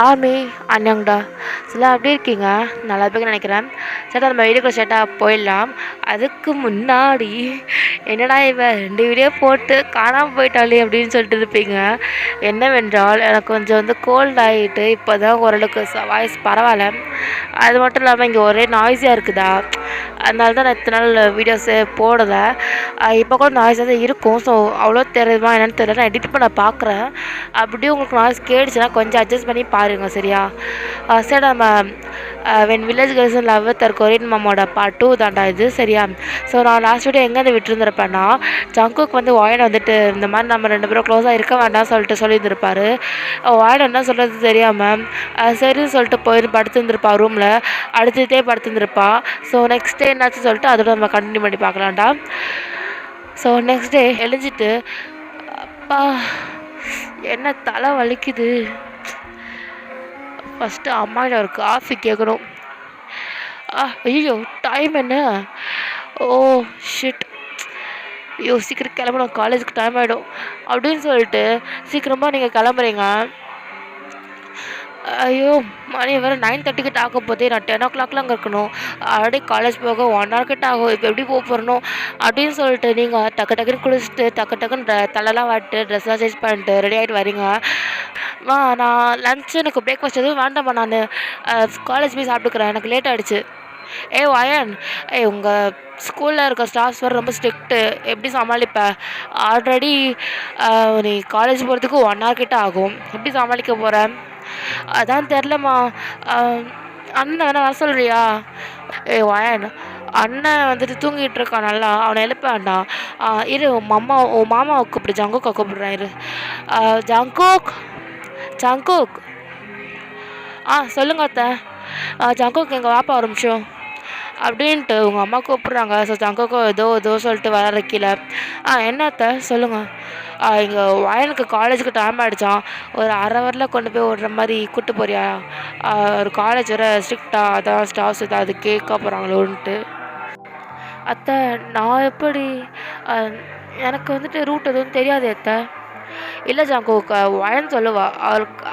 ஆமி அண்ணங்கடா சில எப்படி இருக்கீங்க? நல்லா இருப்பீங்கன்னு நினைக்கிறேன். சேட்டா நம்ம வீடியோக்குள்ள சேட்டா போயிடலாம். அதுக்கு முன்னாடி என்னடா இவன் 2 வீடியோ போட்டு காணாமல் போயிட்டாளே அப்படின்னு சொல்லிட்டு இருப்பீங்க. என்னவென்றால் எனக்கு கொஞ்சம் கோல்ட் ஆகிட்டு இப்போ தான் ஓரளவுக்கு வாய்ஸ் பரவாயில்ல. அது மட்டும் இல்லாமல் இங்கே ஒரே நாய்ஸியாக இருக்குதா, அதனால தான் நான் இத்தனை நாள் வீடியோஸே போடலை. இப்போ கூட நாய்ஸாக தான் இருக்கும். ஸோ அவ்வளோ தெரியுமா என்னென்னு தெரியல. நான் எடிட் பண்ண பார்க்குறேன். அப்படியே உங்களுக்கு நாய்ஸ் கேட்டுச்சுன்னா கொஞ்சம் அட்ஜஸ்ட் பண்ணி பாருங்கள், சரியா? சரி, நம்ம when village girls love their Korean மாமோட பார்ட் 2 தாண்டா இது, சரியா? ஸோ நான் லாஸ்ட் வீடியோ எங்கேருந்து விட்டுருந்துருப்பேன்னா, ஜங்குக்கு வாயன் இந்த மாதிரி நம்ம 2 பேரும் க்ளோஸாக இருக்க வேண்டாம்னு சொல்லியிருந்திருப்பாரு. வாயன் என்ன சொல்கிறது தெரியாமல் சரின்னு சொல்லிட்டு படுத்துருந்துருப்பா ரூமில், அடுத்ததே படுத்துருந்துருப்பா. ஸோ நெக்ஸ்ட் டே என்னாச்சு சொல்லிட்டு அதோட நம்ம கண்டினியூ பண்ணி பார்க்கலாம்டா. ஸோ நெக்ஸ்ட் டே எழுஞ்சிட்டு அப்பா என்ன தலை வலிக்குது. ஃபஸ்ட்டு அம்மாட்ட ஒரு காஃபி கேட்கணும். ஐயோ டைம் என்ன? ஓ ஷிட், ஐயோ சீக்கிரம் கிளம்பணும், காலேஜுக்கு டைம் ஆகிடும் அப்படின்னு சொல்லிட்டு சீக்கிரமாக நீங்கள் கிளம்புறீங்க. ஐயோ மணி வேறு 9:30 ஆக போதே, நான் 10 o'clock அங்கே இருக்கணும். ஆல்ரெடி காலேஜ் போக 1 hour கிட்ட ஆகும். இப்போ எப்படி போகிறணும் அப்படின்னு சொல்லிட்டு நீங்கள் டக்குன்னு குளிச்சுட்டு டக்குன்னு தலைலாம் வாட்டு ட்ரெஸ்லாம் சேஞ்ச் பண்ணிட்டு ரெடி ஆகிட்டு வரீங்க. நான் லன்ச்சு எனக்கு பிரேக்ஃபாஸ்ட் எதுவும் வேண்டாம்மா, நான் காலேஜ் போய் சாப்பிட்டுக்கிறேன், எனக்கு லேட் ஆகிடுச்சு. வயன், உங்கள் ஸ்கூலில் இருக்க ஸ்டாஃப்ஸ் வேறு ரொம்ப ஸ்ட்ரிக்ட்டு, எப்படி சமாளிப்ப? ஆல்ரெடி நீ காலேஜ் போகிறதுக்கு 1 hour கிட்ட ஆகும், எப்படி சமாளிக்க போகிறேன்? அதான் தெரிலம்மா. அண்ணன் வேணா வர சொல்கிறியா? வயன், அண்ணன் தூங்கிட்டு இருக்கான், நல்லா அவனை எழுப்ப வேண்டாம். இரு, உன் மாமாவை கூப்பிடு, ஜங்குக்கை கூப்பிடுறேன் இரு. ஜங்குக் சொல்லுங்க அத்தை. ஜங்குக் எங்கள் வாப்பா ஒரு நிமிஷம் அப்படின்ட்டு உங்கள் அம்மா கூப்பிட்றாங்க. ஸோ ஜங்குக்கோ ஏதோ சொல்லிட்டு வர கீழே. என்ன அத்தை சொல்லுங்கள். இங்கே வயனுக்கு காலேஜுக்கு டைம் ஆகிடுச்சான், ஒரு 1/2 hourல கொண்டு போய் விடுற மாதிரி கூப்பிட்டு போறியா? ஒரு காலேஜ் வர ஸ்ட்ரிக்டாக, அதான் ஸ்டாஃப்ஸ் அது கேட்க போகிறாங்களோன்ட்டு. அத்தை நான் எப்படி, எனக்கு ரூட் எதுவும் தெரியாது அத்தை. இல்லை ஜாங்கோ, வயன் சொல்லுவா,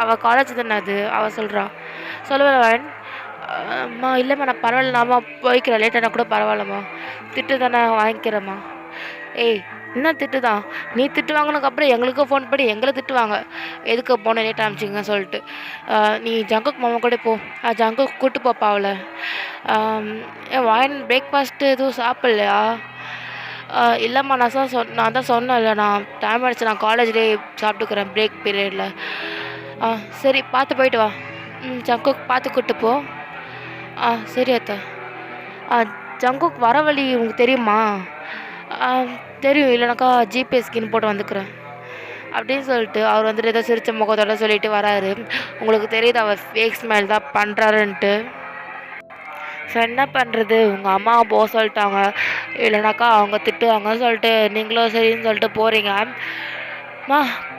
அவள் காலேஜ் தானே அது, அவள் சொல்கிறா. சொல்லுவேன் வயன். அம்மா இல்லைம்மா நான் பரவாயில்லம்மா, போய்க்கிறேன், லேட்டானா கூட பரவாயில்லம்மா, திட்டு தானே வாங்கிக்கிறேம்மா. என்ன திட்டு தான்? நீ திட்டு வாங்கினதுக்கப்புறம் எங்களுக்கும் ஃபோன் பண்ணி எங்களை திட்டுவாங்க, எதுக்கு போன லேட் ஆரம்பிச்சிங்க சொல்லிட்டு. நீ ஜங்குக் மாமா கூட போ, ஜங்குக் கூப்பிட்டு போப்பா அவளை. வயன் பிரேக்ஃபாஸ்ட்டு எதுவும் சாப்பிட்லையா? இல்லைம்மா நான் தான் சொன்னேன்ல, நான் டைம் ஆகிடுச்சு, நான் காலேஜ்லேயே சாப்பிட்டுக்கிறேன் பிரேக் பீரியடில். சரி பார்த்து போயிட்டு வா. ஜங்குக் பார்த்து கூப்பிட்டு போ. சரி அத்தை. ஜங்குக் வர வழி உங்களுக்கு தெரியுமா? தெரியும், இல்லைனாக்கா ஜிபே ஸ்கின் போட்டு வந்துக்கிறேன் அப்படின்னு சொல்லிட்டு அவர் ஏதோ சிரிச்ச முகத்தோட சொல்லிட்டு வராரு. உங்களுக்கு தெரியுது அவர் ஃபேக் ஸ்மைல் தான் பண்ணுறாருன்ட்டு. ஸோ என்ன பண்ணுறது, உங்கள் அம்மா போக சொல்லிட்டாங்க, இல்லைனாக்கா அவங்க திட்டுவாங்கன்னு சொல்லிட்டு நீங்களும் சரின்னு சொல்லிட்டு போகிறீங்க.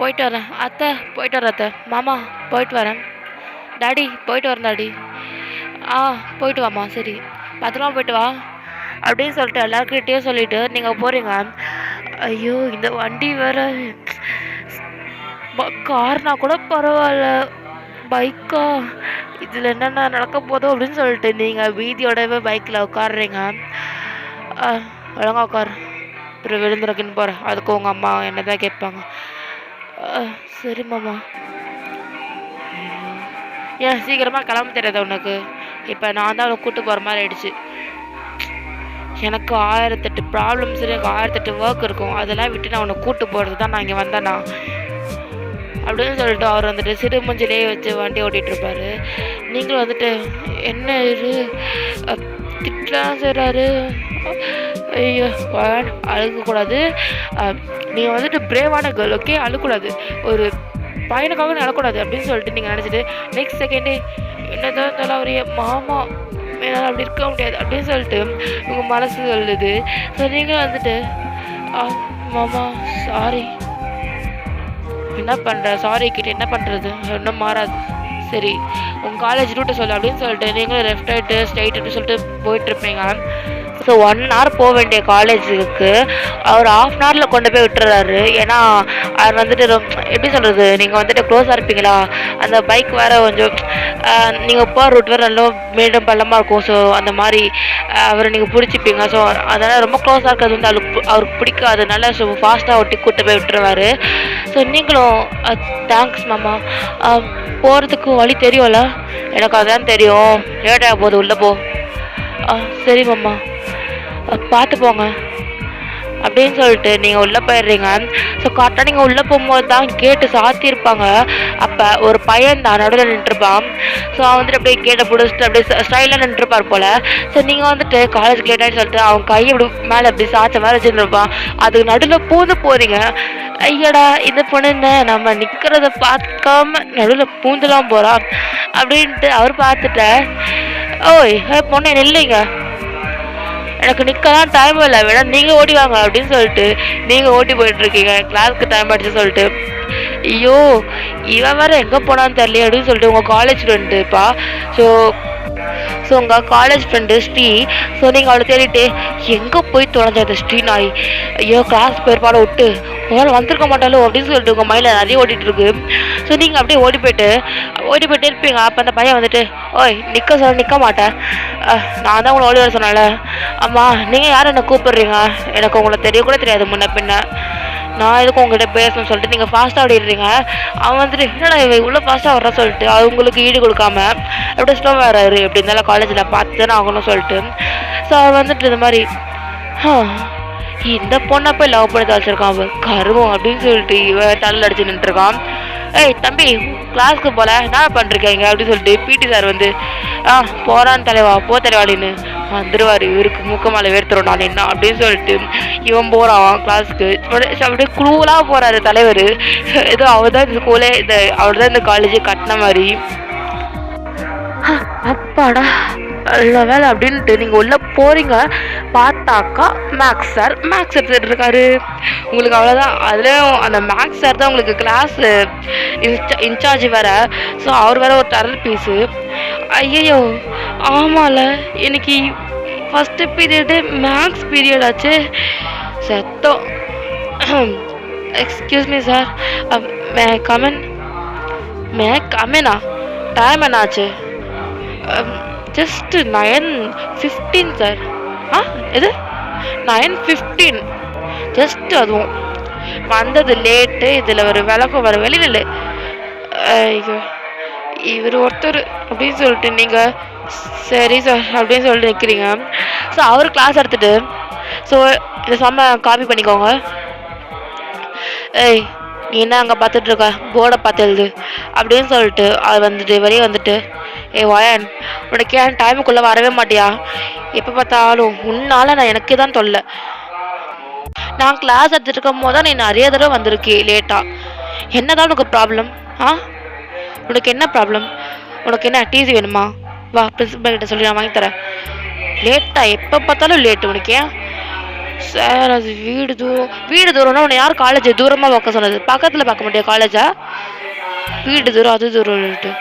போயிட்டு வரேன் அத்தை, போயிட்டு வரேன் அத்தை. மாமா போயிட்டு வரேன். டாடி போயிட்டு வரேன் டாடி. போயிட்டு வாம்மா, சரி பத்திரமா போயிட்டு வா அப்படின்னு சொல்லிட்டு எல்லாருக்கிட்டேயும் சொல்லிவிட்டு நீங்கள் போகிறீங்க. ஐயோ இந்த வண்டி வேறு, கார்னா கூட பரவாயில்ல, பைக்கா இதில் என்னென்ன நடக்க போதோ அப்படின்னு சொல்லிட்டு நீங்கள் வீதியோடவே பைக்கில் உட்காடுறீங்க. ஒழுங்கா உட்கார், அப்புறம் விழுந்துருக்குன்னு போகிறேன், அதுக்கு உங்கள் அம்மா என்ன தான் கேட்பாங்க. சரி மாமா. ஏன் சீக்கிரமாக கிளம்ப தெரியாத உனக்கு? இப்போ நான் தான் உனக்கு கூப்பிட்டு போகிற மாதிரி ஆயிடுச்சு. எனக்கு 1008 ப்ராப்ளம்ஸ், எனக்கு 1008 ஒர்க் இருக்கும், அதெல்லாம் விட்டு நான் உன்னை கூப்பிட்டு போகிறது தான் நான் இங்கே வந்தேண்ணா அப்படின்னு சொல்லிட்டு அவர் சிறு மூஞ்சிலே வச்சு வண்டி ஓட்டிகிட்ருப்பாரு. நீங்களும் என்ன இது திட்டலாம் செய்கிறாரு. ஐயோ அழுகக்கூடாது, நீ பிரேவான கேர்ள், ஓகே, அழுகக்கூடாது, ஒரு பையனுக்காக அழக்கூடாது அப்படின்னு சொல்லிட்டு நீங்கள் நினச்சிட்டு நெக்ஸ்ட் செகண்டே என்னதான் தலைவரிய மாமா என்னால் அப்படி இருக்க முடியாது அப்படின்னு சொல்லிட்டு உங்கள் மனசு சொல்லுது. ஸோ நீங்களும் மாமா சாரி, என்ன பண்ணுற, சாரி கிட்ட என்ன பண்ணுறது, ஒன்றும் மாறாது, சரி உங்கள் காலேஜ் ரூட்டை சொல்லு அப்படின்னு சொல்லிட்டு நீங்களும் லெஃப்ட் ரைட்டு ஸ்ட்ரைட்டுன்னு சொல்லிட்டு போயிட்டுருப்பீங்க. ஸோ 1 hour போக வேண்டிய காலேஜுக்கு அவர் 1/2 hourல கொண்டு போய் விட்டுறாரு. ஏன்னா அவர் வந்துட்டு எப்படி சொல்கிறது, நீங்கள் வந்துட்டு க்ளோஸாக இருப்பீங்களா, அந்த பைக் வேறு கொஞ்சம் நீங்கள் போகிற ரூட் வேறு நல்லா மேடும் பள்ளமாக இருக்கும். ஸோ அந்த மாதிரி அவரை நீங்கள் பிடிச்சிப்பீங்க. ஸோ அதனால் ரொம்ப க்ளோஸாக இருக்கிறது வந்து அவருக்கு பிடிக்காதனால ஸோ ஃபாஸ்ட்டாக ஒட்டி கூட்டு போய் விட்டுருவார். ஸோ நீங்களும் தேங்க்ஸ் மாமா. போகிறதுக்கு வழி தெரியும்ல? எனக்கு அதான் தெரியும், லேட்டாக போகுது, உள்ளே போ. சரி மாமா, பார்த்து போங்க அப்படின்னு சொல்லிட்டு நீங்கள் உள்ளே போயிடுறீங்க. ஸோ கரெக்டாக நீங்கள் உள்ளே போகும்போது தான் கேட்டு சாத்தியிருப்பாங்க. அப்போ ஒரு பையன் தான் நடுவில் நின்றுருப்பான். ஸோ அவன் வந்துட்டு அப்படியே கேட்டை பிடிச்சிட்டு அப்படியே ஸ்டைலாக நின்றுருப்பார் போல். ஸோ நீங்கள் வந்துட்டு காலேஜுக்கு லேட்டான்னு சொல்லிட்டு அவன் கையை இப்படி மேலே அப்படி சாய்ச்ச மாதிரி வச்சுருந்துருப்பான். அதுக்கு நடுவில் பூந்து போகிறீங்க. ஐயடா, இந்த பொண்ணு என்ன நம்ம நிற்கிறத பார்க்காம நடுவில் பூந்துலாம் போகிறான் அப்படின்ட்டு அவர் பார்த்துட்ட. ஓய் பொண்ணு நில்லைங்க, எனக்கு நிற்கலாம் டைம் இல்லை, வேணா நீங்கள் ஓடி வாங்க அப்படின்னு சொல்லிட்டு நீங்கள் ஓட்டி போயிட்டுருக்கீங்க. கிளாஸ்க்கு டைம் ஆகிடுச்சு சொல்லிட்டு. ஐயோ, இவன் வேறு எங்கே போனான்னு தெரியல அப்படின்னு சொல்லிட்டு உங்கள் காலேஜ் ஃப்ரெண்டுப்பா. ஸோ உங்கள் காலேஜ் ஃப்ரெண்டு ஸ்ரீ. ஸோ நீங்கள் அவளை தேடிட்டு எங்கே போய் தொலைஞ்ச அந்த ஸ்ரீ நாய், ஐயோ கிளாஸ் போயிருப்பாட விட்டு ஒரு வந்திருக்க மாட்டாலோ அப்படின்னு சொல்லிட்டு உங்கள் மைண்டில் நிறைய ஓடிட்டுருக்கு. ஸோ நீங்கள் அப்படியே ஓடி போயிட்டே இருப்பீங்க. அப்போ அந்த பையன் வந்துட்டு, ஓய் நிற்க மாட்டேன், நான் தான் உங்களை ஓடி வர சொன்னால. அம்மா நீங்கள் யார் என்னை கூப்பிடுறீங்க, எனக்கு உங்களை தெரியக்கூட தெரியாது முன்ன பின்ன, நான் எதுக்கும் உங்கள்கிட்ட பேசணும்னு சொல்லிட்டு நீங்கள் ஃபாஸ்ட்டாக ஓடிடுறீங்க. அவன் வந்துட்டு என்னடா இவன் இவ்வளோ ஃபாஸ்ட்டாக வர சொல்லிட்டு அவங்களுக்கு ஈடு கொடுக்காம அப்படியே ஸ்லோ வர்றாரு. எப்படி இருந்தாலும் காலேஜில் பார்த்து தானே ஆகணும்னு சொல்லிட்டு. ஸோ அவன் வந்துட்டு இந்த மாதிரி இந்த பொண்ணை போய் லவ் பண்ணி வச்சிருக்கான் அவன் கருவம் அப்படின்னு சொல்லிட்டு இவன் தலையில் அடிச்சு நின்றுருக்கான். ஏய் தம்பி, கிளாஸ்க்கு போல என்ன பண்ணிருக்கீங்க அப்படின்னு சொல்லிட்டு பிடி சார் வந்து போகிறான்னு தலைவா, போ தலைவாளின்னு வந்துடுவார். இவருக்கு மூக்க மேலே வேர்த்துறோம் நான் என்ன அப்படின்னு சொல்லிட்டு இவன் போகிறான் கிளாஸ்க்கு. அப்படியே குழுவலாக போகிறாரு தலைவர். ஏதோ அவர் தான் இந்த ஸ்கூலே அவர் தான் இந்த காலேஜே கட்டின மாதிரி. அப்பாடா நல்ல வேலை அப்படின்ட்டு நீங்கள் உள்ளே போகிறீங்க. பார்த்தாக்கா மேக்ஸ் சார் மேக்ஸ் எடுத்துகிட்டு இருக்காரு. உங்களுக்கு அவ்வளோதான். அதுலேயும் அந்த மேக்ஸ் சார் தான் உங்களுக்கு கிளாஸ் இன்சார்ஜ் வேறு. ஸோ அவர் வேறு ஒரு டரல் பீஸு. ஐயோ ஆமாம்ல, இன்னைக்கு ஃபஸ்ட்டு பீரியடு மேக்ஸ் பீரியட் ஆச்சு. சத்தம். எக்ஸ்கியூஸ் மீ சார், மே கமெனா? டைம் என்னாச்சு? Just 9:15 sir. இது 9:15 ஜஸ்ட்டு. அதுவும் வந்தது லேட்டு. இதில் ஒரு விளக்கம் வர வெளியில். ஐயோ இவர் ஒருத்தர் அப்படின்னு சொல்லிட்டு நீங்கள் சரி சார் அப்படின்னு சொல்லிட்டு நிற்கிறீங்க. ஸோ அவர் கிளாஸ் எடுத்துகிட்டு ஸோ இதை காப்பி பண்ணிக்கோங்க. ஏய் நீ என்ன அங்கே பார்த்துட்ருக்க, போர்டை பார்த்து எழுது அப்படின்னு சொல்லிட்டு அது வந்துட்டு வெளியே வந்துட்டு, வாயன் உனக்கு ஏன் டைமுக்குள்ளே வரவே மாட்டியா, எப்போ பார்த்தாலும் உன்னால் நான் எனக்கு தான் தொல்லை. நான் கிளாஸ் எடுத்துகிட்டு இருக்கும் போது தான் நீ நிறைய தடவை வந்திருக்கே லேட்டாக. என்ன தான் உனக்கு ப்ராப்ளம்? உனக்கு என்ன ப்ராப்ளம்? உனக்கு என்ன டிசி வேணுமா? வா பிரின்சிபல் கிட்ட சொல்லி நான் வாங்கி தரேன். லேட்டாக எப்போ பார்த்தாலும் லேட்டு உனக்கு ஏன்? சார் அது வீடு தூரம்னா உன்னை யார் காலேஜ் தூரமாக பார்க்க சொன்னது? பக்கத்தில் பார்க்க மாட்டியா காலேஜா? வீடு தூரம் அது தூரம்ட்டு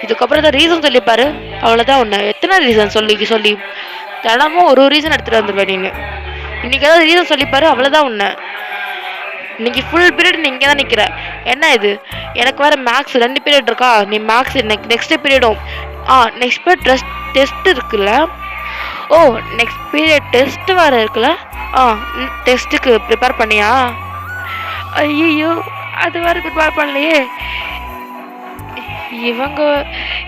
இதுக்கப்புறம் தான் ரீசன் சொல்லிப்பாரு. அவ்வளோதான். ஒன்று எத்தனை ரீசன் சொல்லி தினமும் ஒரு ரீசன் எடுத்துகிட்டு வந்துடுவேன். நீங்கள் இன்றைக்கி ஏதாவது ரீசன் சொல்லிப்பாரு. அவ்வளோதான். ஒன்று இன்னைக்கு ஃபுல் பீரியட் நீ இங்கே தான் நிற்கிற. என்ன இது? எனக்கு வேறு மேக்ஸ் 2 பீரியட் இருக்கா. நீ மேக்ஸ் நெக்ஸ்ட் பீரியடும் நெக்ஸ்ட் பீரியட் டெஸ்ட் இருக்குல்ல. ஓ நெக்ஸ்ட் பீரியட் டெஸ்ட்டு வேறு இருக்குல்ல. டெஸ்ட்டுக்கு ப்ரிப்பேர் பண்ணியா? ஐயோ அது வேறு ப்ரிப்பேர் பண்ணலையே. இவங்க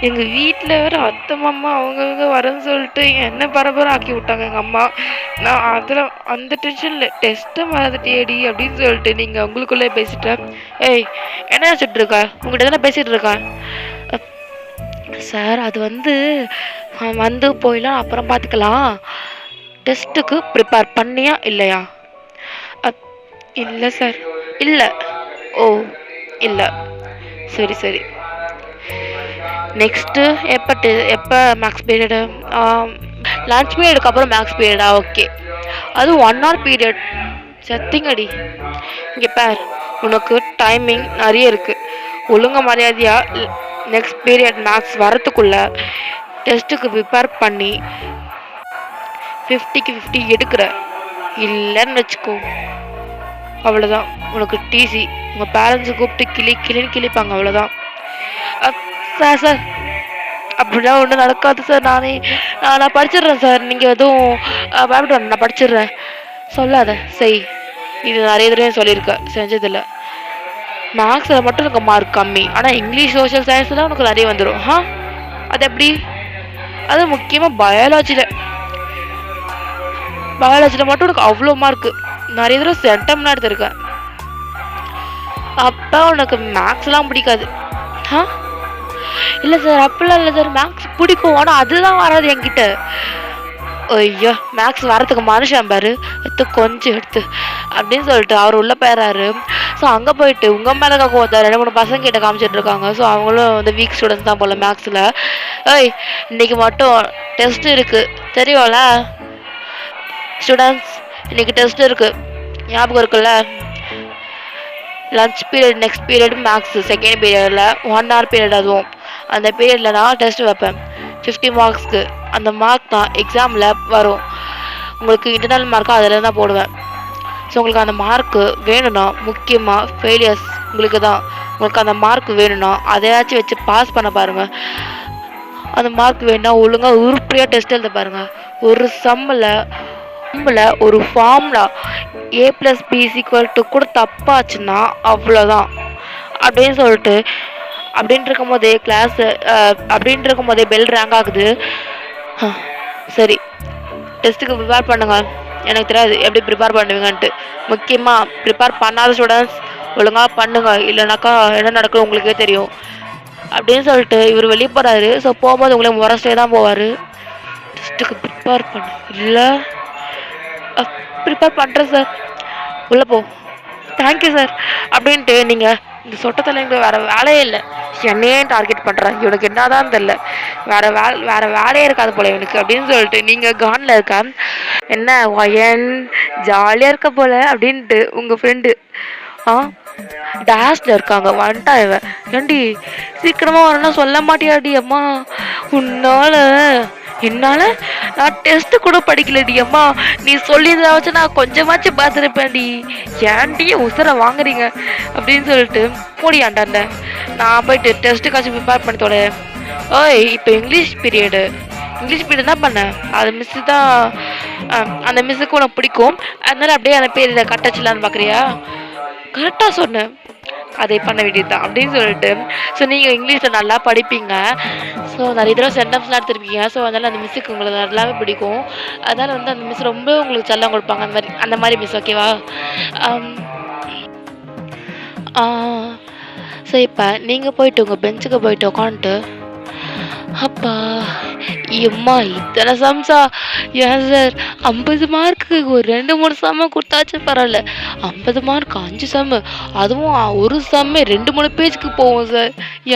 எங்கள் வீட்டில் வேறு அத்தை மாமா அவங்கவுங்க வரேன்னு சொல்லிட்டு என்ன பரபரம் ஆக்கி விட்டாங்க எங்கள் அம்மா. நான் அதில் அந்த டென்ஷனில் டெஸ்ட்டை மறந்துட்டேடி அப்படின்னு சொல்லிட்டு நீங்கள் உங்களுக்குள்ளே பேசிட்டேன். ஏய் என்ன நினச்சிட்டு இருக்கா? உங்கள்கிட்ட தானே பேசிகிட்டு இருக்கேன். சார் அது வந்து போயிடலாம், அப்புறம் பார்த்துக்கலாம். டெஸ்ட்டுக்கு ப்ரிப்பேர் பண்ணியா இல்லையா? இல்லை சார். இல்லை. ஓ இல்லை, சரி. நெக்ஸ்ட்டு எப்போ மேக்ஸ் பீரியடு? லன்ச் பீரியடுக்கு அப்புறம் மேக்ஸ் பீரியடா? ஓகே. அது 1 hour பீரியட். சத்திங்கடி. இங்கே பார், உனக்கு டைமிங் நிறைய இருக்குது. ஒழுங்கு மரியாதையாக நெக்ஸ்ட் பீரியட் மேக்ஸ் வரத்துக்குள்ளே டெஸ்ட்டுக்கு ப்ரிப்பேர் பண்ணி 50க்கு 50 எடுக்கிற இல்லைன்னு வச்சுக்கோ, அவ்வளோதான். உனக்கு டிசி. உங்கள் பேரண்ட்ஸை கூப்பிட்டு கிளின்னு கிளிப்பாங்க, அவ்வளோதான். சார் சார் அப்படிலாம் ஒன்றும் நடக்காது சார். நான் படிச்சிடுறேன் சார். நீங்கள் எதுவும் பயப்பட வேண்டாம், நான் படிச்சிடுறேன். சொல்லாத, செய். இது நிறைய தடவை சொல்லியிருக்கேன், செஞ்சதில்லை. மேக்ஸில் மட்டும் எனக்கு மார்க் கம்மி, ஆனால் இங்கிலீஷ் சோஷியல் சயின்ஸில் உனக்கு நிறைய வந்துடும். அது எப்படி? அது முக்கியமாக பயாலஜியில் மட்டும் உனக்கு அவ்வளோ மார்க்கு. நிறைய தடவை சென்டம்லாம் எடுத்திருக்கேன். அப்போ உனக்கு மேக்ஸ்லாம் பிடிக்காது. இல்லை சார், அப்படிலாம் இல்லை சார். மேக்ஸ் பிடிக்கும், ஆனால் அதுதான் வராது என்கிட்ட. ஐயோ, மேக்ஸ் வரத்துக்கு மனுஷன் பாரு, கொஞ்சம் எடுத்து அப்படின்னு சொல்லிட்டு அவர் உள்ளே போயிடுறாரு. ஸோ அங்கே போயிட்டு உங்கள் மேலே கோவத்தை 2-3 பசங்க கிட்ட காமிச்சிட்டு இருக்காங்க. ஸோ அவங்களும் வந்து வீக் ஸ்டூடெண்ட்ஸ் தான் போல் மேக்ஸில். இன்னைக்கு மட்டும் டெஸ்ட் இருக்குது தெரியும்ல ஸ்டூடெண்ட்ஸ், இன்னைக்கு டெஸ்ட் இருக்குது, ஞாபகம் இருக்குல்ல? Lunch period, next period maths second பீரியடில் 1 hour பீரியட். அதுவும் அந்த பீரியடில் நான் டெஸ்ட் வைப்பேன் 50 மார்க்ஸ்க்கு. அந்த மார்க் தான் எக்ஸாமில் வரும். உங்களுக்கு இன்டர்னல் மார்க்காக அதில் தான் போடுவேன். ஸோ உங்களுக்கு அந்த மார்க்கு வேணும்னா, முக்கியமாக ஃபெயிலியர்ஸ் உங்களுக்கு தான். உங்களுக்கு அந்த மார்க் வேணும்னா அதையாச்சும் வச்சு பாஸ் பண்ண பாருங்கள். அந்த மார்க் வேணும்னா ஒழுங்காக உருப்படியாக டெஸ்ட் எழுத பாருங்கள். ஒரு சம்மில் ஒரு ஃபார்முலா a+b கூட தப்பாச்சுன்னா அவ்வளோதான் அப்படின்னு சொல்லிட்டு, அப்படின்ட்டு இருக்கும் போதே கிளாஸு அப்படின்ட்டு இருக்கும் போதே பெல் ரேங்க் ஆகுது. சரி, டெஸ்ட்டுக்கு ப்ரிப்பேர் பண்ணுங்க. எனக்கு தெரியாது எப்படி ப்ரிப்பேர் பண்ணுவீங்கன்ட்டு. முக்கியமாக ப்ரிப்பேர் பண்ணாத ஸ்டூடெண்ட்ஸ் ஒழுங்காக பண்ணுங்க, இல்லைனாக்கா என்ன நடக்கும் உங்களுக்கே தெரியும் அப்படின்னு சொல்லிட்டு இவர் வெளியே போகிறாரு. ஸோ போகும்போது உங்களே முரஸ்டே தான் போவார். டெஸ்ட்டுக்கு ப்ரிப்பேர் பண்ணு. இல்லை, ப்ரிப்பேர் பண்ணுறேன் சார், உள்ளே போ, தேங்க்யூ சார் அப்படின்ட்டு. நீங்கள் இந்த சொட்டத்தில் எனக்கு வேறு வேலையே இல்லை, என்னையே டார்கெட் பண்ணுறேன், இவனுக்கு என்னதான் தெரில, வேறு வேலையே இருக்காது போல இவனுக்கு அப்படின்னு சொல்லிட்டு நீங்கள் கானில் இருக்க. என்ன ஒயன் ஜாலியாக இருக்க போல அப்படின்ட்டு உங்கள் ஃப்ரெண்டு டேஷில் இருக்காங்க. வந்துட்டா இவன், ஏண்டி சீக்கிரமாக வரணும் சொல்ல மாட்டியாடி? அம்மா என்னால் நான் டெஸ்ட்டு கூட படிக்கலடி அம்மா, நீ சொல்லிதான் வச்சு நான் கொஞ்சமாச்சும் பார்த்துருப்பேன்டி, ஏன்டி உசுரை வாங்குறீங்க அப்படின்னு சொல்லிட்டு போடியாண்டாண்ட. நான் போயிட்டு டெஸ்ட்டுக்காச்சும் ப்ரிப்பேர் பண்ணி தொட. இப்போ இங்கிலீஷ் பீரியடு என்ன பண்ணேன்? அது மிஸ்ஸு தான், அந்த மிஸ்ஸுக்கு உனக்கு பிடிக்கும், அதனால அப்படியே அந்த பீரியடை கட்டச்சிடலான்னு பார்க்குறியா? கரெக்டாக சொன்னேன், அதை பண்ண வேண்டியது தான் அப்படின்னு சொல்லிட்டு. ஸோ நீங்கள் இங்கிலீஷில் நல்லா படிப்பீங்க, ஸோ நிறைய தடவை சென்டென்ஸ்லாம் எடுத்துருப்பீங்க. ஸோ அதனால் அந்த மிஸ்ஸுக்கு உங்களுக்கு நல்லாவே பிடிக்கும். அதனால் வந்து அந்த மிஸ் ரொம்ப உங்களுக்கு செல்லம் கொடுப்பாங்க, அந்த மாதிரி மிஸ். ஓகேவா? ஸோ இப்போ நீங்கள் போயிட்டு உங்கள் பெஞ்சுக்கு போயிட்டு உட்காந்துட்டு, அப்பா எம்மா இத்தனை சம்ஸா? ஏன் சார் 50 மார்க்கு ஒரு 2-3 சம்ம கொடுத்தாச்சு பரவாயில்ல, 50 மார்க் 5 சம்மு, அதுவும் ஒரு சம்மே 2-3 பேஜுக்கு போவோம் சார்.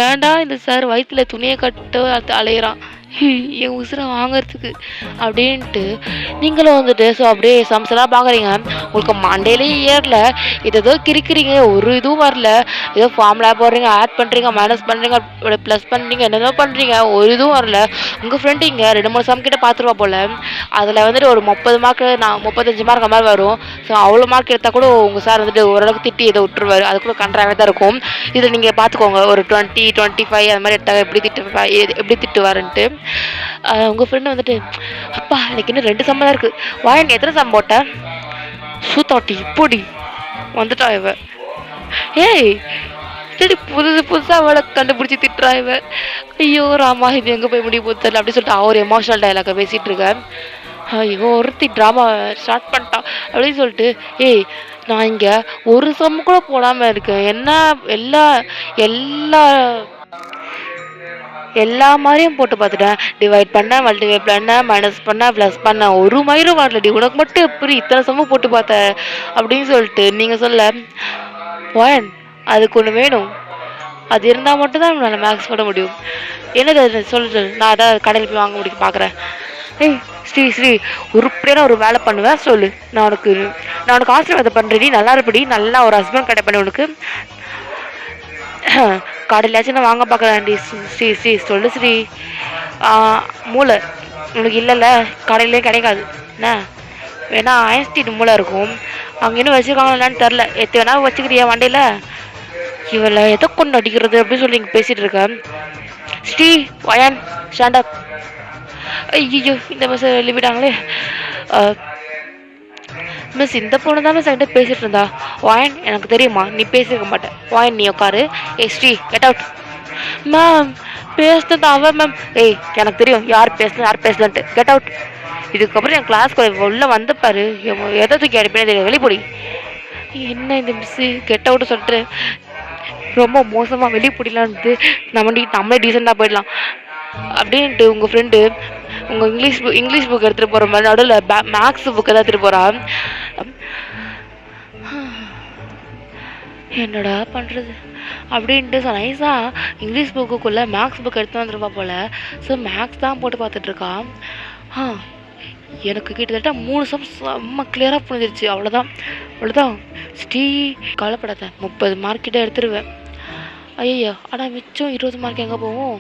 ஏன்டா இந்த சார் வயிற்றுல துணியை கட்ட அலையிறான் என் உசுரை வாங்கிறதுக்கு அப்படின்ட்டு நீங்களும் வந்துட்டு. ஸோ அப்படியே சம்ஸ்லாம் பார்க்குறீங்க, உங்களுக்கு மண்டேலே ஏறல, ஏதோ கிரிக்கிறீங்க, ஒரு இதுவும் வரல, ஏதோ ஃபார்முலா போடுறீங்க, ஆட் பண்ணுறீங்க, மைனஸ் பண்ணுறீங்க, ப்ளஸ் பண்ணுறீங்க, என்னென்னோ பண்ணுறீங்க, ஒரு இதுவும் வரல. உங்கள் ஃப்ரெண்டு இங்கே 2-3 சம் கிட்ட பார்த்துருவா போல், அதில் வந்துட்டு ஒரு 30 மார்க்கு, 35 மார்க் மாதிரி வரும். ஸோ அவ்வளோ மார்க் எடுத்தால் கூட உங்கள் சார் வந்துட்டு ஓரளவுக்கு திட்டி இதை விட்டுருவார், அது கூட கண்ட்ராவே தான் இருக்கும். இதில் நீங்கள் பார்த்துக்கோங்க, ஒரு 20-25 அது மாதிரி எடுத்தால் எப்படி திட்டுவாருன்ட்டு. உங்கள் ஃப்ரெண்டு வந்துட்டு, அப்பா எனக்கு இன்னும் 2 சம் தான் இருக்குது, வாயன் எத்தனை சம் போட்டேன்? சூத்தாட்டி இப்படி வந்துட்டா இவ. சரி, புதுசாக அவளை கண்டுபிடிச்சி திட்டுறா இவ. ஐயோ ராமா, இது எங்கே போய் முடிய போது தெரியல அப்படின்னு சொல்லிட்டு அவர் எமோஷனல் டைலாக பேசிகிட்டு இருக்கேன். ஐயோ ஒருத்தி ட்ராமா ஸ்டார்ட் பண்ணிட்டான் அப்படின்னு சொல்லிட்டு, நான் இங்கே ஒரு சம் கூட போடாமல் இருக்கேன், என்ன எல்லா மாதிரியும் போட்டு பார்த்துட்டேன், டிவைட் பண்ண, மல்டிவை பண்ண, மைனஸ் பண்ண, ப்ளஸ் பண்ண, ஒரு மயிரும் வரலடி, உனக்கு மட்டும் எப்படி இத்தனை சமம் போட்டு பார்த்த அப்படின்னு சொல்லிட்டு நீங்கள் சொல்ல, ஒன் அதுக்கு ஒன்று வேணும், அது இருந்தால் மட்டும்தான் நான் மேக்ஸ் போட முடியும். என்னது அது சொல்லுது, நான் அதான் கடையில் போய் வாங்க முடியும் பார்க்குறேன். ஸ்ரீ உருப்படியான ஒரு வேலை பண்ணுவேன், சொல்லு, நான் உனக்கு ஆசீர்வாதம் பண்ணுறேன், நல்லா இருப்படி, நல்லா ஒரு ஹஸ்பண்ட் கடை பண்ணி உனக்கு கடையிலாச்சும் நான் வாங்க பார்க்குறேன்டி. ஸ்ரீ சொல்லு ஸ்ரீ, மூளை உனக்கு இல்லைல்ல, கடையிலே கிடைக்காது, என்ன வேணா ஐன்ஸ்டீன் மூளை இருக்கும், அங்கே இன்னும் வச்சுருக்காங்களான்னு தெரில, எத்தனை வேணா வச்சுக்கிறியா வண்டியில், இவளை எதை கொண்டு அடிக்கிறது அப்படின்னு சொல்லி இங்கே பேசிகிட்டு இருக்கேன். ஸ்ரீ வயன் ஸ்டாண்டப். ஐயோ இந்த மிஸ் எழுப்பிட்டாங்களே. மிஸ் இந்த பொண்ணு தான் மிஸ் என்கிட்ட பேசிகிட்டு இருந்தா. வாயன் எனக்கு தெரியுமா நீ பேசியிருக்க மாட்டேன், வாயன் நீ உட்காரு. ஏய் ஸ்ரீ கெட் அவுட். மேம் பேசுனது அவன் மேம். ஏய் எனக்கு தெரியும் யார் பேசுனா யார் பேசலன்ட்டு, கெட் அவுட். இதுக்கப்புறம் என் கிளாஸ்க்கு உள்ள வந்துப்பாரு எதை தூக்கி அடிப்பேனே தெரியாது, வெளிப்பொடி. என்ன இந்த மிஸ்ஸு கெட் அவுட்டு சொல்லிட்டு ரொம்ப மோசமாக வெளியே பிடிலான்ட்டு நம்மளே டீசெண்டாக போயிடலாம் அப்படின்ட்டு உங்கள் ஃப்ரெண்டு உங்கள் இங்கிலீஷ் புக் எடுத்துகிட்டு போகிற மாதிரி நடுவில் மேக்ஸ் புக்கை தான் எடுத்துகிட்டு போகிறான். என்னடா பண்ணுறது அப்படின்ட்டு நைஸாக இங்கிலீஷ் புக்குக்குள்ளே மேக்ஸ் புக் எடுத்து வந்துருப்பா போல். ஸோ மேக்ஸ் தான் போட்டு பார்த்துட்ருக்கான். எனக்கு கிட்டத்தட்ட 3 சம் செம்ம கிளியராக புரிஞ்சிருச்சு. அவ்வளோதான் ஸ்ரீ கவலைப்படாத, 30 மார்க் கிட்ட எடுத்துருவேன். ஐயோ ஆனால் மிச்சம் 20 மார்க் எங்கே போகும்?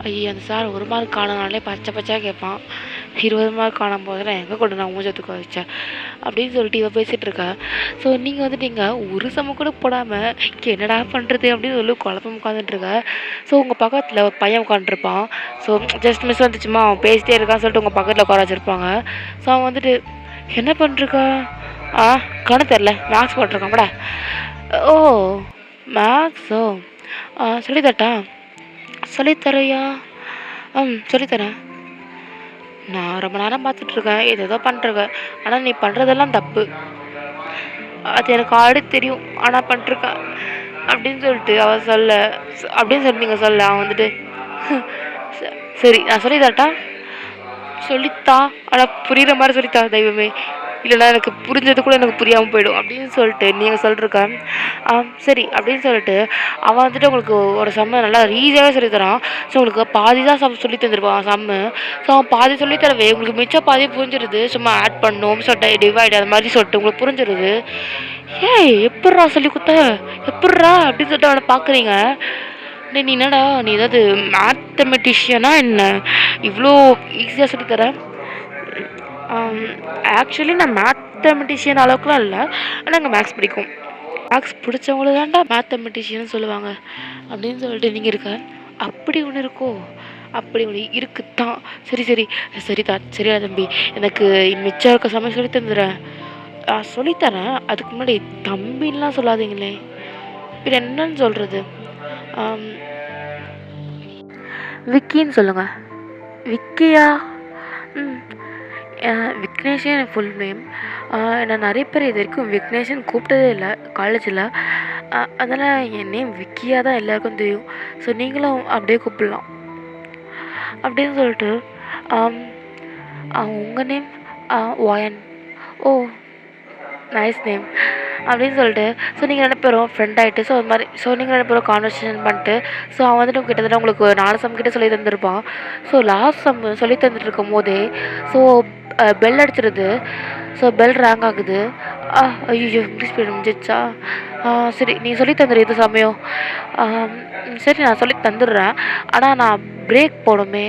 ஐயோ அந்த சார் 1 மார்க் காணனாலே பச்சையாக கேட்பான், 20 மார்க் காணும் போதெல்லாம் எங்கே கொண்டு நான் மூஞ்சத்துக்கு வச்சேன் அப்படின்னு சொல்லிட்டு இவ பேசிகிட்டு இருக்கா. ஸோ நீங்கள் வந்துட்டீங்க ஒரு சம கூட போடாமல் என்னடா பண்ணுறது அப்படின்னு சொல்லி குழப்பம் உட்காந்துட்ருக்க. ஸோ உங்கள் பக்கத்தில் ஒரு பையன் உட்காந்துருப்பான். ஸோ ஜஸ்ட் மிஸ் வந்துச்சுமா அவன் பேசிட்டே இருக்கான்னு சொல்லிட்டு உங்கள் பக்கத்தில் உட்கார வச்சுருப்பாங்க. ஸோ அவன் வந்துட்டு என்ன பண்ணிருக்கா, கணக்கு தெரில மேக்ஸ் போட்டிருக்கான் படா. ஓ மேக்ஸோ சொல்லித்தரட்டா, சொல்லித்தரையா? சொல்லித்தரேன். நான் ரொம்ப நேரம் பார்த்துட்ருக்கேன், ஏதோ பண்ணுறேன், ஆனால் நீ பண்ணுறதெல்லாம் தப்பு, அது எனக்கு ஆல்ரெடி தெரியும், ஆனால் பண்ணிருக்கேன் அப்படின்னு சொல்லிட்டு அவள் சொல்ல அப்படின்னு சொல்லி நீங்கள் சொல்ல அவன் வந்துட்டு சரி நான் சொல்லித்தரட்டா, சொல்லித்தா ஆனால் புரிகிற மாதிரி சொல்லித்தா தெய்வமே, இல்லைனா எனக்கு புரிஞ்சது கூட எனக்கு புரியாமல் போயிடும் அப்படின்னு சொல்லிட்டு நீங்கள் சொல்லிருக்க. சரி அப்படின்னு சொல்லிட்டு அவன் வந்துட்டு உங்களுக்கு ஒரு சம்ம நல்லா ஈஸியாகவே சொல்லித்தரான். ஸோ உங்களுக்கு பாதி தான் சொல்லி தந்துருப்பான் சம்மு. ஸோ அவன் பாதி சொல்லித்தரவே உங்களுக்கு மிச்சம் பாதி புரிஞ்சிருது, சும்மா ஆட் பண்ணும் சொல்லிட்டு டிவைட் அது மாதிரி சொல்லிட்டு உங்களுக்கு புரிஞ்சிருது. ஏய் எப்பட்றா சொல்லி கொடுத்த, எப்பட்றா அப்படின்னு சொல்லிட்டு அவனை பார்க்குறீங்க. நீ என்னடா நீ ஏதாவது மேத்தமெட்டிஷியனா என்ன இவ்வளோ ஈஸியாக சொல்லித்தரேன்? ஆக்சுவலி நான் மேத்தமெட்டிஷியன் அளவுக்குலாம் இல்லை, ஆனால் எங்கள் மேக்ஸ் பிடிக்கும், மேக்ஸ் பிடிச்சவங்களுக்கு தான்டா மேத்தமெட்டிஷியன் சொல்லுவாங்க அப்படின்னு சொல்லிட்டு நீங்கள் இருக்க. அப்படி ஒன்று இருக்கோ, அப்படி ஒன்று இருக்குத்தான். சரிதான் சரிடா தம்பி, எனக்கு மிச்சம் இருக்க சமயம் சொல்லி தந்துடுறேன், சொல்லித்தரேன். அதுக்கு முன்னாடி தம்பின்லாம் சொல்லாதீங்களே, இப்போ என்னன்னு சொல்கிறது? விக்கின்னு சொல்லுங்கள். விக்கியா? விக்னேஷே எனக்கு ஃபுல் நேம். நான் நிறைய பேர் இது வரைக்கும் விக்னேஷன் கூப்பிட்டதே இல்லை காலேஜில், அதனால் என் நேம் விக்கியாக தான் எல்லாருக்கும் தெரியும். ஸோ நீங்களும் அப்படியே கூப்பிடலாம் அப்படின்னு சொல்லிட்டு உங்கள் நேம் வாயன். ஓ நைஸ் நேம் அப்படின்னு சொல்லிட்டு ஸோ நீங்கள் 2 பேரும் ஃப்ரெண்ட் ஆகிட்டு ஸோ அது மாதிரி ஸோ நீங்கள் 2 பேரும் கான்வர்சேஷன் பண்ணிட்டு ஸோ அவன் வந்துட்டு கிட்டத்தட்ட உங்களுக்கு 4 சம் கிட்டே சொல்லி தந்துருப்பான். ஸோ லாஸ்ட் சம் சொல்லி தந்துட்டு இருக்கும் போதே ஸோ பெல் அடிச்சிருது. ஸோ பெல் ரேங்க் ஆகுது. ஐயோ இங்கிலீஷ் பீரியட் முடிஞ்சிச்சா? சரி நீ சொல்லி தந்துடு இது சமயம். சரி நான் சொல்லி தந்துடுறேன், ஆனால் நான் பிரேக் போடுமே.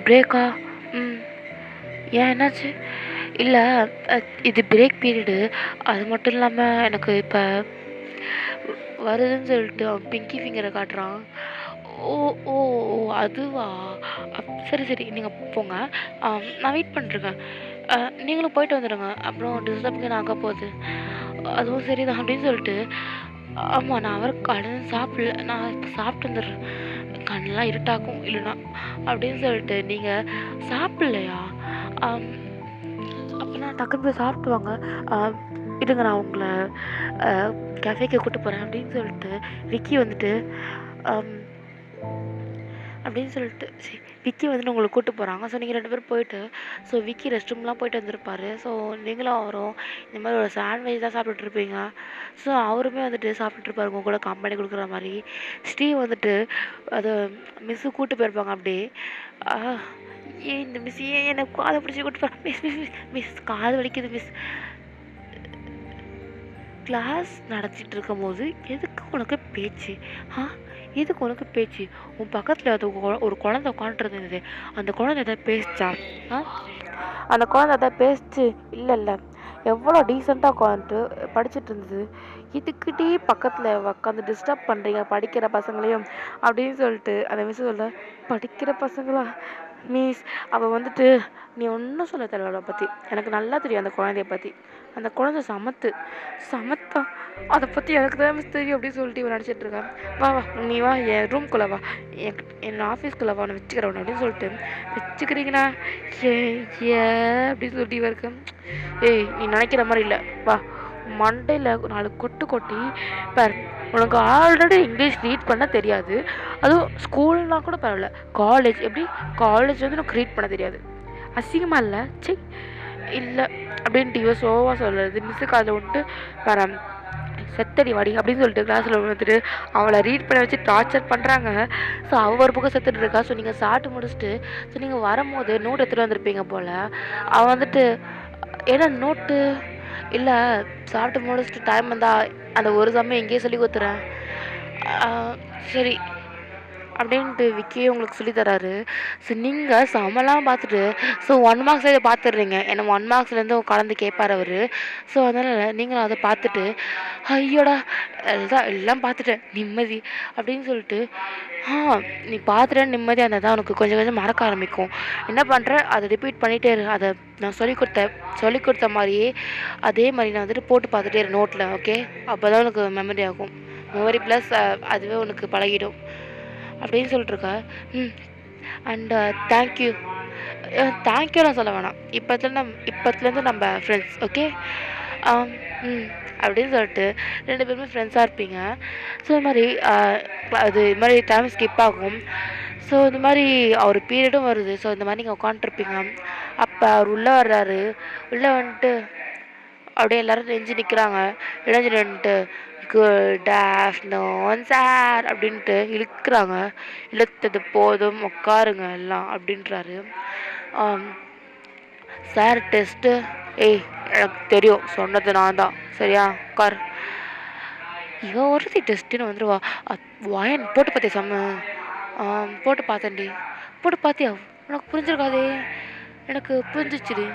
பிரேக்கா? ஏன் என்னாச்சு? இல்லை இது பிரேக் பீரியடு, அது மட்டும் இல்லாமல் எனக்கு இப்போ வருதுன்னு சொல்லிட்டு அவன் பிங்கி ஃபிங்கரை காட்டுறான். ஓ ஓ அதுவா? சரி நீங்கள் போங்க, நான் வெயிட் பண்ணிருக்கேன், நீங்களும் போயிட்டு வந்துடுங்க, அப்புறம் டிஸ்டர்புக்கு நான் அங்கே போகுது. அதுவும் சரிதான் அப்படின்னு சொல்லிட்டு ஆமாம் நான் அவர் கடன் சாப்பிடல, நான் இப்போ சாப்பிட்டு வந்துடுறேன், கண்ணெலாம் இருட்டாக்கும் இல்லைனா அப்படின்னு சொல்லிட்டு நீங்கள் சாப்பிட்லையா? அப்போ நான் டக்குன்னு போய் சாப்பிட்டு வாங்க, இருங்க நான் உங்களை கேஃபேக்கு கூப்பிட்டு போகிறேன் அப்படின்னு சொல்லிட்டு விக்கி வந்துட்டு அப்படின்னு சொல்லிட்டு விக்கி வந்துட்டு உங்களை கூப்பிட்டு போகிறாங்க. ஸோ நீங்கள் 2 பேரும் போயிட்டு ஸோ விக்கி ரெஸ்ட் ரூம்லாம் போயிட்டு வந்திருப்பார். ஸோ நீங்களும் அவரும் இந்த மாதிரி ஒரு சாண்ட்விச் தான் சாப்பிட்டுட்ருப்பீங்க. ஸோ அவருமே வந்துட்டு சாப்பிட்டுருப்பாரு உங்கள் கூட கம்பெனி கொடுக்குற மாதிரி. ஸ்ரீ வந்துட்டு அதை மிஸ்ஸு கூப்பிட்டு போயிருப்பாங்க அப்படியே. ஏன் இந்த மிஸ் ஏன் எனக்கு காதை பிடிச்சி கூப்பிட்டு போகிறேன், மிஸ் காது வலிக்குது மிஸ், கிளாஸ் நடத்திட்டு இருக்கும்போது எதுக்கு உனக்கு பேச்சு? ஆ எதுக்கு உனக்கு பேச்சு? உன் பக்கத்தில் அது ஒரு குழந்தை உட்காந்துருந்தது. அந்த குழந்தை எதாவது பேசுச்சா? ஆ அந்த குழந்தை எதாவது பேசுச்சு? இல்லை இல்லை, எவ்வளோ டீசெண்டாக உட்காந்துட்டு படிச்சுட்டு இருந்தது. இதுக்கிட்டே பக்கத்தில் உட்காந்து டிஸ்டர்ப் பண்ணுறீங்க படிக்கிற பசங்களையும் அப்படின்னு சொல்லிட்டு அந்த மிஸ் சொல்ல, படிக்கிற பசங்களா மிஸ்? அவள் வந்துட்டு நீ ஒன்றும் சொல்ல தேவையில்ல அவளை பற்றி, எனக்கு நல்லா தெரியும் அந்த குழந்தைய பற்றி. அந்த குழந்தை சமத்தா, அதை பற்றி எனக்கு தான் மிஸ் தெரியும் அப்படின்னு சொல்லிட்டு இவன் நடிச்சிட்டு இருக்கான். வா வா நீ வா என் ரூம்குள்ளே வா, என் ஆஃபீஸ்க்குள்ளே வா, உன்னை வச்சுக்கிறவன் அப்படின்னு சொல்லிட்டு, வச்சுக்கிறீங்கண்ணா ஏ ஏ அப்படின்னு சொல்லிட்டு இவன் இருக்கேன். ஏய் நீ நினைக்கிற மாதிரி இல்லை, வா மண்டையில் 4 கொட்டு கொட்டி பார். உனக்கு ஆல்ரெடி இங்கிலீஷ் ரீட் பண்ண தெரியாது, அதுவும் ஸ்கூல்னால் கூட பரவாயில்ல, காலேஜ் எப்படி? காலேஜ் வந்து உனக்கு ரீட் பண்ண தெரியாது, அசிங்கமாக இல்லை? சரி இல்லை அப்படின்ட்டு இவன் சோவா சொல்கிறது. மிஸ்ஸு காதில் வந்துட்டு வர செத்தடி வாடி அப்படின்னு சொல்லிட்டு கிளாஸில் வந்துட்டு அவளை ரீட் பண்ண வச்சு டார்ச்சர் பண்ணுறாங்க. ஸோ அவள் ஒரு பக்கம் செத்துட்டு இருக்கா. ஸோ நீங்கள் சாப்பிட்டு முடிச்சுட்டு ஸோ நீங்கள் வரும்போது நோட் எடுத்துகிட்டு வந்திருப்பீங்க போல். அவள் வந்துட்டு ஏன்னா நோட்டு இல்லை, சாப்பிட்டு முடிச்சுட்டு டைம் வந்தால் அந்த ஒரு சமயம் எங்கேயே சொல்லி கொடுத்துறேன் சரி அப்படின்ட்டு விக்கியே உங்களுக்கு சொல்லித்தராரு. ஸோ நீங்கள் சமலாம் பார்த்துட்டு ஸோ 1 மார்க்ஸ் இதை பார்த்துடுறீங்க. ஏன்னா 1 மார்க்ஸ்லேருந்து கலந்து கேட்பார் அவர். ஸோ அதனால் நீங்களும் அதை பார்த்துட்டு ஐயோடா எல்லாம் பார்த்துட்டேன் நிம்மதி அப்படின்னு சொல்லிட்டு நீ பார்த்துட்டேன்னு நிம்மதியாக இருந்தால் தான் உனக்கு கொஞ்சம் கொஞ்சம் மறக்க ஆரம்பிக்கும். என்ன பண்ணுற, அதை ரிப்பீட் பண்ணிகிட்டே இரு. அதை நான் சொல்லிக் கொடுத்த மாதிரியே அதே மாதிரி நான் வந்துட்டு போட்டு பார்த்துட்டே இரு நோட்டில். ஓகே, அப்போ தான் உனக்கு மெமரி ஆகும். மெமரி ப்ளஸ் அதுவே உனக்கு பழகிடும் அப்படின்னு சொல்லிட்டுருக்கா. அண்ட் தேங்க்யூ தேங்க்யூலாம் சொல்ல வேணாம், இப்போத்துலேருந்து நம்ம ஃப்ரெண்ட்ஸ். ஓகே அப்படின்னு சொல்லிட்டு 2 பேருமே ஃப்ரெண்ட்ஸாக இருப்பீங்க. ஸோ இது மாதிரி டைம் ஸ்கிப் ஆகும். ஸோ இந்த மாதிரி அவர் பீரியடும் வருது. ஸோ இந்த மாதிரி நீங்கள் உட்காண்ட்ருப்பீங்க. அப்போ அவர் உள்ளே வர்றாரு. உள்ளே வந்துட்டு அப்படியே எல்லோரும் நெஞ்சு நிற்கிறாங்க. இணைஞ்சு நின்றுட்டு குட் ஆஃப்டர்நூன் சார் அப்படின்ட்டு இழுக்கிறாங்க. இழுத்தது போதும் உட்காருங்க எல்லாம் அப்படின்றாரு. Sir test? ஏய் எனக்கு தெரியும், சொன்னது நான் தான், சரியா உட்கார். இவன் ஒருத்தி டெஸ்ட்டுன்னு வந்துடுவா. வாயன் போட்டு பார்த்தியா செம்ம? போட்டு பார்த்தேன்டி. போட்டு பார்த்தியா? உனக்கு புரிஞ்சிருக்காதே. எனக்கு புரிஞ்சிச்சுடி.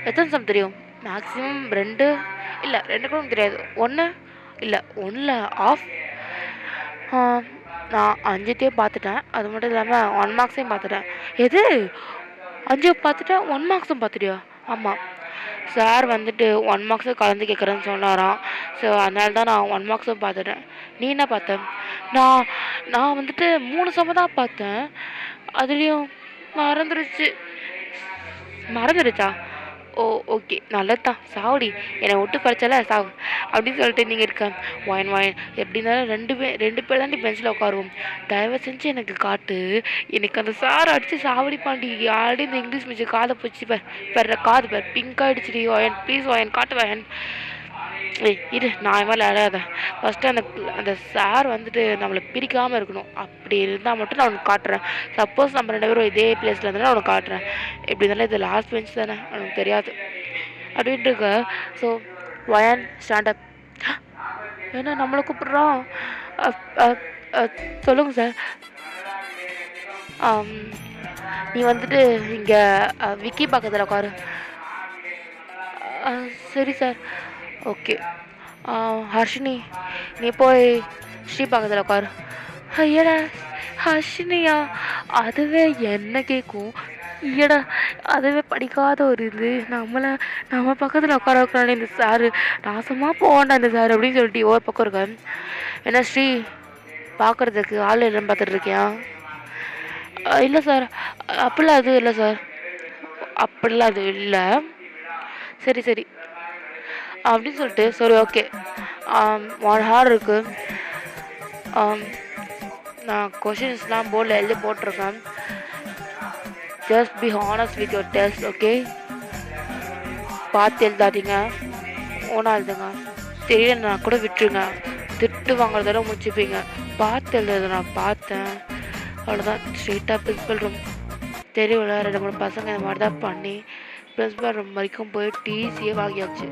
எத்தனை சம் தெரியும்? மேக்ஸிமம் 2 இல்லை 2 கூட தெரியாது. 1 இல்லை 1ல் ஆஃப். நான் 5 பார்த்துட்டேன். அது மட்டும் இல்லாமல் 1 மார்க்ஸையும் பார்த்துட்டேன். எது 5 பார்த்துட்டேன் 1 மார்க்ஸும் பார்த்துட்டியா? ஆமாம், சார் வந்துட்டு 1 மார்க்ஸும் கலந்து கேட்குறேன்னு சொன்னாராம். ஸோ அதனால தான் நான் 1 மார்க்ஸும் பார்த்துட்டேன். நீ என்ன பார்த்த? நான் வந்துட்டு 3 சம தான் பார்த்தேன். அதுலேயும் மறந்துடுச்சா? ஓ ஓகே, நல்லது தான். சாவுடி, என்னை விட்டு படித்தால சாவு அப்படின்னு சொல்லிட்டு நீங்கள் இருக்க வாயின் எப்படி இருந்தாலும் 2 பேர் தாண்டி பெஞ்சில் உட்காருவோம். தயவு செஞ்சு எனக்கு காட்டு. எனக்கு அந்த சாரை அடித்து சாவடிப்பாண்டி. ஆல்ரெடி இந்த இங்கிலீஷ் மியூசிக் காதை போச்சு காது பிங்க் ஆகிடுச்சிடி. வாயன் ப்ளீஸ், வாயன் காட்டு வாயன். இரு, நான் மேலே அழாத. ஃபஸ்ட்டு அந்த சார் வந்துட்டு நம்மளை பிரிக்காமல் இருக்கணும். அப்படி இருந்தால் மட்டும் நான் உனக்கு காட்டுறேன். சப்போஸ் நம்ம 2 பேரும் இதே பிளேஸில் இருந்தாலும் உனக்கு காட்டுறேன். எப்படி இருந்தாலும் இது லாஸ்ட் பெஞ்ச் தானே, எனக்கு தெரியாது அப்படின்ட்டு இருக்க. ஸோ வயன் ஸ்டாண்டப். ஏன்னா நம்மளை கூப்பிட்றோம். சொல்லுங்கள் சார். நீ வந்துட்டு இங்கே விக்கி பக்கத்தில் உட்காரு. சரி சார். ஓகே, ஹர்ஷினி நீ போய் ஸ்ரீ பக்கத்தில் உட்காரு. ஐயடா ஹர்ஷினியா? அதுவே என்ன கேட்கும்? ஐயடா அதுவே படிக்காத ஒரு இது நம்ம பக்கத்தில் உட்கார வைக்கிறானே இந்த சாரு. நாசமாக போவேண்டா இந்த சார் அப்படின்னு சொல்லிட்டு ஒரு பக்கம் இருக்காரு. என்ன ஸ்ரீ பார்க்குறதுக்கு ஆள் இல்லைன்னு பார்த்துட்ருக்கியா? இல்லை சார், அப்படிலாம் எதுவும் இல்லை சார். அப்படிலாம் எதுவும் இல்லை. சரி அப்படின்னு சொல்லிட்டு சரி ஓகே 1 ஹவர் இருக்குது. நான் கொஷின்ஸ்லாம் போர்டில் எழுதி போட்டிருக்கேன். Just be honest with your test. Okay, பார்த்து எழுதாதீங்க, ஓனா எழுதுங்க. தெரியலன்னா கூட விட்டுருங்க. திட்டு வாங்குறதோட முடிச்சுப்பீங்க. பார்த்து எழுதுறது நான் பார்த்தேன், அவ்வளோதான். ஸ்ட்ரெயிட்டாக பிரின்சிபல் ரூம். தெரியல 2-3 பசங்க இந்த மாதிரி தான் பண்ணி பிரின்சிபல் ரூம் வரைக்கும் போய் டிசியே வாங்கியாச்சு.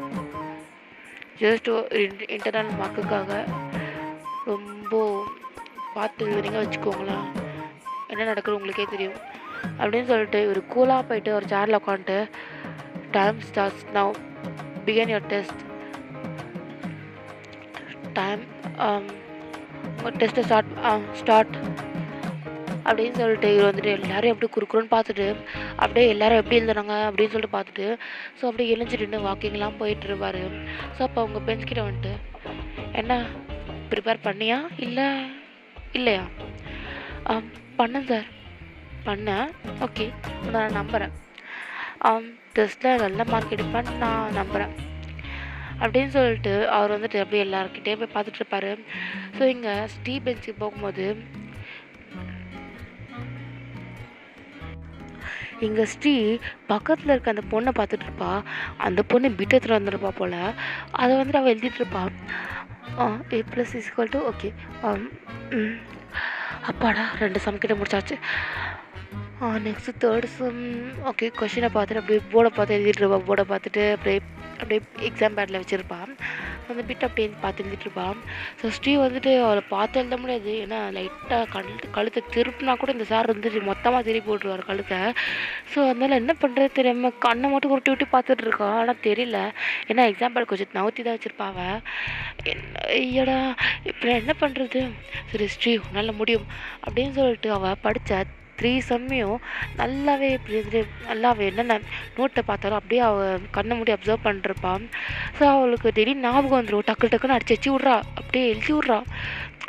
ஜஸ்ட் இன்டர்னல் மார்க்குக்காக ரொம்ப பார்த்து எழுதுறீங்க வச்சுக்கோங்களேன், என்ன நடக்குது உங்களுக்கே தெரியும் அப்படின்னு சொல்லிட்டு இவர் கூலாக போயிட்டு ஒரு சேரில் உட்காந்துட்டு, time starts now, begin your test, time உங்கள் டெஸ்ட்டை ஸ்டார்ட் அப்படின்னு சொல்லிட்டு இவர் வந்துட்டு எல்லோரும் எப்படி குறுக்குறோன்னு பார்த்துட்டு, அப்படியே எல்லோரும் எப்படி எழுதுறாங்க அப்படின்னு சொல்லிட்டு பார்த்துட்டு, ஸோ அப்படியே எழுஞ்சிட்டு வாக்கிங்லாம் போயிட்டு இருப்பார். ஸோ அப்போ அவங்க பெஞ்ச் கிட்ட வந்துட்டு, என்ன ப்ரிப்பேர் பண்ணியா இல்லையா? பண்ணேன் சார், பண்ணேன், ஓகே, நான் நம்புகிறேன், டெஸ்ட்டில் நல்ல மார்க் எடுப்பேன்னு நான் நம்புகிறேன் அப்படின்னு சொல்லிட்டு அவர் வந்துட்டு அப்படியே எல்லாருக்கிட்டே போய் பார்த்துட்டு இருப்பார். ஸோ இங்கே ஸ்டீ பெஞ்சுக்கு போகும்போது இங்கே ஸ்ரீ பக்கத்தில் இருக்க அந்த பொண்ணை பார்த்துட்டு இருப்பா. அந்த பொண்ணு பிட்டத்தில் வந்துருப்பா போல். அதை வந்துட்டு அவள் எழுதிட்டுருப்பா. A+= ஓகே, அப்பாடா 2 சம் கிட்ட முடிச்சாச்சு. Next 3rd some. ஓகே, கொஷினை பார்த்துட்டு அப்படியே போர்டை பார்த்து எழுதிட்டுருப்பா. போர்டை பார்த்துட்டு அப்படியே எக்ஸாம் பேடில் வச்சுருப்பான். அந்த பிட் அப்படியே பார்த்து எழுதிட்டுருப்பான். ஸோ ஸ்ரீ வந்துட்டு அவளை பார்த்து எழுத முடியாது, ஏன்னா லைட்டாக கழுத்தை திருப்பினா கூட இந்த சார் வந்துட்டு மொத்தமாக திருப்பி போட்டுருவார் கழுத்தை. ஸோ அதனால் என்ன பண்ணுறது தெரியாமல் கண்ணை மட்டும் உருட்டி விட்டு பார்த்துட்டு இருக்கா. ஆனால் தெரியல, ஏன்னா எக்ஸாம் பேட் கொஞ்சம் நவுத்தி தான் வச்சுருப்பாவ. ஐயடா இப்போ என்ன பண்ணுறது? சரி ஸ்ரீ உன்னால் முடியும் அப்படின்னு சொல்லிட்டு அவள் படித்த 3 சம்மையும் நல்லாவே என்னென்ன நோட்டை பார்த்தாலும் அப்படியே அவள் கண்ணை மூடி அப்சர்வ் பண்ணிருப்பான். ஸோ அவளுக்கு திடீர்னு ஞாபகம் வந்துடும், டக்குன்னு அடிச்சு விட்றா, அப்படியே எழுதி விட்றா.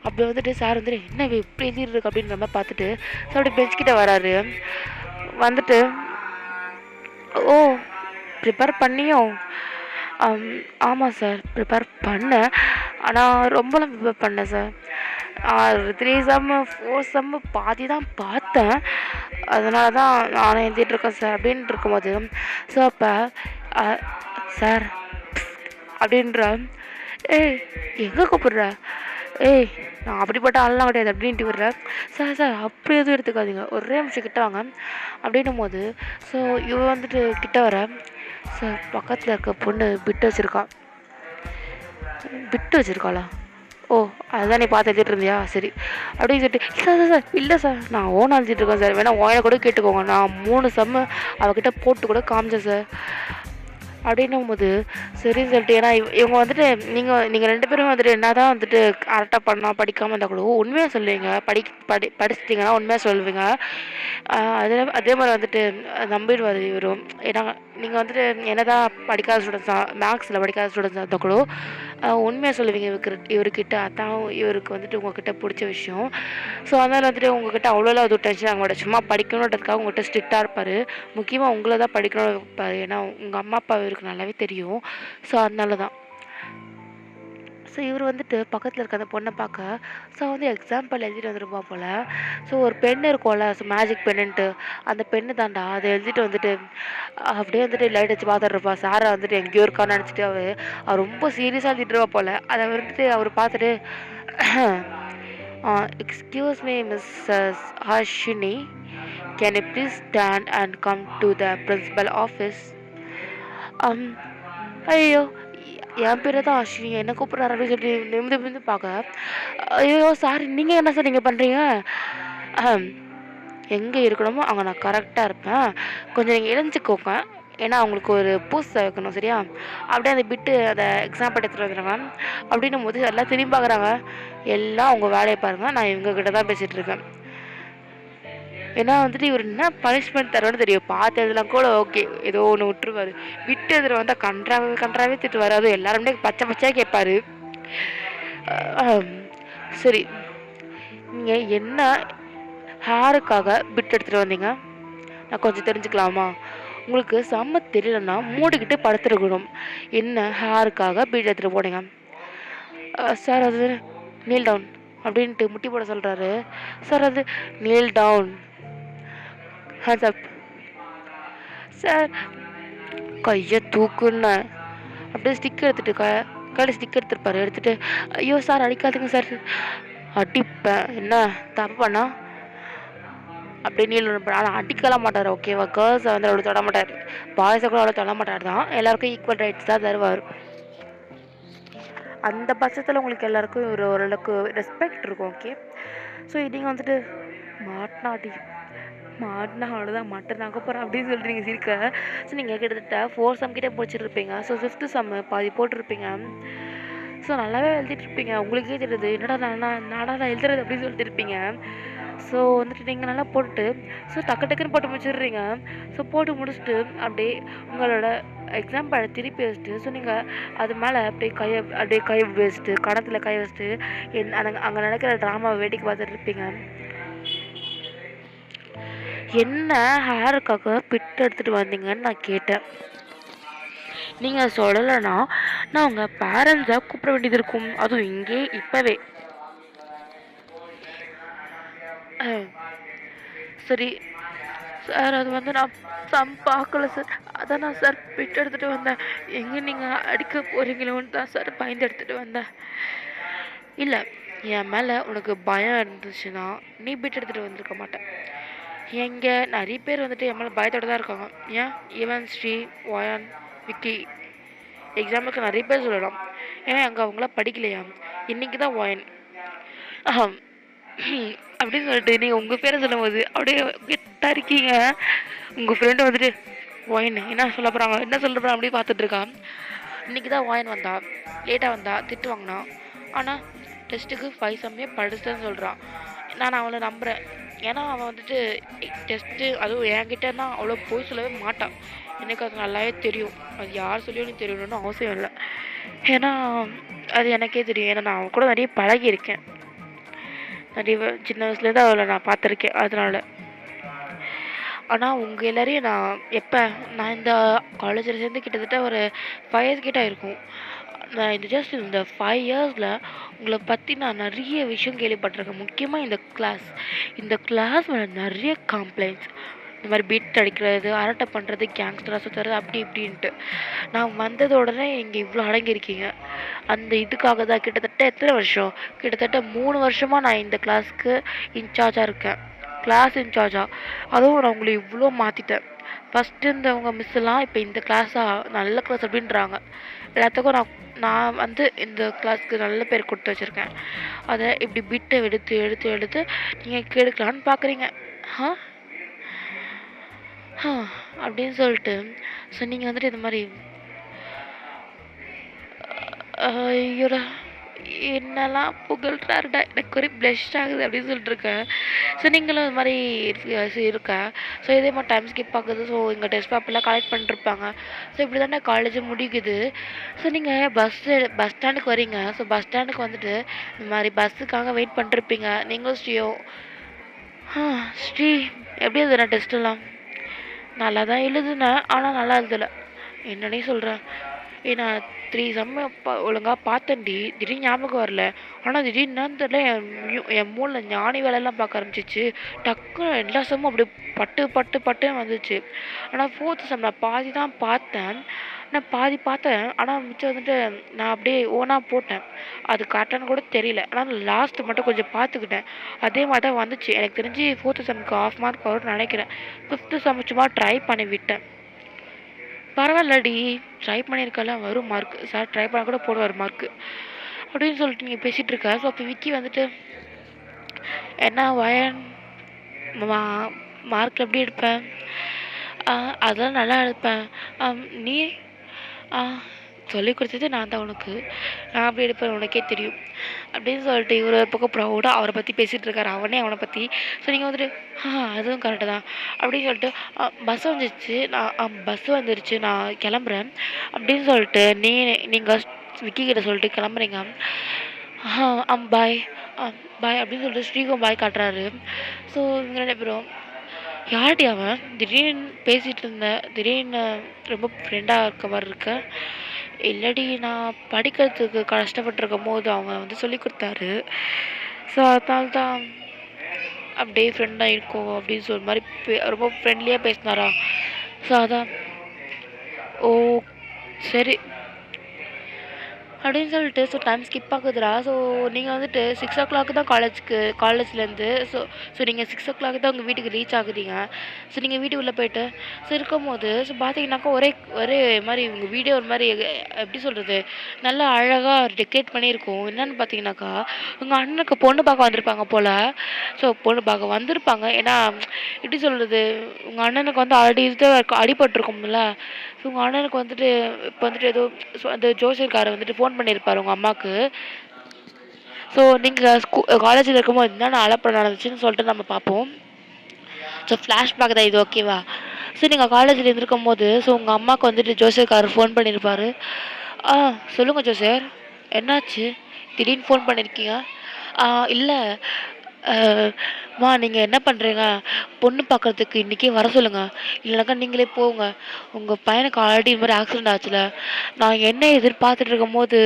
அப்படி வந்துட்டு சார் வந்துட்டு என்ன எப்படி எழுதிருக்கு அப்படின்ற மாதிரி பார்த்துட்டு ஸோ அப்படியே பெஞ்ச் கிட்ட வராரு. வந்துட்டு, ஓ ப்ரிப்பேர் பண்ணியும்? ஆமாம் சார், ப்ரிப்பேர் பண்ணேன், ஆனால் ரொம்பலாம் ப்ரிப்பேர் பண்ணேன் சார். 3 சம்மு 4 சம்மு பாதி தான் பார்த்தேன், அதனால தான் நானும் எழுதிட்டுருக்கேன் சார் அப்படின்ட்டு இருக்கும்போது, ஸோ அப்போ சார் அப்படின்ற, ஏய் எங்கே கூப்பிட்ற, ஏய் நான் அப்படிப்பட்ட ஆள்லாம் கிடையாது அப்படின்ட்டு விடுற. சார் அப்படி எதுவும் எடுத்துக்காதீங்க, ஒரே நிமிஷம் கிட்ட வாங்க அப்படின்னும் போது, ஸோ இவ வந்துட்டு கிட்ட வர, சார் பக்கத்தில் இருக்க பொண்ணு பிட்டு வச்சுருக்காளா? ஓ அதுதான் நீ பார்த்து எழுதிட்டு இருந்தியா? சரி அப்படின்னு சொல்லிட்டு, சார் இல்லை சார் நான் ஓனாக எழுதிட்டுருக்கேன் சார், வேணா ஓனை கூட கேட்டுக்கோங்க, நான் 3 சம்மு அவகிட்ட போட்டு கூட காமிச்சேன் சார் அப்படின்னும் போது, சரின்னு சொல்லிட்டு, ஏன்னா இவங்க வந்துட்டு நீங்கள் 2 பேரும் வந்துட்டு என்ன தான் வந்துட்டு கரெக்டாக பண்ணால் படிக்காமல் இருந்தால் கூட உண்மையாக சொல்லுவீங்க, படிச்சிட்டிங்கன்னா உண்மையாக சொல்லுவீங்க. அதே மாதிரி வந்துட்டு நம்பிடுவார் இவரும். ஏன்னா நீங்கள் வந்துட்டு என்ன தான் படிக்காத ஸ்டூடெண்ட்ஸ் தான், மேக்ஸில் படிக்காத ஸ்டூடெண்ட்ஸாக இருந்தால் கூட உண்மையாக சொல்லுவீங்க இவர்கிட்ட. அதான் இவருக்கு வந்துட்டு உங்கள்கிட்ட பிடிச்ச விஷயம். ஸோ அதனால் வந்துட்டு உங்கள்கிட்ட அவ்வளோலாம் அது டென்ஷன் ஆக மாட்டேன், சும்மா படிக்கணுன்றதுக்காக உங்கள்கிட்ட ஸ்ட்ரிக்டாக இருப்பார். முக்கியமாக உங்களை தான் படிக்கணும் இருப்பார், ஏன்னா உங்கள் அம்மா அப்பா இவருக்கு நல்லாவே தெரியும். ஸோ அதனால தான். ஸோ இவர் வந்துட்டு பக்கத்தில் இருக்க அந்த பொண்ணை பார்க்க, ஸோ வந்து எக்ஸாம்பிள் எழுதிட்டு வந்துருப்பா போல். ஸோ ஒரு பென் இருக்கும்ல, ஸோ மேஜிக் பென்னுன்ட்டு, அந்த பெண்ணு தாண்டா அதை எழுதிட்டு வந்துட்டு அப்படியே வந்துட்டு லைட் வச்சு பார்த்துட்ருப்பா. சாரை வந்துட்டு எங்கேயோ இருக்கான்னு நினச்சிட்டு அவர் ரொம்ப சீரியஸாக எழுதிட்டுருவா போல். அதை வந்துட்டு அவர் பார்த்துட்டு, excuse me miss Harshini, can you please stand and come to the principal office? ஐயோ என் பேர் தான் அஸ்வினி, என்ன கூப்பிட்றாரு அப்படின்னு சொல்லிட்டு நிமிந்து பார்க்க, ஐயோ சார் நீங்கள் என்ன சார் நீங்கள் பண்ணுறீங்க? எங்கே இருக்கணுமோ அங்கே நான் கரெக்டாக இருப்பேன், கொஞ்சம் நீங்கள் இணைஞ்சிக்கோங்க, ஏன்னா அவங்களுக்கு ஒரு பூசை வைக்கணும் சரியா? அப்படியே அந்த பிட்டு அதை எக்ஸாம்பிள் எடுத்துகிட்டு வந்துடுறாங்க. அப்படின்னும் போது எல்லாம் திரும்பி பார்க்குறாங்க, எல்லாம் அவங்க வேலையை பாருங்கள், நான் இவங்ககிட்ட தான் பேசிகிட்டு இருக்கேன். ஏன்னா வந்துட்டு இவர் என்ன பனிஷ்மெண்ட் தருவான்னு தெரியும், பார்த்து எதுலாம் கூட ஓகே ஏதோ ஒன்று விட்டுருவார், விட்டு எதில் வந்தால் கன்றாவே திட்டுவார், அதுவும் எல்லாருமே பச்சையாக கேட்பார். சரி நீங்கள் என்ன ஹேருக்காக பிட் எடுத்துகிட்டு வந்தீங்க, நான் கொஞ்சம் தெரிஞ்சுக்கலாமா? உங்களுக்கு செம்ம தெரியலன்னா மூடிக்கிட்டு படுத்துருக்கணும், என்ன ஹேருக்காக பிட் எடுத்துகிட்டு போனீங்க? சார் அது நீல் டவுன் அப்படின்ட்டு முட்டி போட சொல்கிறாரு. சார் அது kneel down, hands up. Sir கையை தூக்குன்னு அப்படியே ஸ்டிக் எடுத்துட்டு கையில் ஸ்டிக் எடுத்துருப்பாரு. எடுத்துகிட்டு, ஐயோ சார் அடிக்காதுங்க சார், அடிப்பேன், என்ன தப்பு பண்ணா அப்படியே நீல் இருப்பார். ஆனால் அடிக்கலாம் மாட்டார் ஓகேவா? கேர்ள்ஸை வந்து அவ்வளோ தொட மாட்டார், பாய்ஸை கூட அவ்வளோ தொட மாட்டார் தான், எல்லாருக்கும் ஈக்குவல் ரைட்ஸ் தான் தருவார். அந்த பட்சத்தில் உங்களுக்கு எல்லாருக்கும் ஓரளவுக்கு ரெஸ்பெக்ட் இருக்கும். ஓகே. ஸோ நீங்கள் வந்துட்டு மாட்டினாடி மாட்டினா அவ்வளோதான் மட்டன் ஆக போகிறேன் அப்படின்னு சொல்லிட்டு நீங்கள் சிரிக்க. ஸோ நீங்கள் கிட்டத்தட்ட 4 சம் கிட்டே முடிச்சிருப்பீங்க. ஸோ 5th சம்மு பாதி போட்டிருப்பீங்க. ஸோ நல்லாவே எழுதிட்டுருப்பீங்க. உங்களுக்கே தெரியுது என்னடா நான் எழுதுறது அப்படின்னு சொல்லிட்டு இருப்பீங்க. ஸோ வந்துட்டு நீங்கள் நல்லா போட்டுட்டு ஸோ டக்குன்னு போட்டு முடிச்சிடுறீங்க. ஸோ போட்டு முடிச்சுட்டு அப்படியே உங்களோட எக்ஸாம் பேடை திருப்பி வச்சுட்டு ஸோ நீங்கள் அது மேலே அப்படியே கை வச்சுட்டு கணத்தில் கை வச்சுட்டு அங்கே நடக்கிற ட்ராமாவை வேடிக்கை பார்த்துட்டு இருப்பீங்க. என்ன ஹேருக்காக பிட் எடுத்துகிட்டு வந்தீங்கன்னு நான் கேட்டேன். நீங்கள் சொல்லலைன்னா நான் உங்கள் பேரண்ட்ஸை கூப்பிட வேண்டியது இருக்கும். அதுவும் இங்கே இப்போவே. சரி சார், அது வந்து நான் சம் பார்க்கல சார். அதான் நான் சார் பிட் எடுத்துகிட்டு வந்தேன். எங்கே நீங்கள் அடிக்க போகிறீங்களோன்னு தான் சார் பயந்து எடுத்துகிட்டு வந்தேன். இல்லை, என் மேலே உனக்கு பயம் இருந்துச்சுன்னா நீ பிட் எடுத்துகிட்டு வந்திருக்க மாட்டேன். எங்கே நிறைய பேர் வந்துட்டு என் மேலே பயத்தோடு தான் இருக்காங்க. ஏன் ஈவன் ஸ்ரீ, ஒயான், விக்கி எக்ஸாம்பிளுக்கு நிறைய பேர் சொல்லலாம். ஏன் அங்கே அவங்களாம் படிக்கலையா? இன்றைக்கி தான் ஒயன் அப்படின்னு சொல்லிட்டு நீங்கள் உங்கள் பேரை சொல்லும் போது அப்படியே கெட்டாக இருக்கீங்க. உங்கள் ஃப்ரெண்டு வந்துட்டு ஒயின் என்ன சொல்ல போகிறாங்க அப்படியே பார்த்துட்ருக்கான். இன்றைக்கி தான் ஒயின் வந்தா, லேட்டாக வந்தா, திட்டு வாங்கினா. ஆனால் டெஸ்ட்டுக்கு 5 சம்மே படிச்சுன்னு சொல்கிறான். நான் அவளை நம்புகிறேன். ஏன்னா அவன் வந்துட்டு டெஸ்ட்டு அதுவும் என்கிட்டன்னா அவ்வளோ போய் சொல்லவே மாட்டான். எனக்கு அது நல்லாவே தெரியும். அது யார் சொல்லியும் எனக்கு தெரியணும்னு அவசியம் இல்லை. ஏன்னா அது எனக்கே தெரியும். ஏன்னா நான் அவன் கூட நிறைய பழகியிருக்கேன். நிறைய சின்ன வயசுலேருந்து அவளை நான் பார்த்துருக்கேன். அதனால் ஆனால் உங்கள் எல்லோரையும் நான் இந்த காலேஜில் சேர்ந்து கிட்டத்தட்ட ஒரு 5 இயர்ஸ் கிட்ட இருக்கும். நான் இந்த 5 இயர்ஸில் உங்களை பற்றி நான் நிறைய விஷயம் கேள்விப்பட்டிருக்கேன். முக்கியமாக இந்த கிளாஸ் மேலே நிறைய கம்ப்ளைண்ட்ஸ். இந்த மாதிரி பீட் அடிக்கிறது, அரட்டை பண்ணுறது, கேங்ஸ்டராக சுற்றுறது அப்படி இப்படின்ட்டு. நான் வந்தது உடனே இங்கே இவ்வளோ அடங்கியிருக்கீங்க. அந்த இதுக்காக தான் கிட்டத்தட்ட எத்தனை வருஷம்? கிட்டத்தட்ட 3 வருஷமாக நான் இந்த கிளாஸ்க்கு இன்சார்ஜாக இருக்கேன். கிளாஸ் இன்சார்ஜாக. அதுவும் நான் உங்களை இவ்வளோ மாற்றிட்டேன். ஃபஸ்ட்டு இருந்தவங்க மிஸ்ஸெல்லாம் இப்போ இந்த கிளாஸாக நல்ல கிளாஸ் அப்படின்றாங்க. எல்லாத்துக்கும் நான் வந்து இந்த கிளாஸ்க்கு நல்ல பேர் கொடுத்து வச்சுருக்கேன். அதை இப்படி பிட்டை எடுத்து நீங்கள் கெடுக்கலான்னு பார்க்குறீங்க. அப்படின்னு சொல்லிட்டு ஸோ நீங்கள் வந்துட்டு இந்த மாதிரி ஐயோடா என்னெல்லாம் புகழ்றாருடா, எனக்கு ஒரு ப்ளஷ் ஆகுது அப்படின்னு சொல்லிட்டுருக்கேன். ஸோ நீங்களும் இது மாதிரி இருக்கேன். ஸோ இதே மாதிரி டைம் ஸ்கிப் ஆகுது. ஸோ இங்கே டெஸ்ட் பேப்பர்லாம் கலெக்ட் பண்ணிட்டுருப்பாங்க. ஸோ இப்படி தானே காலேஜ் முடிக்குது. ஸோ நீங்கள் பஸ் ஸ்டாண்டுக்கு வரீங்க. ஸோ பஸ் ஸ்டாண்டுக்கு வந்துட்டு இந்த மாதிரி பஸ்ஸுக்காக வெயிட் பண்ணிட்டுருப்பீங்க. நீங்களும் ஸ்ரீயும். ஸ்ரீ எப்படி எழுதுனேன் டெஸ்ட்டெல்லாம்? நல்லா தான் எழுதுனேன், ஆனால் நல்லா எழுதலை. என்னன்னே சொல்கிறேன். நான் 3 சம்ம ஒழுங்காக பார்த்தேன்டி. திடீர்னு ஞாபகம் வரல. ஆனால் திடீர்னு என்னன்னு தெரியல, என் மூளை ஞானி வேலையெல்லாம் பார்க்க ஆரம்பிச்சிச்சு. டக்குன்னு எல்லா சம்மும் அப்படி பட்டுன்னு வந்துச்சு. ஆனால் 4th சம் நான் பாதி தான் பார்த்தேன். நான் பாதி பார்த்தேன், ஆனால் மிச்சம் வந்துட்டு நான் அப்படியே ஓனாக போட்டேன். அது கரெக்டானு கூட தெரியல. ஆனால் லாஸ்ட்டு மட்டும் கொஞ்சம் பார்த்துக்கிட்டேன். அதே மாதிரி தான் வந்துச்சு. எனக்கு தெரிஞ்சு 4th சம்முக்கு 1/2 மார்க் வரும்னு நினைக்கிறேன். 5th சம் சும்மா ட்ரை பண்ணி விட்டேன். பரவாயில்லடி, ட்ரை பண்ணியிருக்கல, வரும் மார்க். சார் ட்ரை பண்ண கூட போடுவார் மார்க்கு அப்படின்னு சொல்லிட்டு நீங்கள் பேசிகிட்டு இருக்க. ஸோ அப்போ விக்கி வந்துட்டு என்ன வயன் மார்க் எப்படி எடுப்பேன்? அதெல்லாம் நல்லா எடுப்பேன். நீ சொல்லி கொடுத்தது நான் தான் உனக்கு. நான் அப்படி எடுப்பேன், உனக்கே தெரியும் அப்படின்னு சொல்லிட்டு இவர் ஒரு பக்கம் ப்ரௌடாக அவரை பற்றி பேசிகிட்டு இருக்காரு. அவனை பற்றி. ஸோ நீங்கள் வந்துட்டு அதுவும் கரெக்டு தான் அப்படின்னு சொல்லிட்டு பஸ் வந்துருச்சு நான் கிளம்புறேன் அப்படின்னு சொல்லிட்டு நீங்கள் விக்கி கிட்ட சொல்லிட்டு கிளம்புறீங்க. பாய் பாய் அப்படின்னு சொல்லிட்டு ஸ்ரீகம் பாய் காட்டுறாரு. ஸோ இவங்க 2 பேரும் யார்டி அவன் திடீர்னு பேசிகிட்டு இருந்தேன், திடீர்னு ரொம்ப ஃப்ரெண்டாக இருக்க மாதிரி இருக்க. இல்லடி, நான் படிக்கிறதுக்கு கஷ்டப்பட்டுருக்கும் போது அவங்க வந்து சொல்லி கொடுத்தாரு. ஸோ அதனால தான் அப்படியே ஃப்ரெண்டாக இருக்கும் அப்படின்னு சொல்ற மாதிரி ரொம்ப ஃப்ரெண்ட்லியாக பேசினாரா. ஸோ அதான். ஓ சரி அப்படின்னு சொல்லிட்டு ஸோ டைம் ஸ்கிப் ஆகுதுடா. ஸோ நீங்கள் வந்துட்டு 6 o'clock தான் காலேஜ்லேருந்து ஸோ ஸோ நீங்கள் 6 o'clock தான் உங்கள் வீட்டுக்கு ரீச் ஆகுறீங்க. ஸோ நீங்கள் வீட்டுக்குள்ளே போயிட்டு ஸோ இருக்கும்போது ஸோ பார்த்தீங்கன்னாக்கா ஒரே ஒரே மாதிரி உங்கள் வீடியோ ஒரு மாதிரி எப்படி சொல்கிறது, நல்லா அழகாக டெக்கரேட் பண்ணியிருக்கோம். என்னென்னு பார்த்தீங்கன்னாக்கா உங்கள் அண்ணனுக்கு பொண்ணு பார்க்க வந்திருப்பாங்க போல். ஸோ பொண்ணு பார்க்க வந்திருப்பாங்க. ஏன்னா எப்படி சொல்கிறது, உங்கள் அண்ணனுக்கு வந்து ஆல்ரெடி இது அடிபட்டிருக்கும்ல. ஸோ உங்கள் அண்ணனுக்கு வந்துட்டு இப்போ வந்துட்டு ஏதோ அந்த ஜோசியர்காரர் வந்துட்டு ஃபோன் பண்ணியிருப்பார் உங்கள் அம்மாவுக்கு. ஸோ நீங்கள் காலேஜில் இருக்கும்போது என்னென்ன அலப்பறை நடந்துச்சுன்னு சொல்லிட்டு நம்ம பார்ப்போம். ஸோ ஃப்ளாஷ்பேக் தான் இது, ஓகேவா? ஸோ நீங்கள் காலேஜில் இருந்திருக்கும் போது ஸோ உங்கள் அம்மாவுக்கு வந்துட்டு ஜோசியர்காரர் ஃபோன் பண்ணியிருப்பார். சொல்லுங்கள் ஜோசியர், என்னாச்சு திடீர்னு ஃபோன் பண்ணியிருக்கீங்க? இல்லை மா நீங்கள் என்ன பண்ணுறீங்க, பொண்ணு பார்க்குறதுக்கு இன்றைக்கே வர சொல்லுங்கள், இல்லைனாக்கா நீங்களே போங்க. உங்கள் பையனுக்கு ஆல்ரெடி இது மாதிரி ஆக்சிடெண்ட் ஆச்சுல, நான் என்ன எதிர்பார்த்துட்டு இருக்கும் போது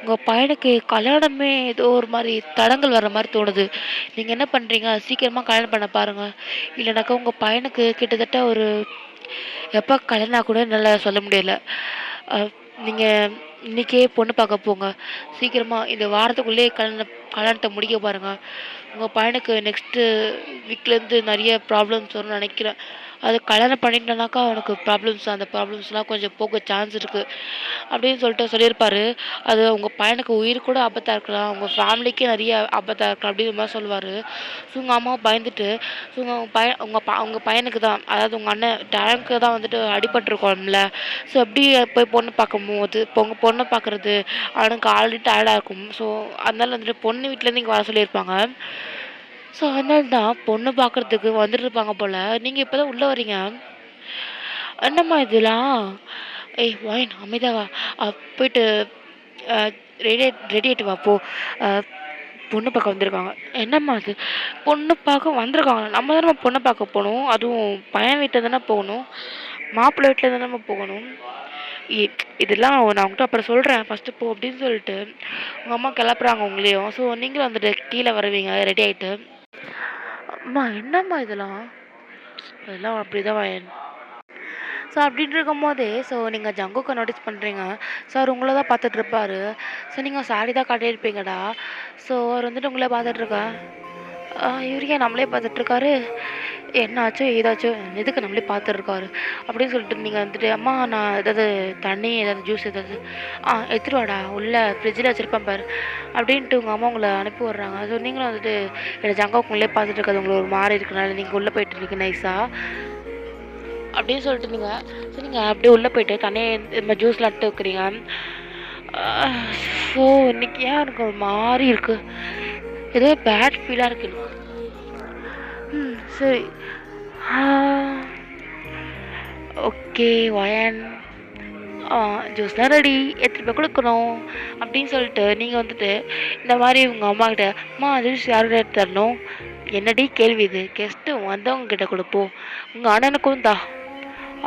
உங்கள் பையனுக்கு கல்யாணமே ஏதோ ஒரு மாதிரி தடங்கள் வர்ற மாதிரி தோணுது. நீங்கள் என்ன பண்ணுறீங்க, சீக்கிரமாக கல்யாணம் பண்ண பாருங்கள். இல்லைனாக்கா உங்கள் பையனுக்கு கிட்டத்தட்ட ஒரு எப்போ கல்யாணம் கூட என்னால் சொல்ல முடியல. நீங்கள் இன்றைக்கே பொண்ணு பார்க்க போங்க. சீக்கிரமாக இந்த வாரத்துக்குள்ளேயே கல்யாணத்தை முடிக்க பாருங்கள். உங்கள் பையனுக்கு நெக்ஸ்ட்டு வீக்லேருந்து நிறைய ப்ராப்ளம்ஸ் வரும்னு நினைக்கிறேன். அது கல்யாணம் பண்ணிட்டேனாக்கா அவனுக்கு அந்த ப்ராப்ளம்ஸ்லாம் கொஞ்சம் போக சான்ஸ் இருக்குது அப்படின்னு சொல்லியிருப்பார். அது உங்கள் பையனுக்கு உயிர் கூட ஆபத்தாக இருக்கலாம், உங்கள் ஃபேமிலிக்கே நிறைய ஆபத்தாக இருக்கலாம் அப்படிங்கிற மாதிரி சொல்லுவார். ஸோ உங்கள் அம்மாவை பயந்துட்டு ஸோ உங்கள் பையனுக்கு தான், அதாவது உங்கள் அண்ணன் டேங்க்கு தான் வந்துட்டு அடிபட்டிருக்கோம்ல. ஸோ எப்படி போய் பொண்ணு பார்க்கும்போது பொண்ணை பார்க்குறது அவனுக்கு ஆல்ரெடி டயர்டாக இருக்கும். ஸோ அதனால வந்துட்டு பொண்ணு வீட்டிலேருந்து இங்கே வர சொல்லியிருப்பாங்க. ஸோ அதனால தான் பொண்ணு பார்க்குறதுக்கு வந்துட்டுருப்பாங்க போல். நீங்கள் இப்போ தான் உள்ளே வரீங்க. என்னம்மா இதெல்லாம், ஏய் வாயின் அமைதாவா, போயிட்டு ரெடி ஆகிட்டு வா போ. பொண்ணு பார்க்க வந்திருக்காங்க. என்னம்மா அது, பொண்ணு பார்க்க வந்திருக்காங்க, நம்ம தானே பொண்ணை பார்க்க போகணும், அதுவும் பையன் வீட்டில் தானே போகணும், மாப்பிள்ளை வீட்டில் தானே நம்ம போகணும். இதெல்லாம் நான் உங்கள்கிட்ட அப்புறம் சொல்கிறேன், ஃபஸ்ட்டு போ அப்படின்னு சொல்லிட்டு உங்கள் அம்மா கிளப்புறாங்க உங்களையும். ஸோ நீங்களும் வந்துட்டு கீழே வருவீங்க ரெடி ஆகிட்டு. அம்மா என்னம்மா இதெல்லாம் அப்படி தான் வாயன். ஸோ அப்படின்ட்டு இருக்கும் போதே ஸோ நீங்கள் ஜங்குக்கை நோட்டீஸ் பண்ணுறீங்க. ஸோ அவர் உங்களை தான் பார்த்துட்ருப்பாரு. ஸோ நீங்கள் சாரி தான் காட்டியிருப்பீங்கடா. ஸோ அவர் வந்துட்டு உங்களே பார்த்துட்ருக்கா. இவருக்கே நம்மளே பார்த்துட்ருக்காரு, என்னாச்சோ ஏதாச்சும் எதுக்கு நம்மளே பார்த்துருக்காரு அப்படின்னு சொல்லிட்டு நீங்கள் வந்துட்டு அம்மா நான் ஏதாவது தண்ணி ஏதாவது ஜூஸ் ஏதாவது எடுத்துட்டு வாடா, உள்ளே ஃப்ரிட்ஜில் வச்சுருப்பேன் பாரு அப்படின்ட்டு உங்கள் அம்மா உங்களை அனுப்பி விட்றாங்க. ஸோ நீங்களும் வந்துட்டு என்னை ஜங்காவுக்கு உள்ளே பார்த்துட்டு இருக்காது உங்களுக்கு ஒரு மாதிரி இருக்குனால நீங்கள் உள்ளே போயிட்டு இருக்கீங்க நைஸாக அப்படின்னு சொல்லிட்டு நீங்கள் அப்படியே உள்ளே போயிட்டு தண்ணியை இது மாதிரி ஜூஸ்லாம் எடுத்து வைக்கிறீங்க. ஸோ இன்றைக்கி ஏன் எனக்கு ஒரு மாதிரி இருக்குது, ஏதோ பேட் ஃபீலாக இருக்குது. சரி ஓகே வயன், ஜூஸ்லாம் ரெடி, எடுத்துகிட்டு போய் கொடுக்கணும் அப்படின்னு சொல்லிட்டு நீங்கள் வந்துட்டு இந்த மாதிரி உங்கள் அம்மாக்கிட்ட அம்மா ஜூஸ் யார்கிட்ட எடுத்து தரணும், என்னடி கேள்வி இது, கெஸ்ட்டு வந்தவங்க கிட்ட கொடுப்போம், உங்கள் அண்ணனுக்கும் தான்,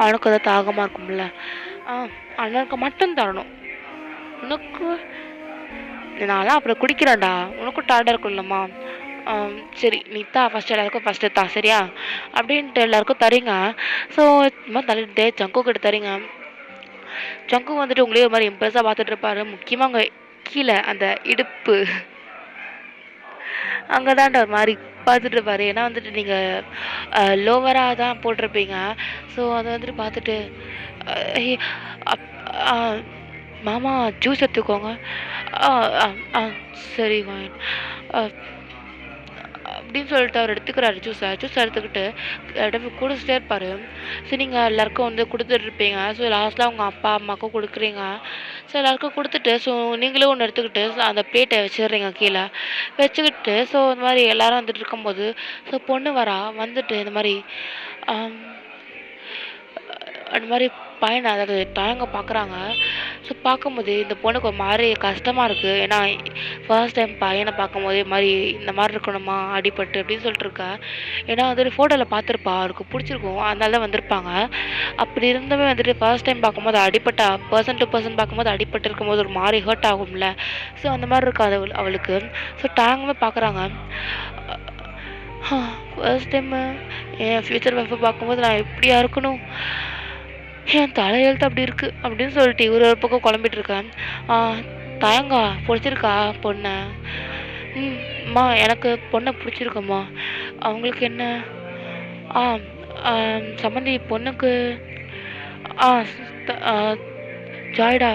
அவனுக்கு தான் தாகமாக இருக்கும்ல, அண்ணனுக்கு மட்டும் தரணும், உனக்கு நான்லாம் அப்புறம் குடிக்கிறேன்டா, உனக்கும் டார்டாக இருக்கும்லம்மா, சரி நீ தான் ஃபஸ்ட்டு எல்லாருக்கும் ஃபஸ்ட்டு தான் சரியா அப்படின்ட்டு எல்லாருக்கும் தரீங்க. ஸோ இது மாதிரி தள்ளிட்டு ஜங்கு கிட்ட தரீங்க. ஜங்கு வந்துட்டு உங்களே ஒரு மாதிரி இம்ப்ரெஸ்ஸாக பார்த்துட்டு இருப்பாரு. முக்கியமாக அங்கே கீழே அந்த இடுப்பு அங்கே தான்டா ஒரு மாதிரி பார்த்துட்டு இருப்பாரு. ஏன்னா வந்துட்டு நீங்கள் லோவராக தான் போட்டிருப்பீங்க. ஸோ அதை வந்துட்டு பார்த்துட்டு மாமா ஜூஸ் எடுத்துக்கோங்க, சரி வாயின் அப்படின்னு சொல்லிட்டு அவர் எடுத்துக்கிறாரு. ஜூஸ் எடுத்துக்கிட்டு குடிச்சிட்டே இருப்பார். ஸோ நீங்கள் எல்லாருக்கும் வந்து கொடுத்துட்ருப்பீங்க. ஸோ லாஸ்ட்டில் உங்கள் அப்பா அம்மாவுக்கும் கொடுக்குறீங்க. ஸோ எல்லாருக்கும் கொடுத்துட்டு ஸோ நீங்களும் ஒன்று எடுத்துக்கிட்டு அந்த பிளேட்டை வச்சிடுறீங்க கீழே வச்சுக்கிட்டு. ஸோ இந்த மாதிரி எல்லோரும் வந்துட்டு இருக்கும்போது ஸோ பொண்ணு வந்துட்டு இந்த மாதிரி அந்த மாதிரி பையனை அதாவது தாங்க பார்க்குறாங்க. ஸோ பார்க்கும்போது இந்த பொண்ணுக்கு ஒரு மாதிரி கஷ்டமாக இருக்குது. ஏன்னா ஃபர்ஸ்ட் டைம் பையனை பார்க்கும்போது இது மாதிரி இந்த மாதிரி இருக்கணுமா அடிபட்டு அப்படின்னு சொல்லிட்டுருக்கா. ஏன்னா வந்துட்டு ஃபோட்டோவில் பார்த்துருப்பா, அவருக்கு பிடிச்சிருக்கும், அதனால தான் வந்திருப்பாங்க. அப்படி இருந்தவே வந்துட்டு ஃபர்ஸ்ட் டைம் பார்க்கும்போது அடிப்பட்டா பர்சன் டு பர்சன் பார்க்கும்போது அடிபட்டு இருக்கும்போது ஒரு மாதிரி ஹர்ட் ஆகும்ல. ஸோ அந்த மாதிரி இருக்கா அவளுக்கு. ஸோ தாங்கவே பார்க்குறாங்க. ஃபர்ஸ்ட் டைமு என் ஃப்யூச்சர் ஒய்ஃபை பார்க்கும்போது நான் எப்படியா இருக்கணும், என் தலையெழுத்து அப்படி இருக்குது அப்படின்னு சொல்லிட்டு இவர் ஒரு பக்கம் குழம்பிட்டு இருக்கேன். தயங்கா பிடிச்சிருக்கா பொண்ணை? அம்மா எனக்கு பொண்ணை பிடிச்சிருக்கும்மா. அவங்களுக்கு என்ன? ஆ சம்மந்தி பொண்ணுக்கு ஆ த- ஆ, ஜாய்டா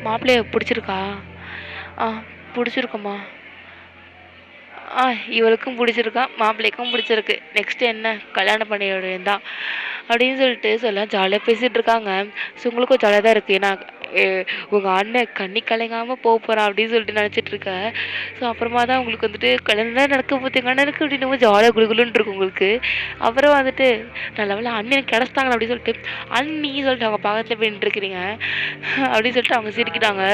மாப்பிள்ளைய பிடிச்சிருக்கா? ஆ பிடிச்சிருக்கும்மா. ஆ இவளுக்கும் பிடிச்சிருக்கா, மாப்பிள்ளைக்கும் பிடிச்சிருக்கு. நெக்ஸ்ட் என்ன, கல்யாணம் பண்ணிட வேண்டியதுதான் அப்படின்னு சொல்ல ஜாலியாக பேசிகிட்டு இருக்காங்க. ஸோ உங்களுக்கும் ஜாலியாக தான் இருக்குது. ஏன்னா உங்கள் அண்ணன் கண்ணி கலங்காமல் போக போகிறான் அப்படின்னு சொல்லிட்டு நினச்சிட்டு இருக்கேன். ஸோ அப்புறமா தான் உங்களுக்கு வந்துட்டு கல்யாணம் தான் நடக்க போகுது எங்கள் அண்ணனுக்கு அப்படின்னு ஜாலியாக குளுகுலுன்னு இருக்கும் உங்களுக்கு. அப்புறம் வந்துட்டு நல்ல வேளை அண்ணன் கிடச்சிட்டாங்க அப்படின்னு சொல்லிட்டு அண்ணி சொல்லிட்டு அவங்க பக்கத்தில் போய் நின்றுருக்கிறீங்க அப்படின்னு சொல்லிட்டு அவங்க சிரிக்கிறாங்க.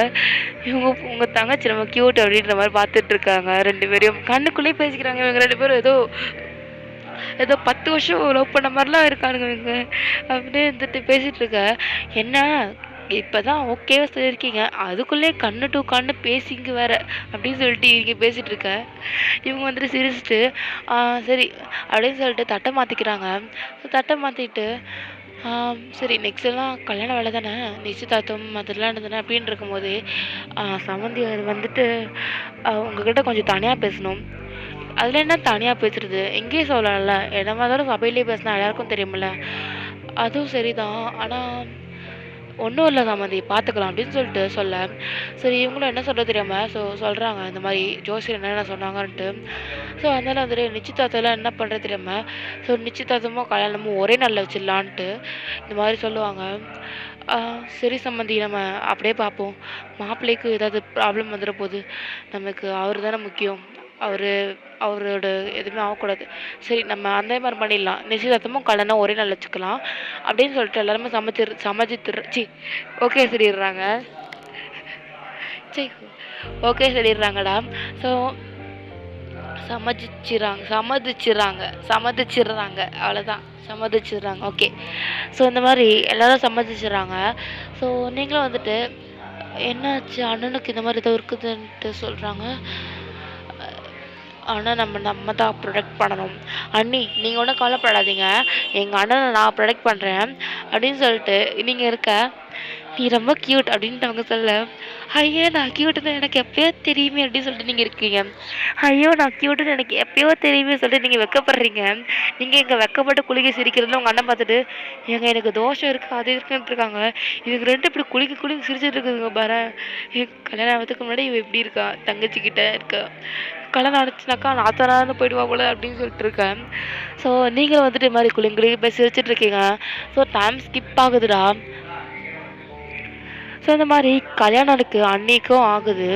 இவங்க உங்கள் தங்கச்சி நம்ம க்யூட் அப்படின்ற மாதிரி பார்த்துட்டு இருக்காங்க. ரெண்டு பேரையும் கண்ணுக்குள்ளேயே பேசிக்கிறாங்க. இவங்க ரெண்டு பேரும் ஏதோ ஏதோ 10 வருஷம் லவ் பண்ண மாதிரிலாம் இருக்கானுங்க இவங்க அப்படியே வந்துட்டு பேசிகிட்டு இருக்க. என்ன இப்போ தான் ஓகேவா சொல்லியிருக்கீங்க, அதுக்குள்ளே கண்ணு டு கண்ணு பேசிங்க வேற அப்படின்னு சொல்லிட்டு இங்கே பேசிகிட்டு இருக்க. இவங்க வந்துட்டு சிரிச்சுட்டு சரி அப்படின்னு சொல்லிட்டு தட்டை மாற்றிக்கிறாங்க. தட்டை மாற்றிட்டு சரி நெக்ஸ்ட் எல்லாம் கல்யாண வேலை தானே, நிச்சயதார்த்தம் அதெல்லாம் தானே அப்படின்னு இருக்கும்போது சம்மந்தி வந்துட்டு உங்ககிட்ட கொஞ்சம் தனியாக பேசணும். அதில் என்ன தனியாக பேசுறது, எங்கேயே சொல்லலாம்ல, என்ன மாதிரியும் சபையிலேயே பேசினா எல்லாருக்கும் தெரியுமில்ல. அதுவும் சரிதான், ஆனால் ஒன்றும் இல்லை சம்மந்தி பார்த்துக்கலாம் அப்படின்னு சொல்லிட்டு சொல்ல. சரி இவங்களும் என்ன சொல்கிறது தெரியாமல் சொல்கிறாங்க இந்த மாதிரி ஜோசியர் என்னென்ன சொன்னாங்கன்ட்டு. ஸோ அதனால் வந்துட்டு நிச்சயதார்த்தம்லாம் என்ன பண்ணுறது தெரியாமல் நிச்சயதார்த்தமும் கல்யாணமும் ஒரே நாளில் வச்சிடலான்ட்டு இந்த மாதிரி சொல்லுவாங்க. சரி சம்மந்தி நம்ம அப்படியே பார்ப்போம், மாப்பிள்ளைக்கு ஏதாவது ப்ராப்ளம் வந்துட போகுது, நமக்கு அவர் தானே முக்கியம், அவரோட எதுவுமே ஆகக்கூடாது. சரி நம்ம அந்த மாதிரி பண்ணிடலாம், நிச்சயதார்த்தமும் கல்யாணம் ஒரே நாள் வச்சுக்கலாம் அப்படின்னு சொல்லிட்டு எல்லாருமே ஓகே சொல்லிடுறாங்க. ஓகே சொல்லிடுறாங்கடா. ஸோ சம்மதிச்சிடுறாங்க அவ்வளோதான், சம்மதிச்சிடுறாங்க. ஓகே ஸோ இந்த மாதிரி எல்லோரும் சம்மதிச்சிடுறாங்க. ஸோ நீங்களும் வந்துட்டு என்னாச்சு அண்ணனுக்கு இந்த மாதிரி ஏதோ இருக்குதுன்ட்டு சொல்கிறாங்க. ஆனால் நம்ம தான் ப்ரொடெக்ட் பண்ணணும். அண்ணி நீங்கள் ஒன்றும் கவலைப்படாதீங்க, எங்கள் அண்ணனை நான் ப்ரொடெக்ட் பண்ணுறேன் அப்படின்னு சொல்லிட்டு நீங்கள் இருக்க. நீ ரொம்ப க்யூட் அப்படின்ட்டு அவங்க சொல்ல, ஐயோ நான் க்யூட்டுன்னு எனக்கு எப்பயோ தெரியுமே அப்படின்னு சொல்லிட்டு நீங்கள் இருக்கீங்க. ஐயோ நான் க்யூட்டுன்னு எனக்கு எப்பயோ தெரியுமே சொல்லிட்டு நீங்கள் வெக்கப்படுறீங்க. நீங்கள் எங்கள் வெக்கப்பட்டு குளிக்க சிரிக்கிறதுல உங்கள் அண்ணன் பார்த்துட்டு எனக்கு தோஷம் இருக்குது அது இருக்குன்ட்டு இருக்காங்க. இதுக்கு ரெண்டு இப்படி குளிக்க சிரிச்சிட்டு இருக்குதுங்க பாரு. கல்யாணம் ஆகிறதுக்கு முன்னாடி இவ எப்படி இருக்கா, தங்கச்சிக்கிட்ட இருக்கா, கல்யாணம் ஆனிச்சுனாக்கா நாத்தனார்னு போயிடுவா போல அப்படின்னு சொல்லிட்டு இருக்கேன். ஸோ நீங்கள் வந்துட்டு இது மாதிரி குளிங்க போய் சிரிச்சிட்டு இருக்கீங்க. ஸோ டைம் ஸ்கிப் ஆகுதுடா. ஸோ இந்த மாதிரி கல்யாணத்துக்கு அன்னிக்கும் ஆகுது.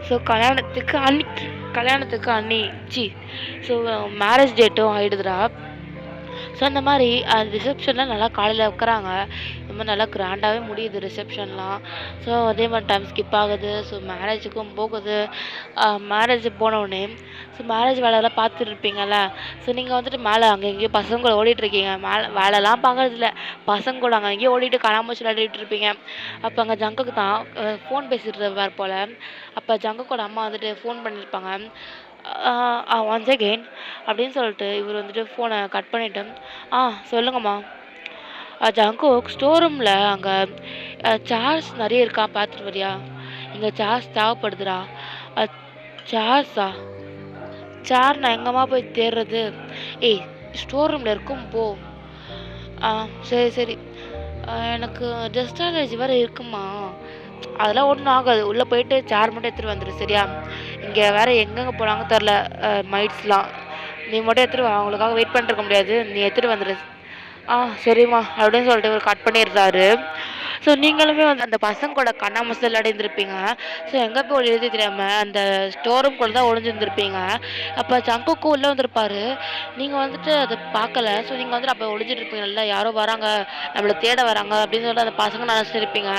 ஸோ கல்யாணத்துக்கு அன்னி ஸோ மேரேஜ் டேட்டும் ஆகிடுதுடா. ஸோ அந்த மாதிரி ரிசப்ஷன்லாம் நல்லா காலையில் வைக்கிறாங்க. இந்த மாதிரி நல்லா கிராண்டாகவே முடியுது ரிசப்ஷன்லாம். ஸோ அதே மாதிரி டைம் ஸ்கிப் ஆகுது. ஸோ மேரேஜுக்கும் போகுது. மேரேஜ் போனவுடனே ஸோ மேரேஜ் வேலையெல்லாம் பார்த்துட்டு இருப்பீங்கள்ல. ஸோ நீங்கள் வந்துட்டு மேலே அங்கே எங்கேயோ பசங்க கூட ஓடிட்டுருக்கீங்க. மேலே வேலைலாம் பார்க்குறதில்ல, பசங்க கூட அங்கே எங்கேயோ ஓடிட்டு கண்ணாமூச்சி விளையாடிட்டு இருப்பீங்க. அப்போ அங்கே ஜங்குக்கு தான் ஃபோன் பேசிட்டு வேறு போல். அப்போ ஜங்குக்கோட அம்மா வந்துட்டு ஃபோன் பண்ணியிருப்பாங்க. ஒன்ஸ் அகெயின் அப்படின்னு சொல்லிட்டு இவர் வந்துட்டு ஃபோனை கட் பண்ணிவிட்டு சொல்லுங்கம்மா. ஜங்கு ஸ்டோர் ரூமில் அங்கே சேர்ஸ் நிறைய இருக்கா பார்த்துட்டு வரியா, இங்கே சேர்ஸ் தேவைப்படுதுடா. சேர்ஸா? சேர் நான் எங்கம்மா போய் தேடுறது? ஏய் ஸ்டோர் ரூமில் இருக்கும் போ. சரி எனக்கு டஸ்ட் அலர்ஜி வேறு இருக்குமா, அதெல்லாம் ஒன்றும் ஆகாது, உள்ளே போயிட்டு சேர் மட்டும் எடுத்துகிட்டு வந்துடு சரியா. இங்கே வேறு எங்கெங்கே போனாங்க தெரில மைட்ஸ்லாம், நீ மட்டும் எடுத்துகிட்டு வா, அவங்களுக்காக வெயிட் பண்ணிருக்க முடியாது, நீ எடுத்துகிட்டு வந்துடு. சரிம்மா அப்படின்னு சொல்லிட்டு இவர் கட் பண்ணிடுறாரு. ஸோ நீங்களுமே வந்து அந்த பசங்களோட கண்ணாமூச்சி விளையாடிருந்துருப்பீங்க. ஸோ எங்கே போய் ஒளியுது தெரியாமல் அந்த ஸ்டோர் ரூம் கூட தான் ஒளிஞ்சிருந்துருப்பீங்க. அப்போ ஜங்குக்கும் உள்ளே வந்திருப்பாரு, நீங்கள் வந்துட்டு அதை பார்க்கல. ஸோ நீங்கள் வந்துட்டு அப்போ ஒளிஞ்சிட்டு இருப்பீங்கல்ல, யாரோ வராங்க நம்மளை தேட வராங்க அப்படின்னு சொல்லிட்டு அந்த பசங்க நினச்சிட்டு இருப்பீங்க.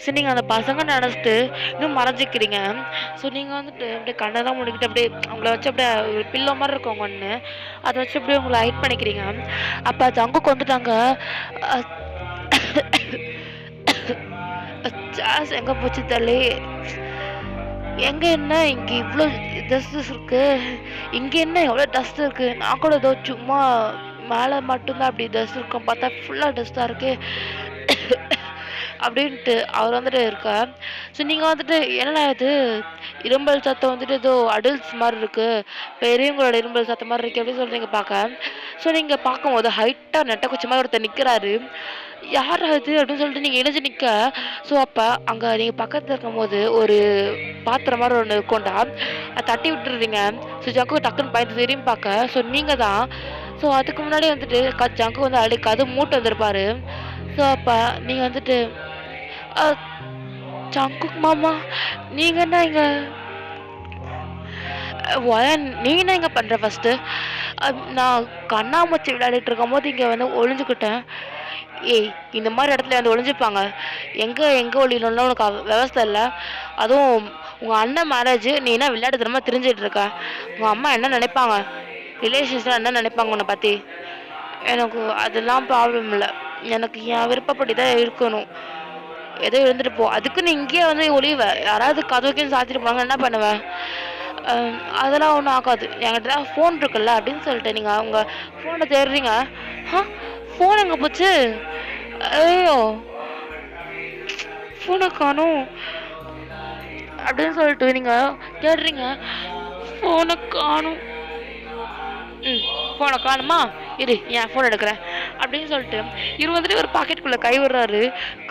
ஸோ நீங்கள் அந்த பசங்க நினச்சிட்டு இன்னும் மறைஞ்சிக்கிறீங்க. ஸோ நீங்கள் வந்துட்டு அப்படியே கண்ணெல்லாம் முடிக்கிட்டு அப்படியே அவங்கள வச்சு அப்படியே ஒரு பில்லோ மாதிரி இருக்கும் ஒன்று, அதை வச்சு அப்படியே உங்களை ஹைட் பண்ணிக்கிறீங்க. அப்போ ஜங்குக்கு வந்துட்டாங்க. சாஸ் எங்கே போச்சு தள்ளி, எங்கே என்ன இங்கே இவ்வளோ டஸ்ட் இருக்குது, இங்கே என்ன எவ்வளோ டஸ்ட் இருக்குது, நான் கூட ஏதோ சும்மா மேலே மட்டும்தான் அப்படி டஸ்ட் இருக்கும், பார்த்தா ஃபுல்லாக டஸ்ட்டாக இருக்குது அப்படின்ட்டு அவர் வந்துட்டு இருக்கார். ஸோ நீங்கள் வந்துட்டு என்னடா இது இரும்பல் சத்தம் வந்துட்டு ஏதோ அடல்ட்ஸ் மாதிரி இருக்குது, பெரியவங்களோட இரும்பல் சத்தம் மாதிரி இருக்குது அப்படின்னு சொல்லிட்டு நீங்கள் பார்க்க. ஸோ நீங்கள் பார்க்கும்போது ஹைட்டாக நெட்டை குச்சி மாதிரி ஒருத்தர் நிற்கிறாரு. யார் அது அப்படின்னு சொல்லிட்டு நீங்கள் இணைஞ்சு நிற்க. ஸோ அப்போ அங்கே நீங்கள் பக்கத்தில் இருக்கும்போது ஒரு பாத்திரம் மாதிரி ஒன்று இருக்கும்டா, அதை தட்டி விட்டுருவீங்க. ஸோ ஜங்கு டக்குன்னு பயந்து திரும்பி பார்க்க. ஸோ நீங்கள் தான். ஸோ அதுக்கு முன்னாடி வந்துட்டு ஜங்கு வந்து கது மூட்டை வந்திருப்பாரு. ஸோ அப்போ நீங்கள் வந்துட்டு ஜங்குக் மாமா நீங்கள் என்ன இங்கே நீ என்ன இங்கே பண்ணுற ஃபஸ்ட்டு? நான் கண்ணாமூச்சி விளையாடிட்டு இருக்கும் போது இங்கே வந்து ஒளிஞ்சுக்கிட்டேன். ஏய், இந்த மாதிரி இடத்துல வந்து ஒளிஞ்சுப்பாங்க, எங்கே ஒளியணும்னா உனக்கு விவசாயம் இல்லை. அதுவும் உங்கள் அண்ணன் மேரேஜ், நீ என்ன விளையாடுறமா தெரிஞ்சிட்டு இருக்க? உங்கள் அம்மா என்ன நினைப்பாங்க, ரிலேஷன்ஸ்லாம் என்ன நினைப்பாங்க உன்னை பற்றி? எனக்கு அதெல்லாம் ப்ராப்ளம் இல்லை, எனக்கு என் விருப்பப்படி தான் இருக்கணும். ஏதோ இருந்துட்டு போ. அதுக்கு நீ இங்கேயே வந்து ஒளிவ, யாராவது கதவுக்குன்னு சாத்திட்டு போனாங்க என்ன பண்ணுவேன்? அதெல்லாம் ஒன்றும் ஆகாது, என்கிட்ட தான் ஃபோன் இருக்குல்ல அப்படின்னு சொல்லிட்டு நீங்கள் அவங்க ஃபோனை தேடுறீங்க. ஃபோன் எங்கே போச்சு? ஐயோ, ஃபோனை காணும் அப்படின்னு சொல்லிட்டு நீங்கள் தேடுறீங்க. ஃபோனை காணும். ஃபோனை காணுமா, இரு என் ஃபோன் எடுக்கிறேன் அப்படின்னு சொல்லிட்டு இவர் வந்துட்டு ஒரு பாக்கெட்டுக்குள்ளே கை விடுறாரு.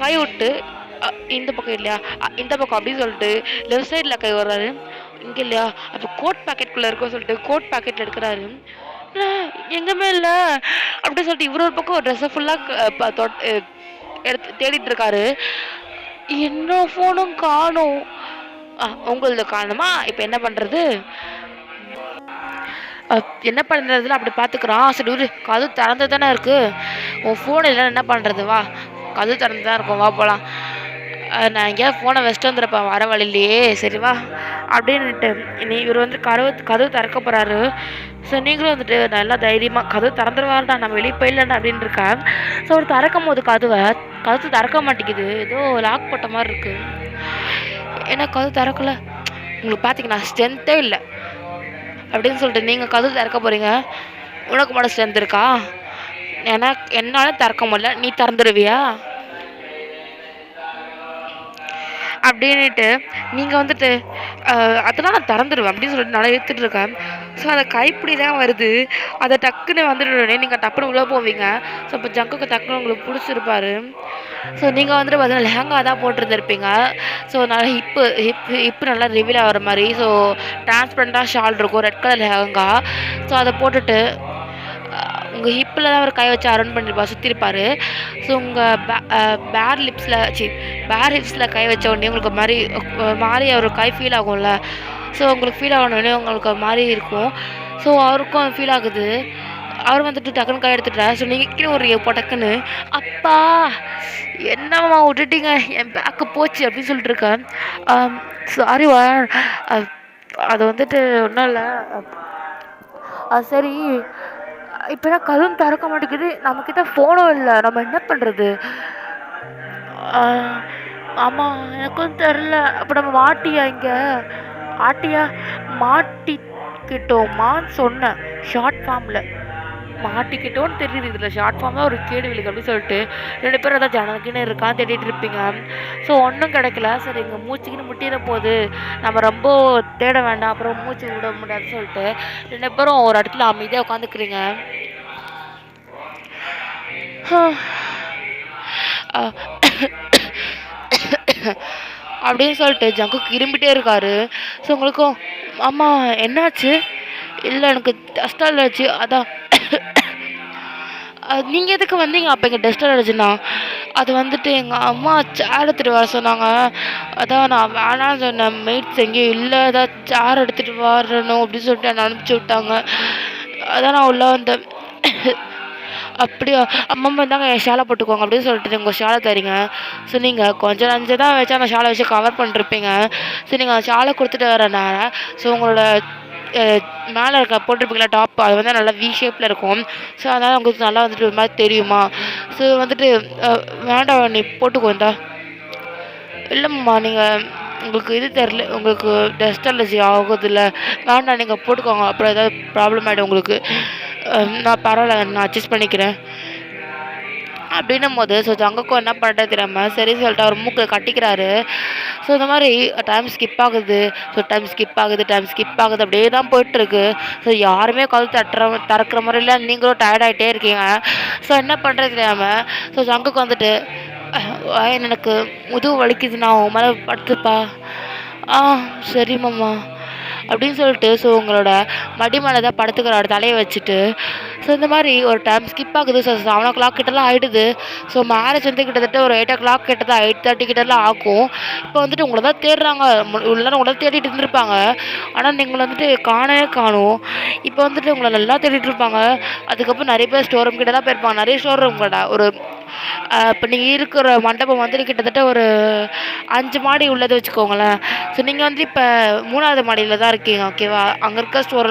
கை விட்டு இந்த பக்கம் இல்லையா, இந்த பக்கம் அப்படின்னு சொல்லிட்டு லெஃப்ட் சைடில் கை விடுறாரு. இங்கே இல்லையா, அப்போ கோட் பாக்கெட்டுக்குள்ளே இருக்கும் சொல்லிட்டு கோட் பாக்கெட் எடுக்கிறாரு. எங்கேயுமே இல்லை அப்படின்னு சொல்லிட்டு இவர் ஒரு பக்கம் ட்ரெஸ்ஸை ஃபுல்லாக எடுத்து தேடிட்டு இருக்காரு. என்ன ஃபோனும் காணும். உங்களது காணுமா? இப்போ என்ன பண்ணுறது? என்ன பண்ணுறதுல அப்படி பார்த்துக்குறான். சரி ஒரு கதவு திறந்து தானே இருக்குது, உன் ஃபோன் இல்லைன்னு என்ன பண்ணுறது? வா, கதவு திறந்து தான் இருக்கும், வா போகலாம். நான் எங்கேயாவது ஃபோனை வச்சுட்டு வந்துருப்பேன் வர வழியிலையே, சரி வா அப்படின்ட்டு இவர் வந்து கதவு திறக்க போகிறாரு. ஸோ நீங்களும் வந்துட்டு நல்லா தைரியமாக கதவு திறந்துருவாருடா, நம்ம வெளியே போயிடலாண்டா அப்படின்னு இருக்கேன். ஸோ அவர் திறக்கும் போது கதவு திறக்க மாட்டேங்குது, ஏதோ லாக் போட்ட மாதிரி இருக்குது. ஏன்னா கதவு திறக்கல, உங்களுக்கு பார்த்தீங்கன்னா ஸ்ட்ரென்த்தே இல்லை அப்படின்னு சொல்லிட்டு நீங்கள் கதவு திறக்க போகிறீங்க. உனக்கு மட்டும் ஸ்ட்ரென்த் இருக்கா? ஏன்னா என்னால் திறக்க முடியல, நீ திறந்துடுவியா அப்படின்ட்டு நீங்கள் வந்துட்டு அதெல்லாம் நான் திறந்துடுவேன் அப்படின்னு சொல்லிட்டு நல்லா எடுத்துகிட்டு இருக்கேன். ஸோ அதை கைப்பிடி தான் வருது, அதை டக்குன்னு வந்துட்டு நீங்கள் டக்குன்னு உள்ளே போவீங்க. ஸோ இப்போ ஜங்குக்கு டக்குன்னு உங்களுக்கு பிடிச்சிருப்பாரு. ஸோ நீங்கள் வந்துட்டு பார்த்தீங்கன்னா லெஹங்கா தான் போட்டுருந்துருப்பீங்க. ஸோ நல்லா ஹிப்பு நல்லா ரிவீல் ஆகிற மாதிரி. ஸோ டிரான்ஸ்பரண்ட்டாக ஷால் இருக்கும், ரெட் கலர் லெஹங்கா. ஸோ அதை போட்டுட்டு உங்கள் ஹிப்பில் தான் ஒரு கை வச்சு அரௌண்ட் பண்ணியிருப்பா சுற்றிருப்பார். ஸோ உங்கள் பேர் ஹிப்ஸில் கை வச்ச உடனே உங்களுக்கு மாதிரி ஒரு கை ஃபீல் ஆகும்ல. ஸோ உங்களுக்கு ஃபீல் ஆகணுன்னே உங்களுக்கு மாதிரி இருக்கும். ஸோ அவருக்கும் ஃபீல் ஆகுது. அவர் வந்துட்டு டக்குன்னு கை எடுத்துட்டார். ஸோ நீங்கள் கீழே ஒரு டக்குன்னு அப்பா என்னம்மா விட்டுட்டீங்க, என் பேக்கு போச்சு அப்படின்னு சொல்லிட்டு இருக்கேன். சாரிவா, அது வந்துட்டு ஒன்றும் இல்லை. சரி, இப்போ கதவும் திறக்க மாட்டேங்குது, நம்மக்கிட்ட ஃபோனும் இல்லை, நம்ம என்ன பண்ணுறது? ஆமாம், எனக்கும் தெரில. அப்போ நம்ம மாட்டிக்கிட்டோமான்னு சொன்னேன் ஷார்ட் ஃபார்மில். மாட்டிக்கிட்டோன்னு தெரியுது, இதில் ஷார்ட் ஃபார்மாக ஒரு கேடு விழுக்கு அப்படின்னு சொல்லிட்டு 2 பேரும் அதான் ஜனக்கின்னு இருக்கான்னு தேடிட்டு இருப்பீங்க. ஸோ ஒன்றும் கிடைக்கல. சரி, இங்கே மூச்சுக்கின்னு முட்டிட போகுது, நம்ம ரொம்ப தேட வேண்டாம், அப்புறம் மூச்சு விட முடியாதுன்னு சொல்லிட்டு 2 பேரும் ஒரு இடத்துல அமைதியாக உட்காந்துக்கிறீங்க. அப்படின்னு சொல்லிட்டு ஜங்குக்கு இரும்பிட்டே இருக்காரு. ஸோ உங்களுக்கும் அம்மா என்னாச்சு? இல்லை எனக்கு டஸ்ட் அலர்ஜி, அதான். நீங்கள் எதுக்கு வந்தீங்க அப்போ இங்கே டஸ்ட் அலர்ஜினா? அது வந்துட்டு எங்கள் அம்மா சேர் எடுத்துகிட்டு வர சொன்னாங்க, அதான் நான் வேணான்னு சொன்னேன். மெய்ட்ஸ் எங்கேயும் இல்லை, அதான் சேர் எடுத்துகிட்டு வரணும் அப்படின்னு சொல்லிட்டு என்னை அனுப்பிச்சி விட்டாங்க, அதான் நான் உள்ளே வந்தேன். அப்படியா, அம்மம்மா தாங்க என் ஷாலை போட்டுக்கோங்க அப்படின்னு சொல்லிட்டு உங்கள் ஷாலை தரீங்க. ஸோ நீங்கள் கொஞ்சம் நஞ்சு தான் வச்சு அந்த ஷாலை வச்சு கவர் பண்ணிருப்பீங்க. ஸோ நீங்கள் அந்த ஷாலை கொடுத்துட்டு வரனால ஸோ உங்களோட மேலே இருக்க போட்டிருப்பீங்களா டாப், அது வந்து நல்லா வி ஷேப்பில் இருக்கும். ஸோ அதனால் உங்களுக்கு நல்லா வந்துட்டு ஒரு மாதிரி தெரியுமா? ஸோ வந்துட்டு வேண்டாம் நீ போட்டுக்கோந்தா. இல்லைம்மா, நீங்கள் உங்களுக்கு இது தெரில, உங்களுக்கு டஸ்ட் அலர்ஜி ஆகுதில்ல, வேண்டாம் நீங்கள் போட்டுக்கோங்க, அப்புறம் ஏதாவது ப்ராப்ளம் ஆகிடும் உங்களுக்கு. நான் பரவாயில்ல, நான் அட்ஜஸ்ட் பண்ணிக்கிறேன் அப்படின்னும் போது ஸோ ஜங்குக்கும் என்ன பண்ணுறது தெரியாமல் சரி சொல்லிட்டு அவர் மூக்கில் கட்டிக்கிறாரு. ஸோ இந்த மாதிரி டைம் ஸ்கிப் ஆகுது. ஸோ டைம் ஸ்கிப் ஆகுது அப்படியே தான் போயிட்டுருக்கு. ஸோ யாருமே கதவு திறக்கிற முறையில் நீங்களும் டயர்டாகிட்டே இருக்கீங்க. ஸோ என்ன பண்ணுறது தெரியாமல் ஸோ ஜங்குக்கு வந்துட்டு எனக்கு முதுகு வலிக்குது, நான் உன் மேலே படுத்துப்பா. சரி மாமா அப்படின்னு சொல்லிட்டு ஸோ உங்களோட மடி மேலே தான் படுத்துக்கிறாரு தலையை வச்சுட்டு. ஸோ இந்த மாதிரி ஒரு டைம் ஸ்கிப் ஆகுது. ஸோ 7 o'clock கிட்டலாம் ஆகிடுது. ஸோ மேரேஜ் வந்து கிட்டத்தட்ட ஒரு 8 o'clock கிட்ட தான் 8:30 கிட்டலாம் ஆகும். இப்போ வந்துட்டு உங்களை தான் தேடுறாங்க. எல்லாரும் உங்களை தேடிட்டு இருந்திருப்பாங்க. ஆனால் நீங்கள் வந்துட்டு காணவே காணும். இப்போ வந்துட்டு உங்களை நல்லா தேடிட்டு இருப்பாங்க. அதுக்கப்புறம் நிறைய பேர் ஸ்டோர் ரூம் கிட்ட தான் போயிருப்பாங்க. நிறைய ஸ்டோர் ரூம் கடை ஒரு இப்போ நீங்கள் இருக்கிற மண்டபம் வந்துட்டு கிட்டத்தட்ட ஒரு 5 மாடி உள்ளது வச்சுக்கோங்களேன். ஸோ நீங்கள் வந்து இப்போ 3வது மாடியில் தான் இருக்கீங்க. ஓகேவா? அங்கே இருக்க ஸ்டோர்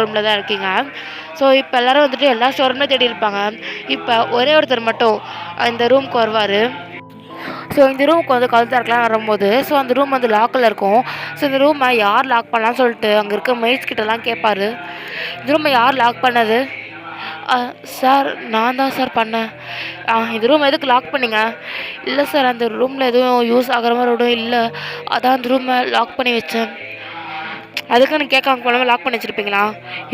ரூமில் தான் இருக்கீங்க. ஸோ இப்போ எல்லோரும் வந்துட்டு எல்லா ஸ்டோர் ரூம்லேயும் தேடி இருப்பாங்க. இப்போ ஒரே ஒருத்தர் மட்டும் இந்த ரூமுக்கு வருவார். ஸோ இந்த ரூமுக்கு வந்து கதவு திறக்கலாம் வரும்போது ஸோ அந்த ரூம் வந்து லாக்கில் இருக்கும். ஸோ இந்த ரூமை யார் லாக் பண்ணலான்னு சொல்லிட்டு அங்கே இருக்க மெய்ட்ஸ் கிட்டலாம் கேட்பார். இந்த ரூமை யார் லாக் பண்ணது? சார் நான் தான் சார் பண்ணேன். இந்த ரூம் எதுக்கு லாக் பண்ணிங்க? இல்லை சார் அந்த ரூமில் எதுவும் யூஸ் ஆகிற மாதிரி எதுவும் இல்லை, அதான் அந்த ரூமை லாக் பண்ணி வச்சேன். அதுக்கு நான் கேட்காம போனாமல் லாக் பண்ணி வச்சுருப்பீங்களா?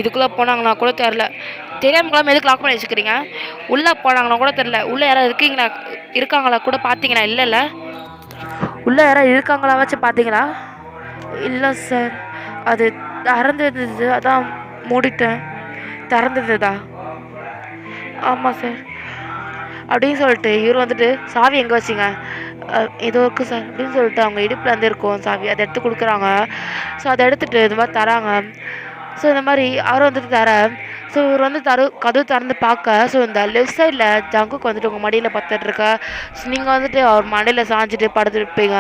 இதுக்குள்ளே போனாங்களா கூட தெரில. தெரியாமலாம் எதுக்கு லாக் பண்ணி வச்சுக்கிறீங்க? உள்ளே போனாங்களா கூட தெரில. உள்ளே யாராவது இருக்காங்களா கூட பார்த்தீங்களா? இல்லைல்ல. உள்ளே யாராவது இருக்காங்களா வச்சு பார்த்தீங்களா? இல்லை சார், அது திறந்துருந்தது, அதான் மூடிட்டேன். திறந்துருந்ததா? ஆமாம் சார் அப்படின்னு சொல்லிட்டு இவர் வந்துட்டு சாவி எங்கே வச்சிங்க? ஏதோ இருக்குது சார் அப்படின்னு சொல்லிட்டு அவங்க இடுப்பில் வந்து இருக்கும் சாவி, அதை எடுத்து கொடுக்குறாங்க. ஸோ அதை எடுத்துகிட்டு இந்த மாதிரி தராங்க. ஸோ இந்த மாதிரி அவர் வந்துட்டு ஸோ இவர் வந்து கதவு திறந்து பார்க்க ஸோ இந்த லெஃப்ட் சைடில் ஜங்குக்கு வந்துட்டு உங்கள் மடியில் பத்துட்ருக்க. ஸோ நீங்கள் வந்துட்டு அவர் மடியில் சாஞ்சிட்டு படுத்துருப்பீங்க.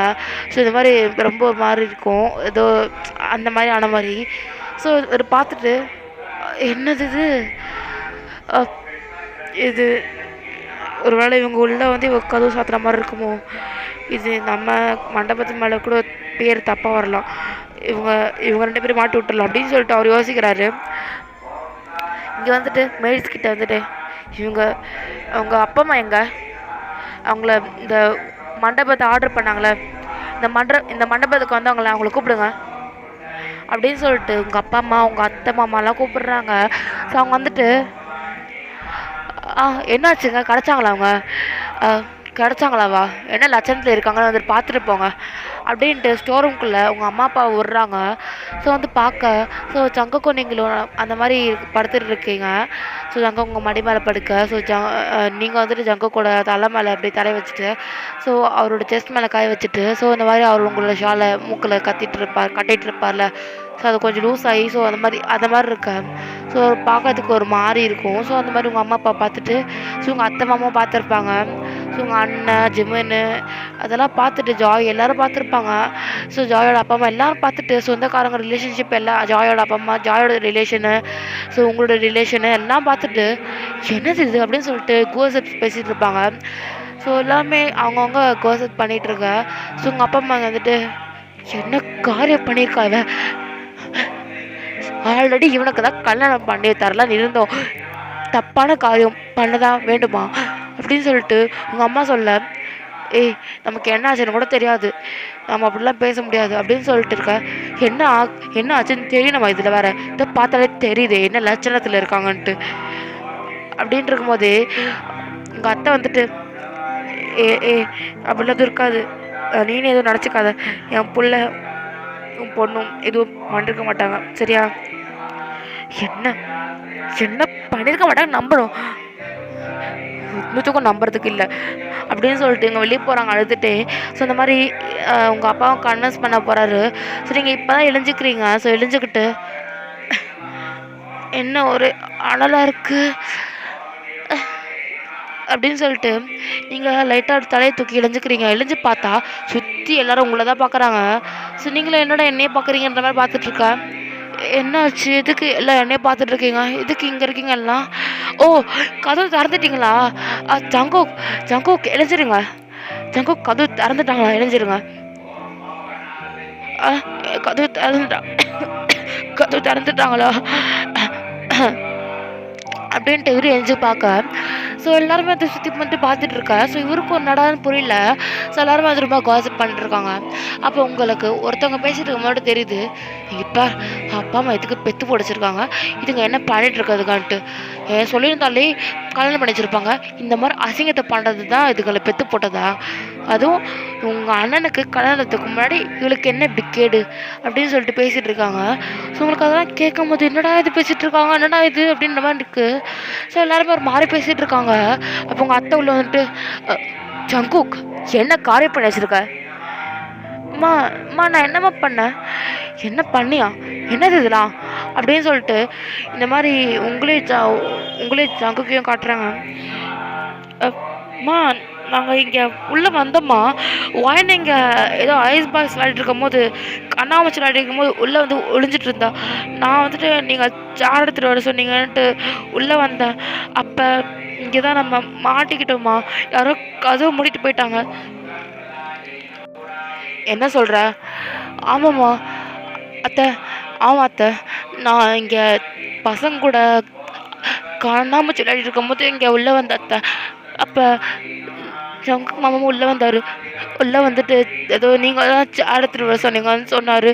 ஸோ இந்த மாதிரி ரொம்ப மாதிரி இருக்கும், ஏதோ அந்த மாதிரி ஆன மாதிரி. ஸோ இவர் பார்த்துட்டு என்னது இது ஒரு வேளை இவங்க உள்ளே வந்து இவங்க கதவு சாத்துற மாதிரி இருக்குமோ? இது நம்ம மண்டபத்து மேலே கூட பேர் தப்பாக வரலாம். இவங்க 2 பேரும் மாட்டி விட்டுடலாம் அப்படின்னு சொல்லிட்டு அவர் யோசிக்கிறாரு. இங்கே வந்துட்டு மெய்ட்ஸ் கிட்ட வந்துட்டு அவங்க அப்பா அம்மா எங்க? அவங்கள இந்த மண்டபத்தை ஆர்டர் பண்ணாங்களே, இந்த மண்டபத்துக்கு வந்து அவங்கள கூப்பிடுங்க அப்படின்னு சொல்லிட்டு உங்கள் அப்பா அம்மா உங்கள் அத்தை மாமாலாம் கூப்பிடுறாங்க. ஸோ அவங்க வந்துட்டு என்னாச்சுங்க? கிடச்சாங்களா? அவங்க கிடச்சாங்களாவா? என்ன லட்சணத்தில் இருக்காங்கன்னு வந்துட்டு பார்த்துட்டு போங்க அப்படின்ட்டு ஸ்டோர் ரூம்குள்ளே உங்கள் அம்மா அப்பா விட்றாங்க. ஸோ வந்து பார்க்க ஸோ ஜங்குக்கும் நீங்களும் அந்த மாதிரி படுத்துட்டு இருக்கீங்க. ஸோ ஜங்கு உங்கள் மடி மேலே படுக்க ஸோ நீங்கள் வந்துட்டு ஜங்கு கூட தலை மேலே அப்படியே தலையை வச்சுட்டு ஸோ அவரோட செஸ்ட் மேலே காய வச்சுட்டு ஸோ இந்த மாதிரி அவர் உங்களோட ஷாலை மூக்கில் கட்டிகிட்டு இருப்பார்ல. ஸோ அது கொஞ்சம் லூஸ் ஆகி ஸோ அந்த மாதிரி இருக்க ஸோ பார்க்கறதுக்கு ஒரு மாதிரி இருக்கும். ஸோ அந்த மாதிரி உங்கள் அம்மா அப்பா பார்த்துட்டு ஸோ உங்கள் அத்தை மாமாவும் பார்த்துருப்பாங்க. ஸோ உங்கள் அண்ணன் ஜிமின்னு அதெல்லாம் பார்த்துட்டு ஜாய் எல்லோரும் பார்த்துருப்பாங்க. ஸோ ஜாயோட அப்பா அம்மா எல்லோரும் பார்த்துட்டு சொந்தக்காரங்க ரிலேஷன்ஷிப் எல்லாம் ஜாயோட அப்பா அம்மா ஜாயோட ரிலேஷனு ஸோ உங்களோட ரிலேஷனு எல்லாம் பார்த்துட்டு என்னது இது அப்படின்னு சொல்லிட்டு கோசப் பேசிகிட்டு இருப்பாங்க. ஸோ எல்லாமே அவங்கவுங்க கோசப் பண்ணிகிட்ருக்க. ஸோ உங்கள் அப்பா அம்மா வந்துட்டு என்ன காரியம் பண்ணியிருக்காங்க, ஆல்ரெடி இவனுக்கு தான் கல்யாணம் பண்ணி தரலான்னு இருந்தோம், தப்பான காரியம் பண்ணதான் வேண்டுமா அப்படின்னு சொல்லிட்டு உங்கள் அம்மா சொல்ல, நமக்கு என்ன ஆச்சுன்னு கூட தெரியாது, நம்ம அப்படிலாம் பேச முடியாது அப்படின்னு சொல்லிட்டு இருக்க. என்ன ஆச்சுன்னு தெரியும், நம்ம இதில் வேற இதை பார்த்தாலே தெரியுது என்ன லட்சணத்தில் இருக்காங்கன்ட்டு அப்படின்ட்டு இருக்கும்போது உங்கள் அத்தை வந்துட்டு அப்படிலாம் இருக்காது, நீனே எதுவும் நினச்சிக்காத, என் பிள்ளை உன் பொண்ணும் எதுவும் பண்ணிருக்க மாட்டாங்க சரியா? என்ன பண்ணியிருக்க மாட்டாங்க நம்பணும், நூற்றுக்கும் நம்புறதுக்கு இல்லை அப்படின்னு சொல்லிட்டு இங்கே வெளியே போகிறாங்க அழுதுகிட்டே. ஸோ இந்த மாதிரி உங்கள் அப்பாவை கன்வின்ஸ் பண்ண போகிறாரு. ஸோ நீங்கள் இப்போ தான் எழுஞ்சிக்கிறீங்க. ஸோ எழுஞ்சிக்கிட்டு என்ன ஒரு அனலாக இருக்குது அப்படின்னு சொல்லிட்டு நீங்கள் லைட்டாக தலையை தூக்கி எழுஞ்சிக்கிறீங்க. எழுஞ்சி பார்த்தா சுற்றி எல்லோரும் உங்களை தான் பார்க்குறாங்க. ஸோ நீங்களும் என்னோட என்னையே பார்க்குறீங்கன்ற மாதிரி பார்த்துட்ருக்க. என்னாச்சு, எதுக்கு எல்லாம் என்னையே பார்த்துட்ருக்கீங்க, எதுக்கு இங்கே இருக்கீங்க எல்லாம்? கதவு திறந்துட்டிங்களா? ஜங்கோக் எழுஞ்சிருங்க, ஜங்கோக் கதவு திறந்துட்டாங்களா? எழுஞ்சிருங்க. கதவு திறந்துட்டாங்களா? அப்படின்ட்டு இவரு எஞ்சி பார்க்க. ஸோ எல்லாருமே அதை சுற்றி மட்டும் பார்த்துட்டு இருக்கா. ஸோ இவருக்கு ஒரு நடான்னு புரியல. ஸோ எல்லாருமே அது ரொம்ப காசிப் பண்ணிட்டுருக்காங்க. அப்போ உங்களுக்கு ஒருத்தவங்க பேசிட்டு முன்னாடி தெரியுது, இப்போ அப்பா அம்மா இதுக்கு பெத்து போடிச்சிருக்காங்க, இதுங்க என்ன பண்ணிட்டு இருக்காதுக்கான்ட்டு. சொல்லியிருந்தாலே கல்யாணம் பண்ணி வச்சுருப்பாங்க. இந்த மாதிரி அசிங்கத்தை பண்ணுறது தான் இதுகளை பெத்து போட்டதா? அதுவும் உங்கள் அண்ணனுக்கு கல்யாணத்துக்கு முன்னாடி இவளுக்கு என்ன இப்படி கேடு அப்படின்னு சொல்லிட்டு பேசிகிட்டு இருக்காங்க. ஸோ உங்களுக்கு அதெல்லாம் கேட்கும் போது என்னடா இது பேசிகிட்டு இருக்காங்க, என்னடா இது அப்படின்ற மாதிரி இருக்குது. ஸோ எல்லாருமே ஒரு மாதிரி பேசிகிட்டு இருக்காங்க. அப்போ உங்கள் அத்தை உள்ள வந்துட்டு, ஜங்குக் என்ன காரியம் பண்ணி வச்சுருக்க? அம்மா அம்மா நான் என்னம்மா பண்ணேன்? என்ன பண்ணியா? என்னது இதெல்லாம் அப்படின்னு சொல்லிட்டு இந்த மாதிரி உங்களே ஜங்குக்கையும் காட்டுறாங்க. அம்மா நாங்கள் இங்கே உள்ளே வந்தோம்மா, ஒயன் இங்கே ஏதோ ஐஸ் பாக்ஸ் விளையாடிட்டு இருக்கும் போது, கண்ணாமூச்சி விளையாடி இருக்கும் போது உள்ளே வந்து ஒளிஞ்சிட்டு இருந்தா. நான் வந்துட்டு நீங்கள் சார் எடுத்துகிட்டு வர சொன்னீங்கன்ட்டு உள்ளே வந்தேன். அப்போ இங்கே தான் நம்ம மாட்டிக்கிட்டோம்மா, யாரோ கதவை மூடிட்டு போயிட்டாங்க. என்ன சொல்கிற? ஆமாம்மா அத்தை, ஆமாம் அத்தை, நான் இங்கே பசங்க கூட காணாமச்சு விளையாடிட்டு இருக்கும்போது இங்கே உள்ளே வந்த அத்தை. அப்போ ஜங்கு மாமாவும் உள்ளே வந்தார். உள்ளே வந்துட்டு ஏதோ நீங்கள் தான் எடுத்துகிட்டு வர சொன்னீங்கன்னு சொன்னார்.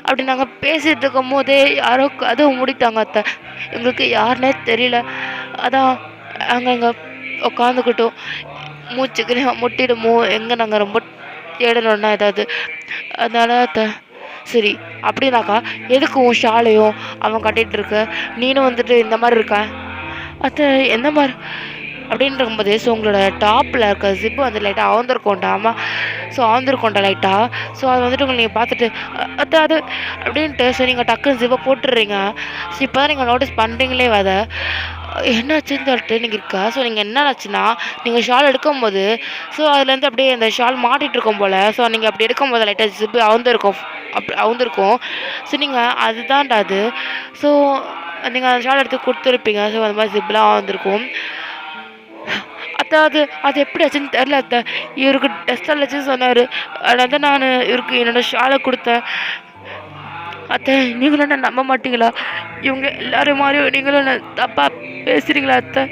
அப்படி நாங்கள் பேசிகிட்டு இருக்கும் போதே யாரோ கதவு மூடிட்டாங்க அத்தை. எங்களுக்கு யாருன்னே தெரியல. அதான் அங்கே இங்கே உட்காந்துக்கிட்டோம். மூச்சுக்கு முட்டிடுமோ எங்கே நாங்கள் ரொம்ப தேடணும்னா ஏதாவது, அதனால அத்தை. சரி அப்படின்னாக்கா எதுக்கு உன் ஷாலையும் அவன் கட்டிகிட்டு இருக்க, நீனும் வந்துட்டு இந்த மாதிரி இருக்க? அத்தை எந்த மாதிரி அப்படின்னு இருக்கும்போது, ஸோ உங்களோட டாப்பில் இருக்க ஜிப்பு வந்து லைட்டாக அவந்திருக்கோண்டா. ஆமாம், ஸோ அவந்திருக்கோண்டா லைட்டாக. ஸோ அது வந்துட்டு உங்களை நீங்கள் பார்த்துட்டு அத்தை அது அப்படின்ட்டு ஸோ நீங்கள் டக்குன்னு ஜிப்பை போட்டுடுறீங்க. ஸோ இப்போ தான் நீங்கள் நோட்டீஸ் பண்ணுறீங்களே அதை என்னாச்சுன்னு சொல்லிட்டு நீங்கள் இருக்கா. ஸோ நீங்கள் என்ன ஆச்சுன்னா, நீங்கள் ஷால் எடுக்கும்போது ஸோ அதுலேருந்து அப்படியே அந்த ஷால் மாட்டிகிட்டு இருக்கும் போல். ஸோ நீங்கள் அப்படி எடுக்கும்போது லைட்டாக ஜிப்பு அவந்திருக்கும், அப்படி அவந்திருக்கும். ஸோ நீங்கள் அதுதான்டா அது. ஸோ நீங்கள் அந்த ஷால் எடுத்து கொடுத்துருப்பீங்க. ஸோ அந்த மாதிரி ஜிப்லாம் வந்திருக்கும். அத்தை அது எப்படி ஆச்சுன்னு தெரில அத்தை. இவருக்கு டெஸ்ட் அலர்ஜின்னு சொன்னார். அதனால தான் நான் இவருக்கு என்னோடய ஷாலை கொடுத்தேன். அத்தை நீங்களும் என்ன நம்ப மாட்டீங்களா? இவங்க எல்லோரும் மாதிரியும் நீங்களும் என்ன தப்பாக பேசுகிறீங்களா அத்தை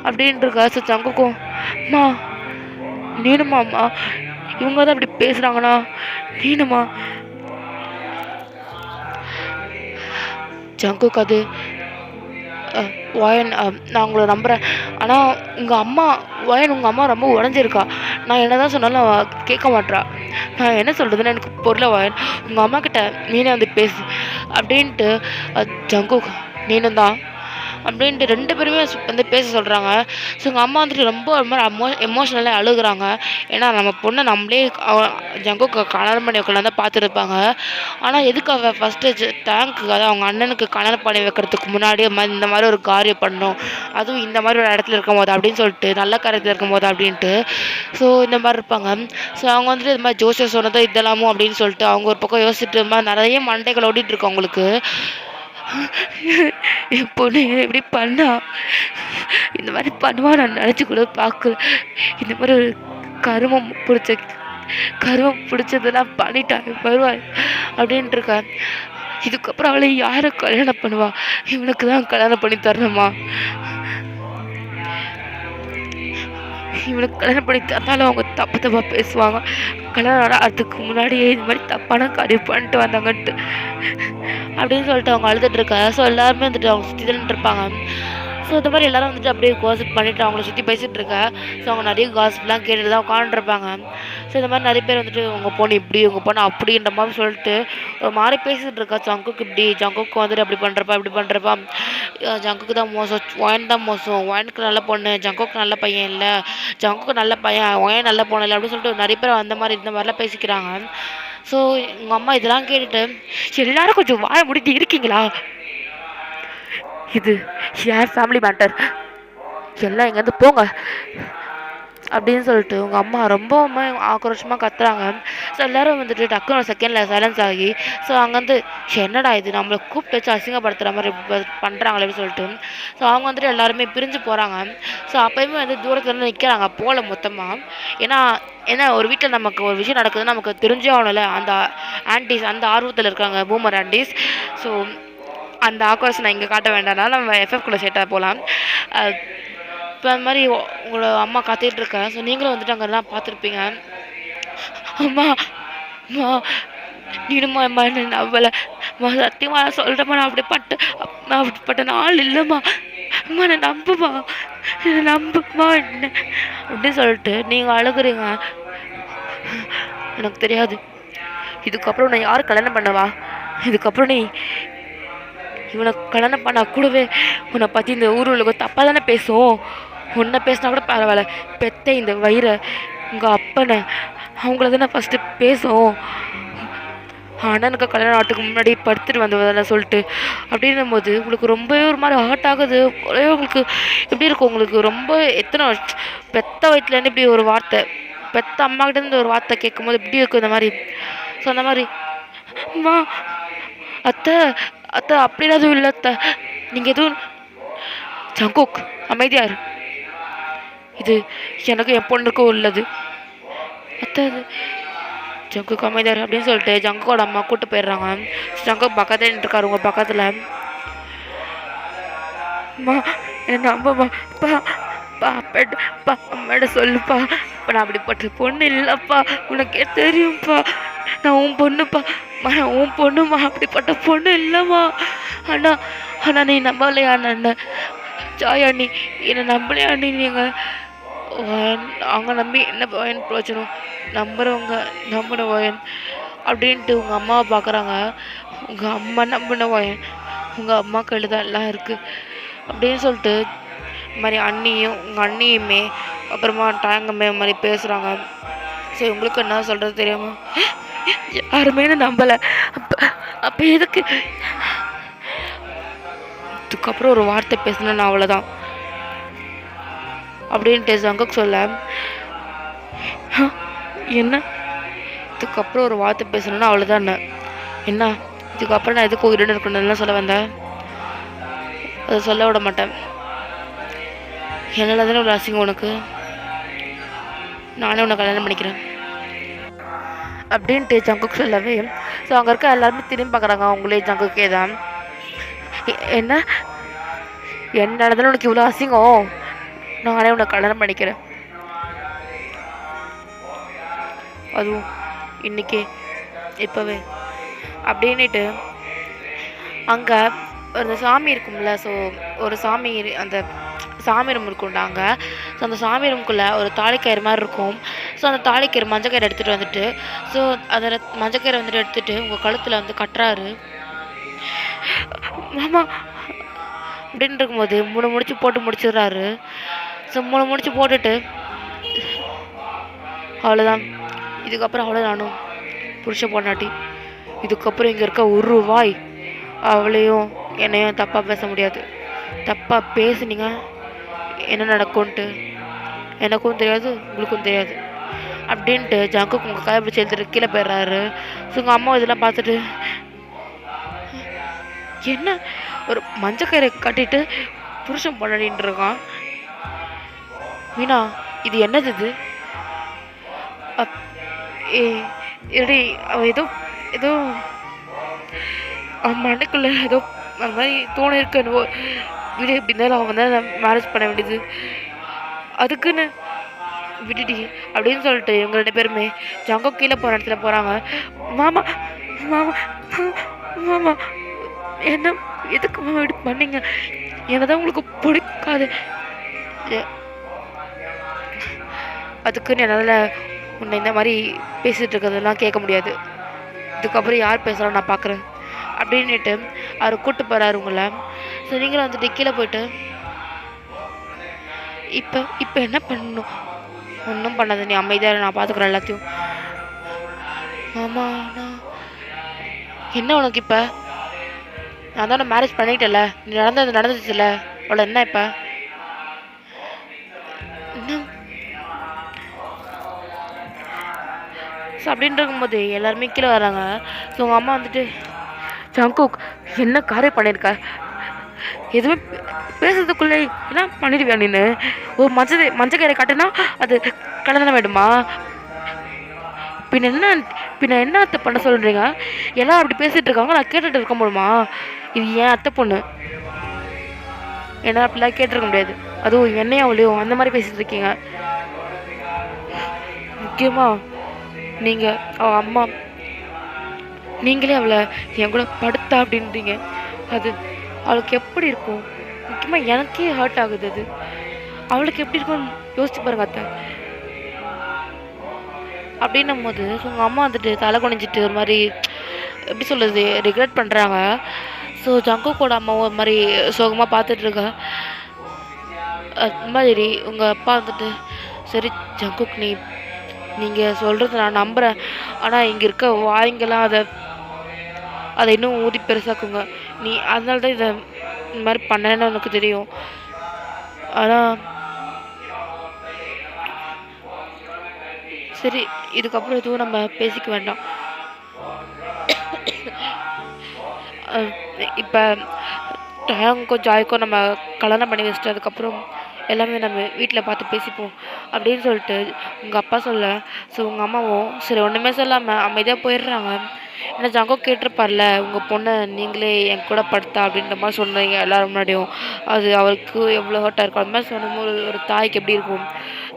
அப்படின்ட்டுருக்கா. ஸோ ஜங்குக்கும், அம்மா நீனுமாம்மா, இவங்க தான் இப்படி பேசுகிறாங்கண்ணா, நீனுமா? ஜங்குக்கு அது ஒயன் நான் உங்களை நம்புகிறேன். ஆனால் உங்கள் அம்மா உங்கள் அம்மா ரொம்ப உடஞ்சிருக்கா. நான் என்ன தான் சொன்னாலும் அவள் கேட்க மாட்றா. நான் என்ன சொல்கிறதுன்னு எனக்கு பொருளை ஒயன், உங்கள் அம்மா கிட்ட நீனே வந்து பேசு அப்படின்ட்டு ஜங்குக் நீனும் தான் அப்படின்ட்டு 2 பேருமே வந்து பேச சொல்கிறாங்க. ஸோ எங்கள் அம்மா வந்துட்டு ரொம்ப ஒரு மாதிரி எமோஷ்னலாக அழுகுறாங்க. ஏன்னா நம்ம பொண்ணை நம்மளே ஜங்குக்கு கல்யாணம் பண்ணி வைக்கலாம் தான் பார்த்துருப்பாங்க. ஆனால் எதுக்கு அவள் ஃபஸ்ட்டு தேங்க்கு, அதாவது அவங்க அண்ணனுக்கு கல்யாணம் பண்ணி வைக்கிறதுக்கு முன்னாடியே இந்த மாதிரி ஒரு காரியம் பண்ணணும், அதுவும் இந்த மாதிரி ஒரு இடத்துல இருக்கும் போது அப்படின்னு சொல்லிட்டு, நல்ல காரியத்தில் இருக்கும் போது அப்படின்ட்டு. ஸோ இந்த மாதிரி இருப்பாங்க. ஸோ அவங்க வந்துட்டு இது மாதிரி ஜோசியர் சொன்னதை இதெல்லாமோ அப்படின்னு சொல்லிட்டு அவங்க ஒரு பக்கம் யோசிச்சுட்டு மாதிரி நிறைய மண்டைகள் ஓடிட்டுருக்கு அவங்களுக்கு. என் பொண்ணு எப்படி பண்ணா, இந்த மாதிரி பண்ணுவா நான் நினச்சி கூட பார்க்கல. இந்த மாதிரி ஒரு கருமம் பிடிச்சதெல்லாம் பண்ணிட்டாங்க வருவாள் அப்படின்ட்டு இருக்கேன். இதுக்கப்புறம் அவளை யாரை கல்யாணம் பண்ணுவா? இவனுக்கு தான் கல்யாணம் பண்ணி தரணுமா? இவனுக்கு கல்யாணம் பண்ணி தந்தாலும் அவங்க தப்பாக பேசுவாங்க. கல்யாணம் அதுக்கு முன்னாடியே இது மாதிரி தப்பான காரியம் பண்ணிட்டு வந்தாங்கன்ட்டு அப்படின்னு சொல்லிட்டு அவங்க அழுதுட்டு இருக்காங்க. ஸோ எல்லாருமே வந்துட்டு அவங்க சுற்றி தான் இருப்பாங்க. ஸோ இந்த மாதிரி எல்லோரும் வந்துட்டு அப்படியே காசிப் பண்ணிவிட்டு அவங்கள சுற்றி பேசிகிட்டு இருக்கா. ஸோ அவங்க நிறைய காசிப்லாம் கேட்டுட்டு தான் உட்காந்துருப்பாங்க. ஸோ இந்த மாதிரி நிறைய பேர் வந்துட்டு உங்கள் பொண்ணு இப்படி, உங்கள் பொண்ணு அப்படின்ற மாதிரி சொல்லிட்டு ஒரு மாதிரி பேசிகிட்டு இருக்கா. ஜங்குக்கு இப்படி, ஜங்குக்கு வந்துட்டு அப்படி பண்ணுறப்பா இப்படி பண்ணுறப்பா, ஜங்குக்கு தான் மோசம், ஒயன் தான் மோசம், ஒயனுக்கு நல்ல பொண்ணு, ஜங்குக்கு நல்ல பையன் இல்லை, ஜங்குக்கு நல்ல பையன், ஒயன் நல்ல பொண்ணு இல்லை அப்படின்னு சொல்லிட்டு நிறைய பேர் அந்த மாதிரி இந்த மாதிரிலாம் பேசிக்கிறாங்க. ஸோ உங்கள் அம்மா இதெல்லாம் கேட்டுட்டு, எல்லோரும் கொஞ்சம் வாய முடிட்டு இருக்கீங்களா? இது ஏன் ஃபேமிலி மேட்டர், எல்லாம் இங்கேருந்து போங்க அப்படின்னு சொல்லிட்டு உங்கள் அம்மா ரொம்பவுமே ஆக்ரோஷமாக கத்துறாங்க. ஸோ எல்லோரும் வந்துட்டு டக்குன்னு ஒரு செகண்டில் சைலன்ஸ் ஆகி, ஸோ அங்கேருந்து என்னடா இது நம்மளை கூப்பிட்டு வச்சு அசிங்கப்படுத்துகிற மாதிரி பண்ணுறாங்களே அப்படின்னு சொல்லிட்டு ஸோ அவங்க வந்துட்டு எல்லாருமே பிரிஞ்சு போகிறாங்க. ஸோ அப்போயுமே வந்து தூரத்துலேருந்து நிற்கிறாங்க போகல மொத்தமாக. ஏன்னா ஒரு வீட்டில் நமக்கு ஒரு விஷயம் நடக்குதுன்னு நமக்கு தெரிஞ்சே ஆகணும்ல. அந்த ஆன்டிஸ் அந்த ஆர்வத்தில் இருக்காங்க, பூமர் ஆன்டிஸ். ஸோ அந்த ஆக்ரோஷம் நான் இங்கே காட்ட வேண்டாம்னா நம்ம எஃப்எஃப்குள்ளே சேட்டாக போகலாம். இப்போ அந்த மாதிரி உங்களோட அம்மா காத்துட்டு இருக்கேன். ஸோ நீங்களும் வந்துட்டு அங்கெல்லாம் பார்த்துருப்பீங்க. அம்மா அம்மா நீனும்மா அம்மா என்ன நம்பலை அம்மா, சத்தியமாக நான் சொல்கிறேம்மா, நான் அப்படிப்பட்ட நாள் இல்லைம்மா, அம்மா என்னை நம்புமா, என்னை நம்புமா என்ன அப்படின்னு சொல்லிட்டு நீங்கள் அழுகுறீங்க. எனக்கு தெரியாது, இதுக்கப்புறம் நான் யார் கல்யாணம் பண்ணவா, இதுக்கப்புறம் நீ இவனை கல்யாணம் பண்ணா கூடவே உன்னை பற்றி இந்த ஊர் உலகம் தப்பாக தானே பேசும். உன்னை பேசினா கூட பரவாயில்ல, பெத்த இந்த வயிறை உங்கள் அப்பனை அவங்கள தானே ஃபஸ்ட்டு பேசும். அண்ணனுக்கு கல்யாணம் ஆகிறதுக்கு முன்னாடி படுத்துட்டு வந்ததானே சொல்லிட்டு அப்படின்னும் போது உங்களுக்கு ரொம்பவே ஒரு மாதிரி ஹார்ட் ஆகுது. ஒரே உங்களுக்கு எப்படி இருக்கும், உங்களுக்கு ரொம்ப எத்தனை பெத்த வயிற்றுலேருந்து இப்படி ஒரு வார்த்தை, பெத்த அம்மாக்கிட்டேருந்து ஒரு வார்த்தை கேட்கும்போது எப்படி இருக்கும் இந்த மாதிரி. ஸோ அந்த மாதிரி அம்மா அத்தை அத்தை அப்படிலாம் எதுவும் இல்லை அத்தை, நீங்கள் எதுவும் ஜங்குக் அமைதியார், இது எனக்கு என் பொண்ணுக்கும் உள்ளது அத்தை, அது ஜங்குக் அமைதியார் அப்படின்னு சொல்லிட்டு ஜங்குக்கோட அம்மா கூப்பிட்டு போயிடுறாங்க. ஜங்குக் பக்கத்தில் நின்றுருக்காரு உங்கள் பக்கத்தில். அம்மா என்ன அம்மாப்பா பா பா அம்மாட்ட சொல்லுப்பா, இப்போ நான் அப்படிப்பட்ட பொண்ணு இல்லைப்பா, உனக்கே தெரியும்ப்பா, நான் உன் பொண்ணுப்பா, நான் உன் பொண்ணுமா, அப்படிப்பட்ட பொண்ணு இல்லைம்மா. அண்ணா நீ நம்பலையா அண்ணா, ஜாய் அண்ணி என்னை நம்பலையா அண்ணி, நீங்கள் அவங்க நம்பி என்ன பயன் பிரயோஜனம், நம்புறவங்க நம்பின வாயன் அப்படின்ட்டு உங்கள் அம்மாவை பார்க்குறாங்க. உங்கள் அம்மா நம்பின வாயன், உங்கள் அம்மா கையில் தான் எல்லாம் இருக்குது அப்படின்னு சொல்லிட்டு இது மாதிரி அண்ணியும் உங்கள் அண்ணியுமே அப்புறமா டாங்கம்மே மாதிரி பேசுகிறாங்க. சரி உங்களுக்கு என்ன சொல்கிறது தெரியாம யாருமே நம்பலை, அப்போ எதுக்கு இதுக்கப்புறம் ஒரு வார்த்தை பேசினேன் அவ்வளோதான் அப்படின்ட்டு ஜங்குக் சொல்ல, என்ன இதுக்கப்புறம் ஒரு வார்த்தை பேசணுன்னா அவ்வளோதான், என்ன இதுக்கப்புறம் நான் எதுக்கு உயிரின்னு இருக்கணும்லாம் சொல்ல வந்தேன், அதை சொல்ல விட மாட்டேன், என்னால் தானே ஒரு அசிங்கம் உனக்கு, நானே உன்னை கல்யாணம் பண்ணிக்கிறேன் அப்படின்ட்டு ஜங்குக் சொல்லவே. ஸோ அங்கே இருக்க எல்லாருமே திரும்பி பார்க்குறாங்க அவங்களே ஜங்குக்கே தான். என்ன என்னால் தானே உனக்கு இவ்வளோ அசிங்கம், நானே உன்னை கல்யாணம் பண்ணிக்கிறேன், அதுவும் இன்றைக்கி இப்போவே அப்படின்ட்டு அங்கே அந்த சாமி இருக்கும்ல. ஸோ ஒரு சாமி அந்த சாமி ரூம் இருக்கும்டாங்க. ஸோ அந்த சாமி ரூம்குள்ளே ஒரு தாலிக்கயிறு மாதிரி இருக்கும். ஸோ அந்த தாலிக்கயிறு மஞ்சக்கயிறு எடுத்துகிட்டு வந்துட்டு, ஸோ அதில் மஞ்சக்கயிறு வந்துட்டு எடுத்துகிட்டு உங்கள் கழுத்தில் வந்து கட்டுறாரு. மாமா அப்படின்னு இருக்கும்போது 3 முடிச்சு போட்டு முடிச்சிடுறாரு. ஸோ 3 முடிச்சு போட்டுட்டு அவ்வளோதான், இதுக்கப்புறம் அவ்வளோ நானும் புருஷ பொண்டாட்டி, இதுக்கப்புறம் இங்கே இருக்க ஒரு வாய் அவளையும் என்னையும் தப்பாக பேச முடியாது, தப்பாக பேசுனீங்க என்ன நடக்கும்ன்ட்டு எனக்கும் தெரியாது உங்களுக்கும் தெரியாது அப்படின்ட்டு ஜங்குக் உங்கள் காய பிடிச்சி எழுத்துட்டு கீழே போயிடுறாரு. ஸோ உங்கள் அம்மா இதெல்லாம் பார்த்துட்டு என்ன ஒரு மஞ்சக்கயிறை கட்டிட்டு புருஷன் பொண்டாட்டின்னு இருக்கான், மீனா இது என்னது இது, ஏடி அவன் ஏதோ ஏதோ அவன் மண்டைக்குள்ளே ஏதோ அந்த மாதிரி தோணு இருக்கு, என்னவோ வீடு எப்படி இருந்தாலும் அவன் தான் மேரேஜ் பண்ண வேண்டியது, அதுக்குன்னு விட்டுடி அப்படின்னு சொல்லிட்டு இவங்க 2 பேருமே ஜங்குக் கீழே போகிற இடத்துல போகிறாங்க. மாமா மாமா மாமா என்ன எதுக்கு மாமா இப்படி பண்ணீங்க, என்னதான் உங்களுக்கு பிடிக்காது, அதுக்குன்னு என்னால் உன்னை இந்த மாதிரி பேசிகிட்டு இருக்கிறதெல்லாம் கேட்க முடியாது, இதுக்கப்புறம் யார் பேசுகிறாலும் நான் பார்க்குறேன் அப்படின்ட்டு அவர் கூப்பிட்டு போகிறாரு உங்களை. ஸோ நீங்களும் வந்துட்டு கீழே போயிட்டு இப்போ என்ன பண்ணணும், ஒன்றும் பண்ணாது, நீ அமைதியாக நான் பார்த்துக்குறேன் எல்லாத்தையும். ஆமாம் நான் என்ன உனக்கு இப்போ, நான் தான் மேரேஜ் பண்ணிட்டேன்ல, நீ நடந்துச்சுல்ல அவ்வளோ என்ன இப்போ இன்னும். ஸோ அப்படின்னு இருக்கும்போது எல்லாருமே கீழே வராங்க. ஸோ உங்கள் அம்மா வந்துட்டு ஜங்குக் என்ன காரியம் பண்ணியிருக்க, எதுவுமே பேசுறதுக்குள்ளே என்ன பண்ணிடுவியா நீನು, ஒரு மஞ்சக்கயிறை காட்டுனா அது கல்யாணம் வேண்டுமா, பின்ன என்ன அத்தை பண்ண சொல்கிறீங்க, எல்லாம் அப்படி பேசிகிட்டு இருக்காங்க நான் கேட்டுட்டு இருக்க முடியுமா, இது ஏன் அத்தை பொண்ணு, என்ன அப்படிலாம் கேட்டிருக்க முடியாது. அதுவும் என்னையும் அவளையும் அந்த மாதிரி பேசிகிட்டு இருக்கீங்க. முக்கியமாக நீங்கள் அவள் அம்மா, நீங்களே அவளை என் கூட படுத்தா அப்படின்றீங்க. அது அவளுக்கு எப்படி இருக்கும்? முக்கியமாக எனக்கே ஹர்ட் ஆகுது. அது அவளுக்கு எப்படி இருக்கும்னு யோசிச்சு பாருங்க அத்தை. அப்படின்னும் போது உங்கள் அம்மா வந்துட்டு தலை குனிஞ்சிட்டு ஒரு மாதிரி எப்படி சொல்கிறது, ரிக்ரெட் பண்ணுறாங்க. ஸோ ஜங்குக்கோட அம்மாவும் ஒரு மாதிரி சோகமாக பார்த்துட்ருக்கா. அது மாதிரி உங்கள் அப்பா வந்துட்டு, சரி ஜங்குக், நீங்கள் சொல்கிறது நான் நம்புகிறேன், ஆனால் இங்கே இருக்க வாய்ங்கெல்லாம் அதை இன்னும் ஊதி பெருசாக்குங்க. நீ அதனால தான் இதை இந்த மாதிரி பண்ணேன்னு எனக்கு தெரியும். ஆனால் சரி, இதுக்கப்புறம் எதுவும் நம்ம பேசிக்க வேண்டாம். இப்போ டயாங்கும் ஜாய்க்கும் நம்ம கல்யாணம் பண்ணி வச்சுட்டு அதுக்கப்புறம் எல்லாமே நம்ம வீட்டில் பார்த்து பேசிப்போம் அப்படின்னு சொல்லிட்டு உங்கள் அப்பா சொல்ல. ஸோ உங்கள் அம்மாவும் சரி ஒன்றுமே சொல்லாமல் அமைதியாக போயிடுறாங்க. ஏன்னா ஜங்கோ கேட்டிருப்பார்ல, உங்கள் பொண்ணை நீங்களே என் கூட படுத்தா அப்படின்ற மாதிரி சொன்னீங்க எல்லோரும் முன்னாடியும். அது அவருக்கு எவ்வளோ ஹர்ட்டாக இருக்கும். அது மாதிரி சொன்னபோது ஒரு தாய்க்கு எப்படி இருக்கும்?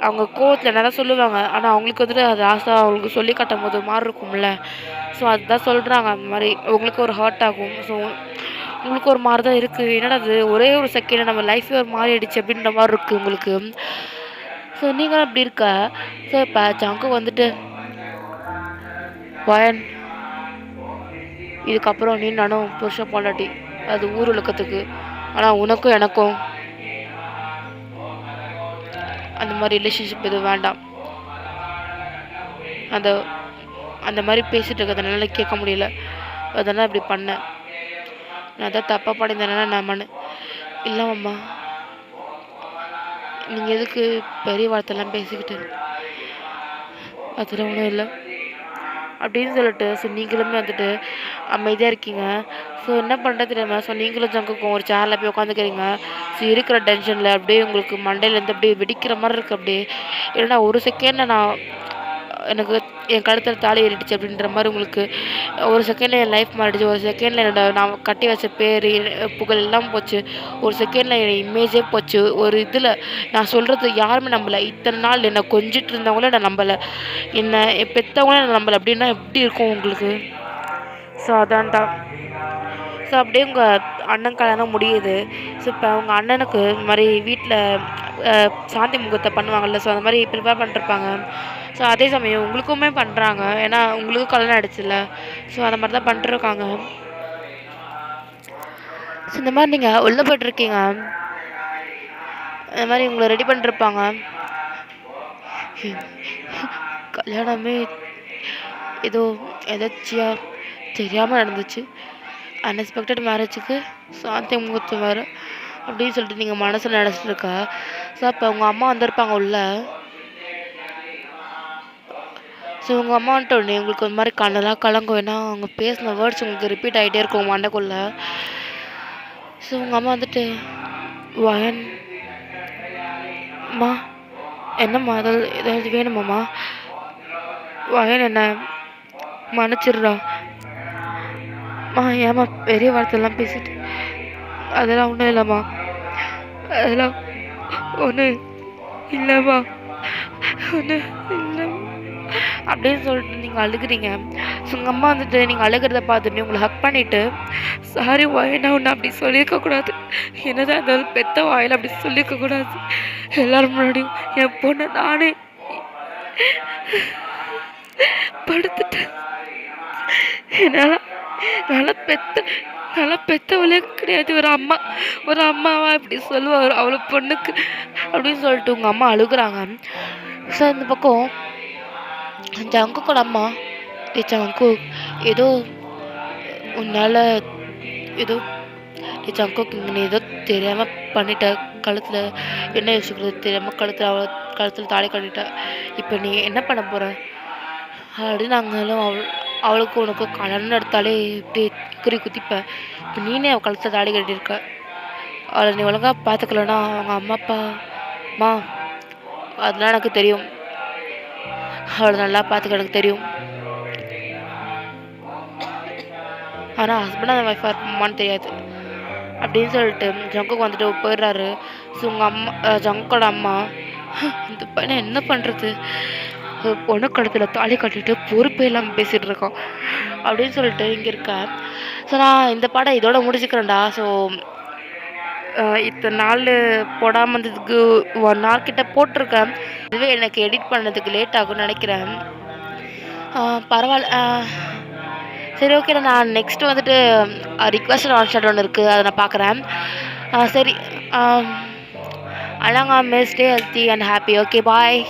அவங்க கோவத்தில் என்ன தான் சொல்லுவாங்க, ஆனால் அவங்களுக்கு வந்துட்டு அது ஆசை அவங்களுக்கு சொல்லி காட்டும் போது மாறி இருக்கும்ல. ஸோ அதுதான் சொல்கிறாங்க, அந்த மாதிரி உங்களுக்கு ஒரு ஹர்ட் ஆகும். ஸோ உங்களுக்கு ஒரு மாதிரி தான் இருக்குது. என்னடா அது ஒரே ஒரு செகண்ட் நம்ம லைஃபே ஒரு மாதிரி ஆயிடுச்சு அப்படின்ற மாதிரி இருக்குது உங்களுக்கு. ஸோ நீங்களும் அப்படி இருக்க. ஸோ இப்போ ஜங்கு வந்துட்டு, வயன் இதுக்கப்புறம் நீ நானும் புருஷன் பொண்டாட்டி, அது ஊர் உலகத்துக்கு. ஆனால் உனக்கும் எனக்கும் அந்த மாதிரி ரிலேஷன்ஷிப் எதுவும் வேண்டாம். அந்த மாதிரி பேசிகிட்டு இருக்கிறதுனால கேட்க முடியல, அதனால் இப்படி பண்ணேன். நான் தான் தப்பாக பண்ணியிருந்தேன்னா நான் மண்ணு இல்லைம்மா. நீங்கள் எதுக்கு பெரிய வார்த்தைலாம் பேசிக்கிட்டு? அதெல்லாம் ஒன்றும் இல்லை அப்படின்னு சொல்லிட்டு. ஸோ நீங்களுமே வந்துட்டு அமைதியாக இருக்கீங்க. ஸோ என்ன பண்ணுறது தெரியாமல் ஸோ நீங்களும் ஜங்குக்கும் ஒரு சேரில் போய் உட்காந்துக்கிறீங்க. ஸோ இருக்கிற டென்ஷனில் அப்படியே உங்களுக்கு மண்டையிலேருந்து அப்படியே வெடிக்கிற மாதிரி இருக்குது. அப்படியே ஏன்னா ஒரு செகண்டில் எனக்கு என் கழுத்தில் தாலி ஏறிடுச்சு அப்படின்ற மாதிரி உங்களுக்கு ஒரு செகண்டில் என் லைஃப் மாறிடுச்சு. ஒரு செகண்டில் நான் கட்டி வச்ச பேர் புகழ் எல்லாம் போச்சு. ஒரு செகண்டில் என் இமேஜே போச்சு. ஒரு இதில் நான் சொல்கிறது யாருமே நம்பலை. இத்தனை நாள் என்னை கொஞ்சிட்டு இருந்தவங்களே நான் நம்பலை, என்னை பெற்றவங்களே நான் நம்பலை. அப்படின்னா எப்படி இருக்கும் உங்களுக்கு? ஸோ அதான்டா. ஸோ அப்படியே உங்கள் அண்ணன் கல்யாணம் முடியுது. ஸோ இப்போ உங்கள் அண்ணனுக்கு இந்த மாதிரி வீட்டில் சாந்தி முகூர்த்தம் பண்ணுவாங்கள்ல, ஸோ அந்த மாதிரி ப்ரிப்பேர் பண்ணிருப்பாங்க. ஸோ அதே சமயம் உங்களுக்குமே பண்ணுறாங்க, ஏன்னா உங்களுக்கும் கல்யாணம் ஆகிடுச்சுல்ல. ஸோ அந்த மாதிரி தான் பண்ணிட்டுருக்காங்க. ஸோ இந்த மாதிரி நீங்கள் உள்ளே போய்ட்டுருக்கீங்க, இந்த மாதிரி உங்களை ரெடி பண்ணிருப்பாங்க. கல்யாணமே ஏதோ எதாச்சியாக தெரியாமல் நடந்துச்சு. அன்எக்ஸ்பெக்டட் மேரேஜுக்கு சாந்தி முகூர்த்தம் வேறு அப்படின்னு சொல்லிட்டு நீங்கள் மனசில் நினச்சிட்டு இருக்கா. ஸோ அப்போ உங்கள் அம்மா வந்திருப்பாங்க உள்ள. ஸோ உங்கள் அம்மா வந்துட்டு உடனே உங்களுக்கு ஒரு மாதிரி கண்ணெல்லாம் கலங்கும், ஏன்னா அவங்க பேசின வேர்ட்ஸ் உங்களுக்கு ரிப்பீட் ஆகிட்டே இருக்கும் மண்டைக்குள்ளே. ஸோ உங்கள் அம்மா வந்துட்டு, வயன் அம்மா என்னம்மா ஏதாவது வேணுமாம்மா? வயன் என்ன மன்னிச்சிடுறா மா, ஏம்மா பெரிய வார்த்தைலாம் பேசிட்டு? அதெல்லாம் ஒன்றும் இல்லைம்மா, அதெல்லாம் ஒன்றும் இல்லைம்மா, ஒன்றும் இல்லைம்மா அப்படின்னு சொல்லிட்டு நீங்கள் அழுகுறீங்க. ஸோ உங்கள் அம்மா வந்துட்டு நீங்கள் அழுகிறத பார்த்துட்டு உங்களை ஹக் பண்ணிவிட்டு, சாரி வாயினா ஒன்று அப்படி சொல்லியிருக்கக்கூடாது, என்னதான் இருந்தாலும் பெத்த வாயில் அப்படி சொல்லியிருக்கக்கூடாது, எல்லோரும் முன்னாடியும் என் பொண்ணை நானே படுத்துட்டேன், என்னால் நல்லா பெத்தவளே கிடையாது, ஒரு அம்மாவா இப்படி சொல்லுவார் அவ்வளோ பொண்ணுக்கு அப்படின்னு சொல்லிட்டு உங்கள் அம்மா அழுகுறாங்க. ஸோ இந்த பக்கம் ஜங்குக்கோட அம்மா, ஜங்கு ஏதோ உன்னால் ஏதோ ஜங்குக்கு நீ ஏதோ தெரியாமல் பண்ணிட்ட, கழுத்தில் என்ன யோசிக்கிறது தெரியாமல் கழுத்தில் தாலி கட்டிட்ட, இப்போ நீ என்ன பண்ண போகிற அப்படின்னு நாங்களும் அவளுக்கு உனக்கு கல்யாணம் எடுத்தாலே இப்படி குத்திப்பேன். இப்போ நீனே அவள் கழுத்தில் தாலி கட்டியிருக்க, அவளை நீ ஒழுங்காக பார்த்துக்கலன்னா அவங்க அம்மா அப்பாம்மா அதெல்லாம் எனக்கு தெரியும், அவளை நல்லா பார்த்துக்க எனக்கு தெரியும், ஆனால் ஹஸ்பண்ட் அந்த ஒய்ஃபாக இருப்பான்னு தெரியாது. அப்படின்னு சொல்லிட்டு ஜங்குக்கு வந்துட்டு போயிடுறாரு. ஸோ உங்கள் அம்மா ஜங்கோட அம்மா இந்த பையனை என்ன பண்ணுறது, பொண்ணு கழுத்தில் தாலி கட்டிட்டு பொறுப்பே இல்லாமல் பேசிகிட்டு இருக்கோம் அப்படின்னு சொல்லிட்டு இங்கே இருக்கேன். ஸோ நான் இந்த படம் இதோட முடிச்சுக்கிறேன்டா. ஸோ இத்தனை நாள் போடாமல் இருந்ததுக்கு 1 hour கிட்ட போட்டிருக்கேன். இதுவே எனக்கு எடிட் பண்ணதுக்கு லேட் ஆகும்னு நினைக்கிறேன். பரவாயில்ல. சரி ஓகே, நான் நெக்ஸ்ட்டு வந்துட்டு ரிக்வெஸ்ட் ஆன் ஷாட் ஒன்று இருக்குது, அதை நான் பார்க்குறேன். சரி, அழகா miss, stay healthy and happy. Okay, bye.